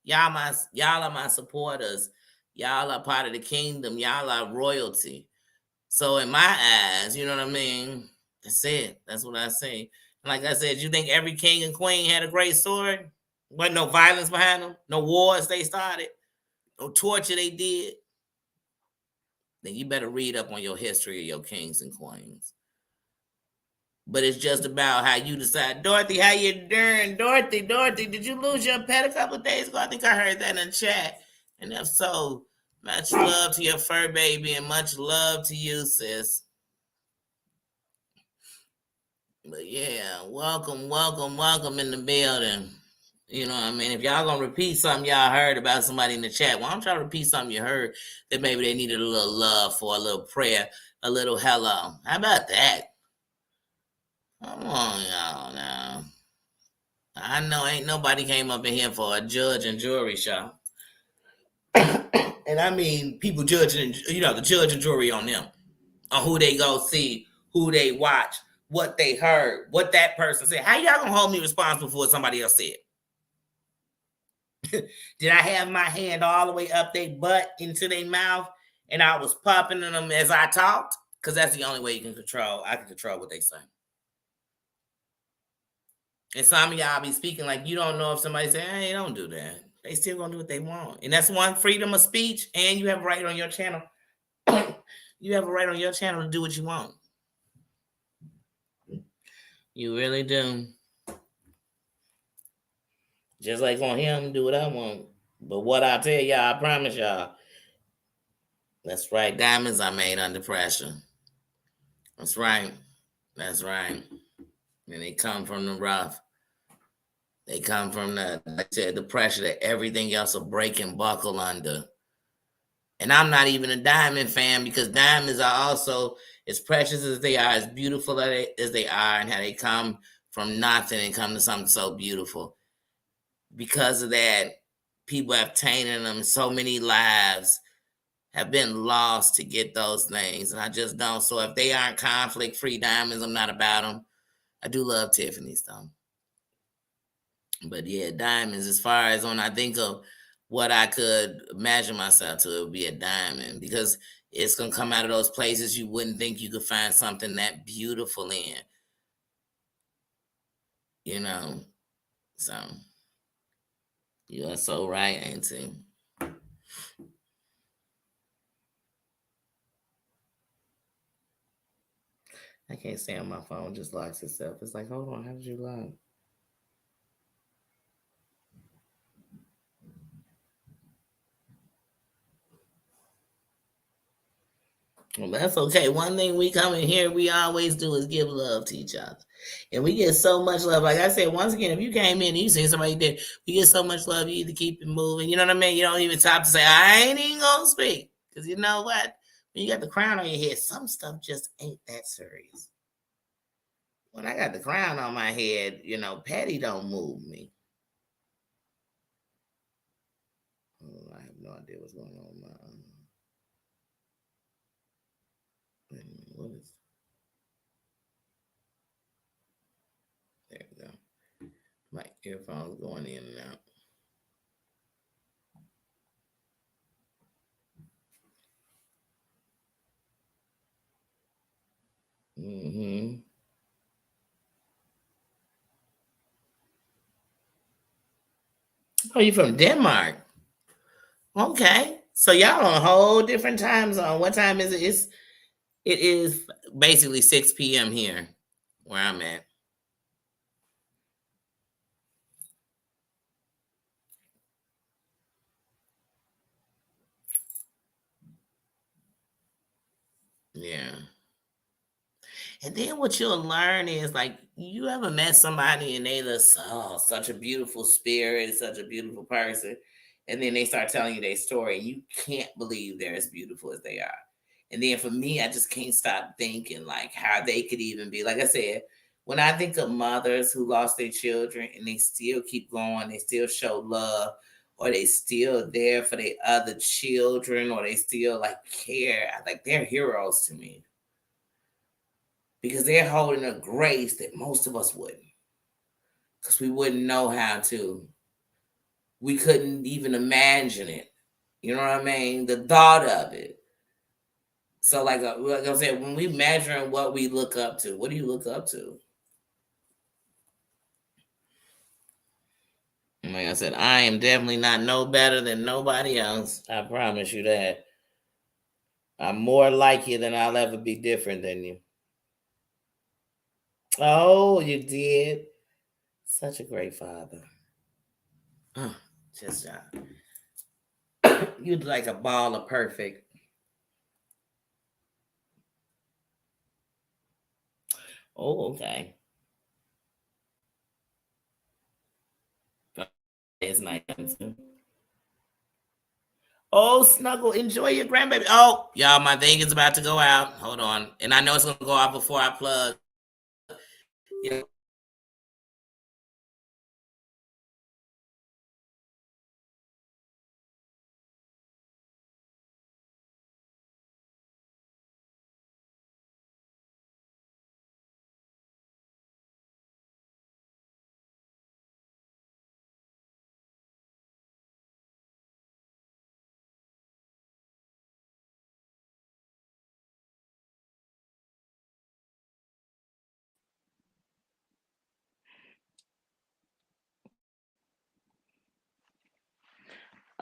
Y'all are my supporters. Y'all are part of the kingdom. Y'all are royalty. So in my eyes, you know what I mean? That's it. That's what I say. Like I said, you think every king and queen had a great story? Wasn't no violence behind them? No wars they started? No torture they did? Then you better read up on your history of your kings and queens. But it's just about how you decide. Dorothy, how you doing? Dorothy, did you lose your pet a couple of days ago? I think I heard that in the chat. And if so, much love to your fur baby and much love to you, sis. But yeah, welcome in the building. You know what I mean? If y'all gonna repeat something y'all heard about somebody in the chat, why don't y'all repeat something you heard that maybe they needed a little love for, a little prayer, a little hello? How about that? Come on, y'all now. I know ain't nobody came up in here for a judge and jury show. And I mean people judging, the judge and jury on them, on who they go see, who they watch, what they heard, what that person said. How y'all gonna hold me responsible for what somebody else said? Did I have my hand all the way up their butt into their mouth and I was popping them as I talked? Because that's the only way you can control. I can control what they say. And some of y'all be speaking like you don't know if somebody say, hey, don't do that. They still gonna do what they want. And that's one, freedom of speech, and you have a right on your channel. You have a right on your channel to do what you want. You really do. Just like on him, do what I want. But what I tell y'all, I promise y'all, that's right. Diamonds are made under pressure. That's right. And they come from the rough. They come from the pressure that everything else will break and buckle under. And I'm not even a diamond fan because diamonds are also as precious as they are, as beautiful as they are, and how they come from nothing and come to something so beautiful. because of that, people have tainted them. So many lives have been lost to get those things, and I just don't. So if they aren't conflict-free diamonds, I'm not about them. I do love Tiffany's though. But yeah, diamonds, as far as when I think of what I could imagine myself to, it would be a diamond because it's going to come out of those places you wouldn't think you could find something that beautiful in, you know? So you are so right, Auntie. I can't stand my phone just locks itself. It's like, hold on, how did you lock? Well, that's okay. One thing we come in here, we always do is give love to each other. And we get so much love. Like I said, once again, if you came in and you seen somebody did, we get so much love, you either keep it moving. You know what I mean? You don't even stop to say, I ain't even gonna speak. Because you know what? When you got the crown on your head, some stuff just ain't that serious. When I got the crown on my head, Patty don't move me. Oh, I have no idea what's going on with my wait a minute, what is there we go. My earphones going in and out. Mm-hmm. Oh, you from Denmark? Okay. So y'all on a whole different time zone. What time is it? It is basically 6 p.m. here where I'm at. Yeah. And then what you'll learn is like you ever met somebody and they just such a beautiful spirit, such a beautiful person, and then they start telling you their story. You can't believe they're as beautiful as they are. And then for me, I just can't stop thinking like how they could even be. Like I said, when I think of mothers who lost their children and they still keep going, they still show love, or they still there for their other children, or they still like care. Like they're heroes to me because they're holding a grace that most of us wouldn't, because we wouldn't know how to. We couldn't even imagine it. You know what I mean? The thought of it. So, like I said, when we measuring what we look up to, what do you look up to? And like I said, I am definitely not no better than nobody else. I promise you that. I'm more like you than I'll ever be different than you. Oh, you did. Such a great father. Oh, just you'd like a ball of perfect. Oh, okay. It's nice. Oh, Snuggle, enjoy your grandbaby. Oh, y'all, my thing is about to go out. Hold on. And I know it's going to go out before I plug. You know,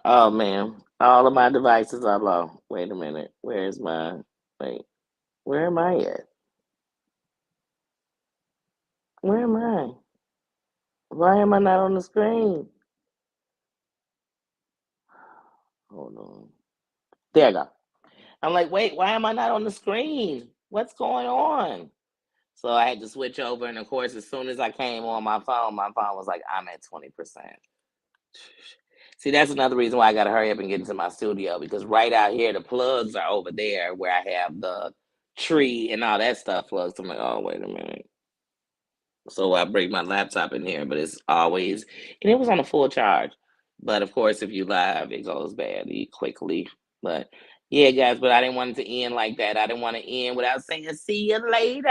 oh, man. All of my devices are low. Wait a minute. Where's my. Wait. Where am I at? Where am I? Why am I not on the screen? Hold on. There I go. I'm like, wait, why am I not on the screen? What's going on? So I had to switch over. And of course, as soon as I came on my phone was like, I'm at 20%. See, that's another reason why I got to hurry up and get into my studio, because right out here, the plugs are over there where I have the tree and all that stuff plugged. So I'm like, oh, wait a minute. So I bring my laptop in here, but it's always, and it was on a full charge. But of course, if you live, it goes badly quickly. But yeah, guys, but I didn't want it to end like that. I didn't want to end without saying, see you later.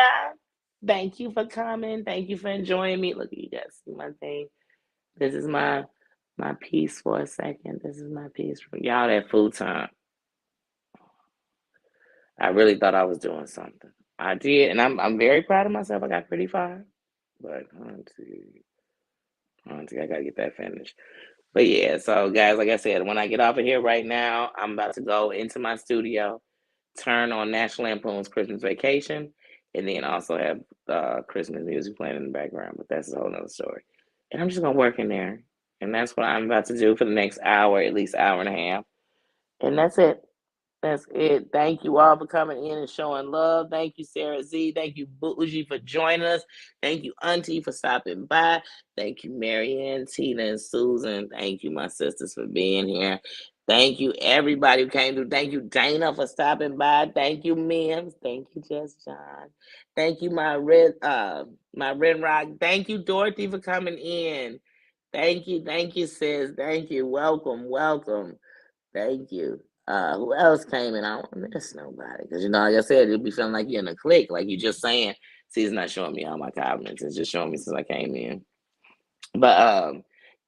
Thank you for coming. Thank you for enjoying me. Look, you guys see my thing. This is my piece for a second. This is my piece for y'all that full time. I really thought I was doing something. I did, and I'm very proud of myself. I got pretty far. But I gotta get that finished. But yeah, so guys, like I said, when I get off of here right now, I'm about to go into my studio, turn on National Lampoon's Christmas Vacation, and then also have Christmas music playing in the background. But that's a whole nother story. And I'm just gonna work in there, and that's what I'm about to do for the next hour, at least hour and a half, and that's it. That's it. Thank you all for coming in and showing love. Thank you, Sarah Z. Thank you, Bougie, for joining us. Thank you, Auntie, for stopping by. Thank you, Marianne, Tina, and Susan. Thank you, my sisters, for being here. Thank you, everybody who came through. Thank you, Dana, for stopping by. Thank you, Mims. Thank you, Just John. Thank you, my Red Rock. Thank you, Dorothy, for coming in. Thank you, sis. Thank you. Welcome, welcome. Thank you. Who else came in? I don't want to miss nobody. Because, like I said, you'll be feeling like you're in a clique, like you're just saying. See, it's not showing me all my comments. It's just showing me since I came in. But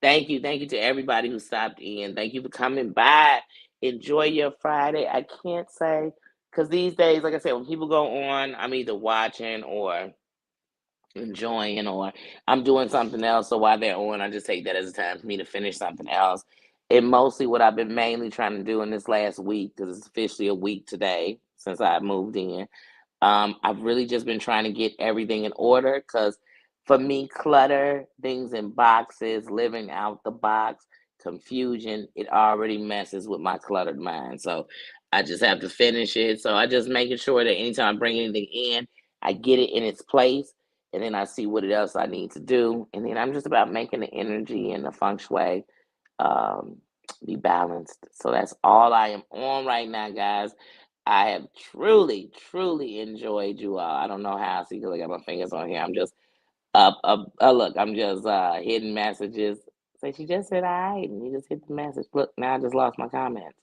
thank you. Thank you to everybody who stopped in. Thank you for coming by. Enjoy your Friday. I can't say, because these days, like I said, when people go on, I'm either watching or enjoying, or I'm doing something else. So while they're on, I just take that as a time for me to finish something else. And mostly what I've been mainly trying to do in this last week, because it's officially a week today since I moved in, I've really just been trying to get everything in order because for me, clutter, things in boxes, living out the box, confusion, it already messes with my cluttered mind. So I just have to finish it. So I just making sure that anytime I bring anything in, I get it in its place, and then I see what else I need to do. And then I'm just about making the energy and the feng shui um, be balanced. So that's all I am on right now, guys. I have truly, truly enjoyed you all. I don't know how. See, because I got my fingers on here. I'm just look, I'm just hitting messages. Say she just said all right, and you just hit the message. Look, now I just lost my comments.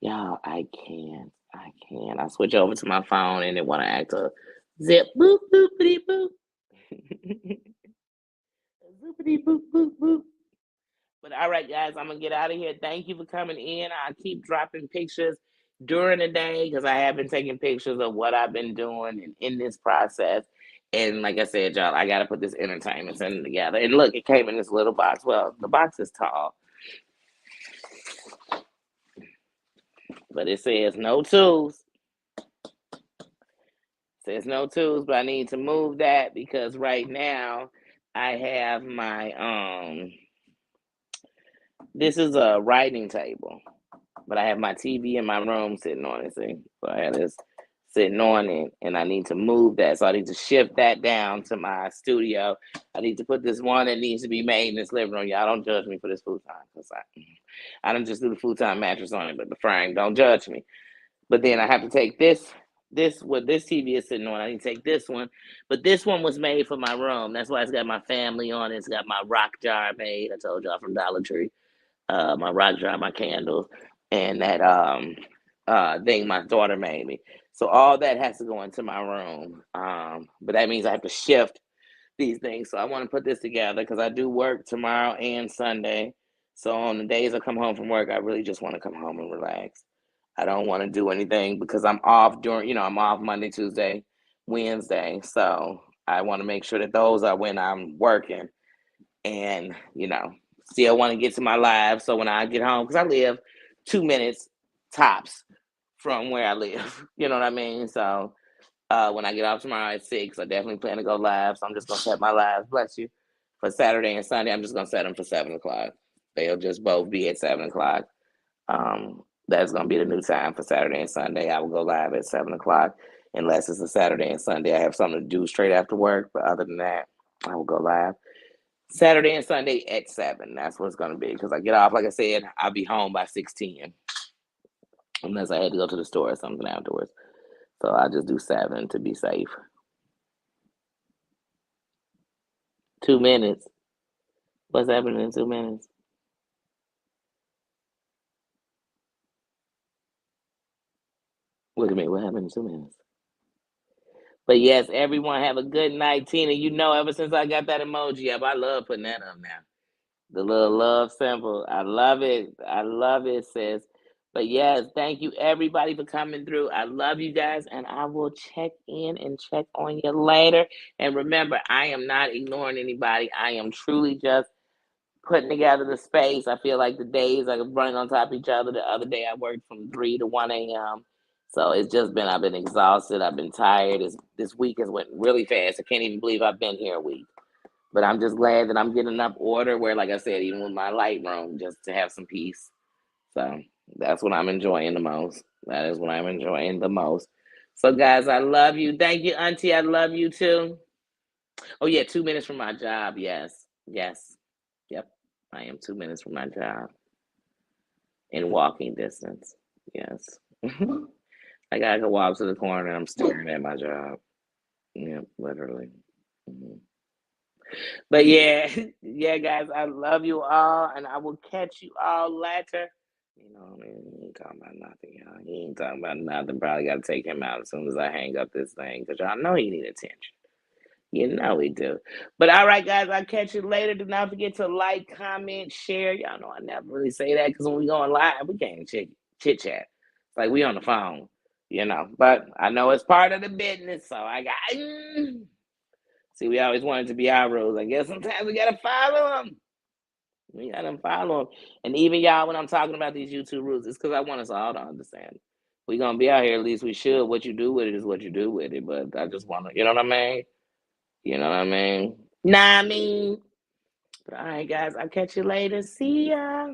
Y'all, I can't. I can't. I switch over to my phone and it want to act a zip boop boopity boop. Zoopity boop boop boop. But all right, guys, I'm gonna get out of here. Thank you for coming in. I keep dropping pictures during the day because I have been taking pictures of what I've been doing and in this process. And like I said, y'all, I gotta put this entertainment center together. And look, it came in this little box. Well, the box is tall, but it says no tools. It says no tools, but I need to move that because right now I have my this is a writing table. But I have my TV in my room sitting on it. See, so I had this sitting on it, and I need to move that. So I need to shift that down to my studio. I need to put this one that needs to be made in this living room. Y'all don't judge me for this futon, because I don't just do the futon mattress on it, but the frame. Don't judge me. But then I have to take what this TV is sitting on. I need to take this one, but this one was made for my room. That's why it's got my family on it. It's got my rock jar made. I told y'all from Dollar Tree. My rock jar, my candles, and that thing my daughter made me. So all that has to go into my room. But that means I have to shift these things. So I want to put this together because I do work tomorrow and Sunday. So on the days I come home from work, I really just want to come home and relax. I don't want to do anything because I'm off I'm off Monday, Tuesday, Wednesday. So I want to make sure that those are when I'm working and still want to get to my live. So when I get home, because I live 2 minutes tops from where I live, you know what I mean? So when I get off tomorrow at 6, I definitely plan to go live. So I'm just gonna set my lives, bless you, for Saturday and Sunday. I'm just gonna set them for 7 o'clock. They'll just both be at 7 o'clock. That's gonna be the new time for Saturday and Sunday. I will go live at 7 o'clock, unless it's a Saturday and Sunday. I have something to do straight after work, but other than that, I will go live Saturday and Sunday at 7. That's what it's gonna be. Because I get off, like I said, I'll be home by 6:10, unless I had to go to the store or something afterwards. So I just do 7 to be safe. 2 minutes. What's happening in 2 minutes? Look at me. What happened in 2 minutes? But yes, everyone have a good night, Tina. You know, ever since I got that emoji up, I love putting that up now. The little love symbol. I love it. I love it, sis. But yes, thank you everybody for coming through. I love you guys, and I will check in and check on you later. And remember, I am not ignoring anybody. I am truly just putting together the space. I feel like the days are running on top of each other. The other day I worked from 3 to 1 a.m. So it's just been, I've been exhausted. I've been tired. This week has went really fast. I can't even believe I've been here a week. But I'm just glad that I'm getting enough order where, like I said, even with my light room, just to have some peace. So that's what I'm enjoying the most. That is what I'm enjoying the most. So, guys, I love you. Thank you, Auntie. I love you too. Oh, yeah, 2 minutes from my job. Yes. Yes. Yep. I am 2 minutes from my job in walking distance. Yes. I gotta go walk to the corner and I'm staring at my job. Yep, literally. Mhm. But yeah, yeah, guys, I love you all, and I will catch you all later. You know, I mean, he ain't talking about nothing, y'all. He ain't talking about nothing. Probably got to take him out as soon as I hang up this thing, because y'all know he need attention. You know we do. But all right, guys, I'll catch you later. Do not forget to like, comment, share. Y'all know I never really say that because when we going live, we can't chit chat. It's like we on the phone, you know. But I know it's part of the business, so I got. See, we always wanted to be our rules. I guess sometimes we gotta follow them. We gotta follow them. And even y'all, when I'm talking about these YouTube rules, it's because I want us all to understand. We gonna be out here, at least we should. What you do with it is what you do with it. But I just wanna, you know what I mean? You know what I mean? Nah, I mean. But all right, guys, I'll catch you later. See ya.